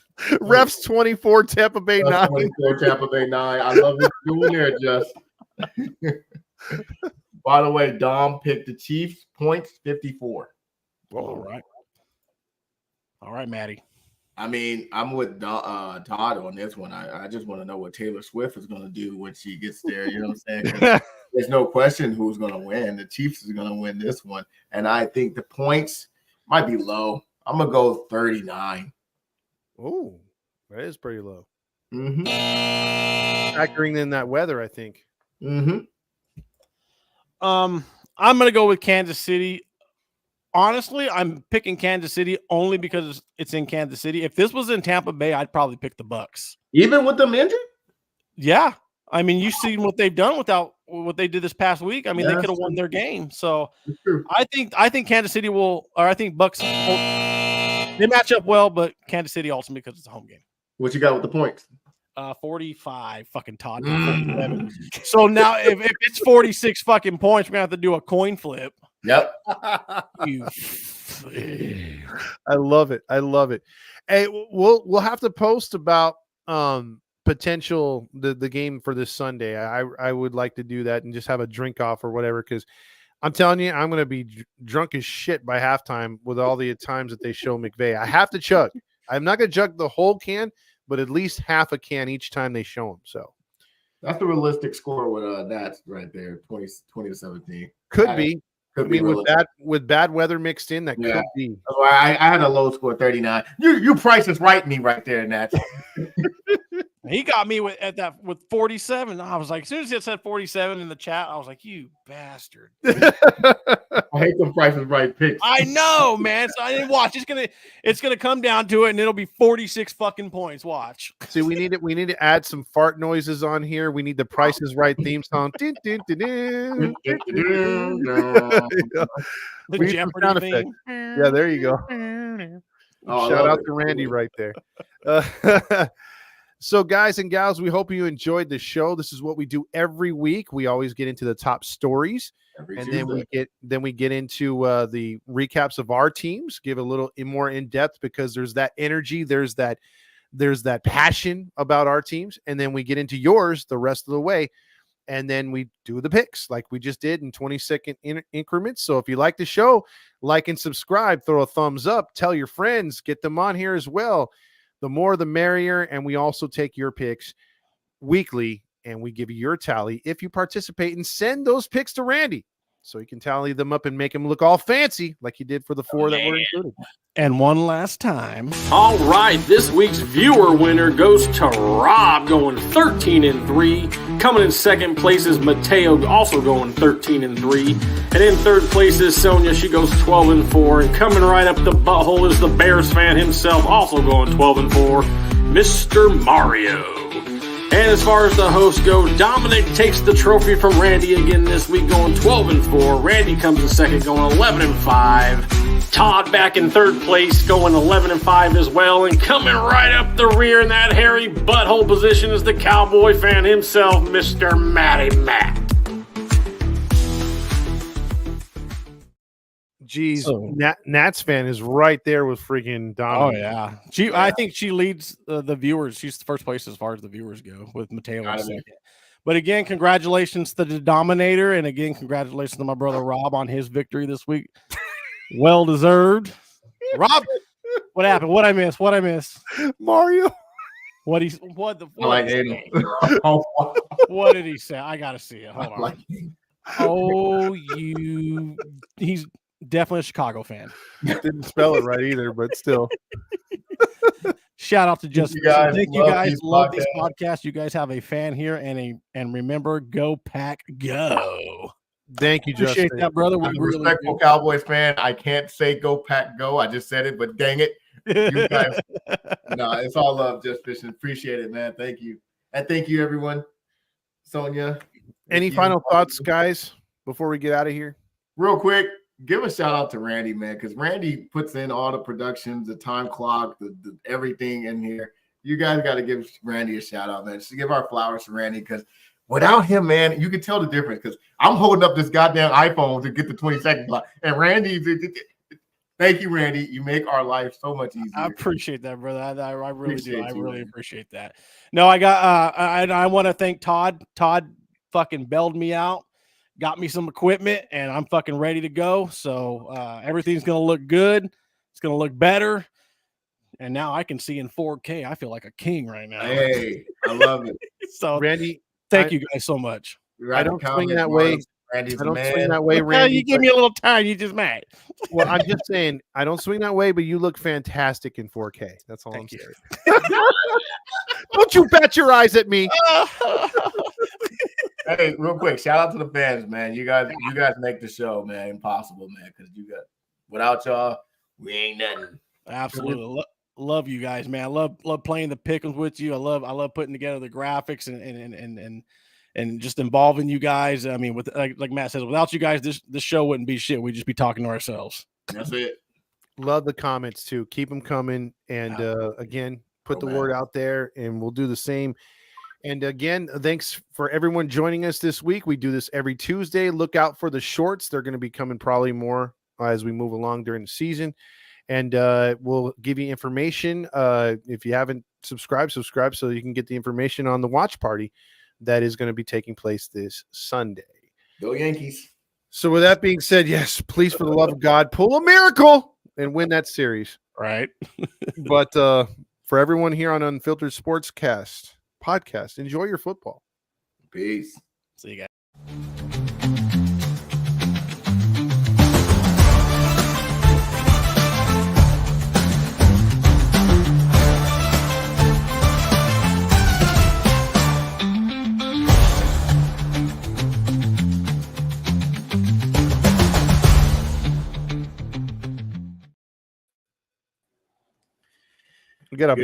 Refs 24, Tampa Bay 9. 24, Tampa Bay 9. I love what you're doing there, Just. By the way, Dom picked the Chiefs, points 54. All right, Maddie. I mean, I'm with Todd on this one. I just want to know what Taylor Swift is going to do when she gets there. You know what I'm saying? There's no question who's going to win. The Chiefs is going to win this one. And I think the points might be low. I'm going to go 39. Oh, that is pretty low. Mm-hmm. Factoring in that weather, I think. Mm-hmm. I'm going to go with Kansas City. Honestly, I'm picking Kansas City only because it's in Kansas City. If this was in Tampa Bay, I'd probably pick the Bucks. Even with them injured? Yeah. I mean, you've seen what they've done without what they did this past week. I mean, they could have won their game. So I think Kansas City I think Bucks they match up well, but Kansas City ultimately because it's a home game. What you got with the points? 45 fucking Todd. 47. So now if it's 46 fucking points, we're gonna have to do a coin flip. Yep. I love it. Hey, we'll have to post about potential the game for this Sunday. I would like to do that and just have a drink off or whatever, because I'm telling you, I'm going to be drunk as shit by halftime with all the times that they show McVay. I have to chug. I'm not going to chug the whole can, but at least half a can each time they show him. So that's the realistic score with Nats right there, 20-17. Could be. I mean, with bad weather mixed in, that could be. That's why I had a low score, 39. You Price is right me right there, Nats. He got me with 47. I was like, as soon as it said 47 in the chat, I was like, you bastard. I hate the Price is Right picks. I know, man. So I didn't watch. It's gonna come down to it, and it'll be 46 fucking points. Watch. See, we need to add some fart noises on here. We need the Price is Right theme song. The Jeopardy theme. Yeah, there you go. Shout out to Randy right there. So, guys and gals, we hope you enjoyed the show. This is what we do every week. We always get into the top stories. And then we get into the recaps of our teams, give a little more in depth because there's that energy, there's that passion about our teams, and then we get into yours the rest of the way. And then we do the picks like we just did in 20-second increments. So if you like the show, like and subscribe, throw a thumbs up, tell your friends, get them on here as well. The more, the merrier. And we also take your picks weekly and we give you your tally if you participate, and send those picks to Randy so he can tally them up and make them look all fancy like he did for the 4 that were included. And one last time. All right, this week's viewer winner goes to Rob, going 13-3. Coming in second place is Mateo, also going 13-3. And in third place is Sonia. She goes 12-4. And coming right up the butthole is the Bears fan himself, also going 12-4, Mr. Mario. And as far as the hosts go, Dominic takes the trophy from Randy again this week, going 12-4. Randy comes in second, going 11-5. Todd back in third place, going 11-5 as well. And coming right up the rear in that hairy butthole position is the Cowboy fan himself, Mr. Matty Matt. Jeez, so, Nats fan is right there with freaking Dominic. Oh yeah, I think she leads the viewers. She's the first place as far as the viewers go, with Mateo in second. But again, congratulations to the Dominator, and again, congratulations to my brother Rob on his victory this week. Well deserved. Rob, what happened? What I miss? Mario. What did he say? I gotta see it. Hold on. He's definitely a Chicago fan. Didn't spell it right either, but still. Shout out to Justin. Thank you guys. Love this podcast. You guys have a fan here, and remember, go Pack, go. Thank you, Justin. Appreciate that, brother. I'm a respectful Cowboys fan. I can't say go Pack, go. I just said it, but dang it, you guys. No, it's all love, Just Fishing. Appreciate it, man. Thank you, and thank you, everyone. Sonia, any final thoughts, guys, before we get out of here? Real quick. Give a shout out to Randy, man, because Randy puts in all the productions, the time clock, the everything in here. You guys got to give Randy a shout out, man. Just give our flowers to Randy, because without him, man, you can tell the difference. Because I'm holding up this goddamn iPhone to get the 20-second clock, and Randy, thank you, Randy. You make our life so much easier. I appreciate that, brother. I really do. I really appreciate that. No, I want to thank Todd. Todd fucking bailed me out. Got me some equipment, and I'm fucking ready to go. So everything's going to look good. It's going to look better. And now I can see in 4K. I feel like a king right now. Hey, I love it. So, Randy, thank you guys so much. I don't swing that way. Randy's I don't man. swing that way, Randy. You give me a little time. You just mad. Well, I'm just saying, I don't swing that way, but you look fantastic in 4K. That's all I'm saying. Don't you bat your eyes at me. Hey, real quick, shout out to the fans, man. You guys make the show, man, impossible, man. Because without y'all, we ain't nothing. Absolutely, love you guys, man. Love playing the pick'ems with you. I love putting together the graphics and just involving you guys. I mean, with like Matt says, without you guys, this show wouldn't be shit. We'd just be talking to ourselves. That's it. Love the comments too. Keep them coming, and again, put the word out there, and we'll do the same. And again, thanks for everyone joining us this week. We do this every Tuesday. Look out for the shorts. They're going to be coming probably more as we move along during the season. And we'll give you information. If you haven't subscribed so you can get the information on the watch party that is going to be taking place this Sunday. Go Yankees. So with that being said, yes, please, for the love of God, pull a miracle and win that series. Right. But for everyone here on Unfiltered Sports Podcast, enjoy your football. Peace. See you guys. We got a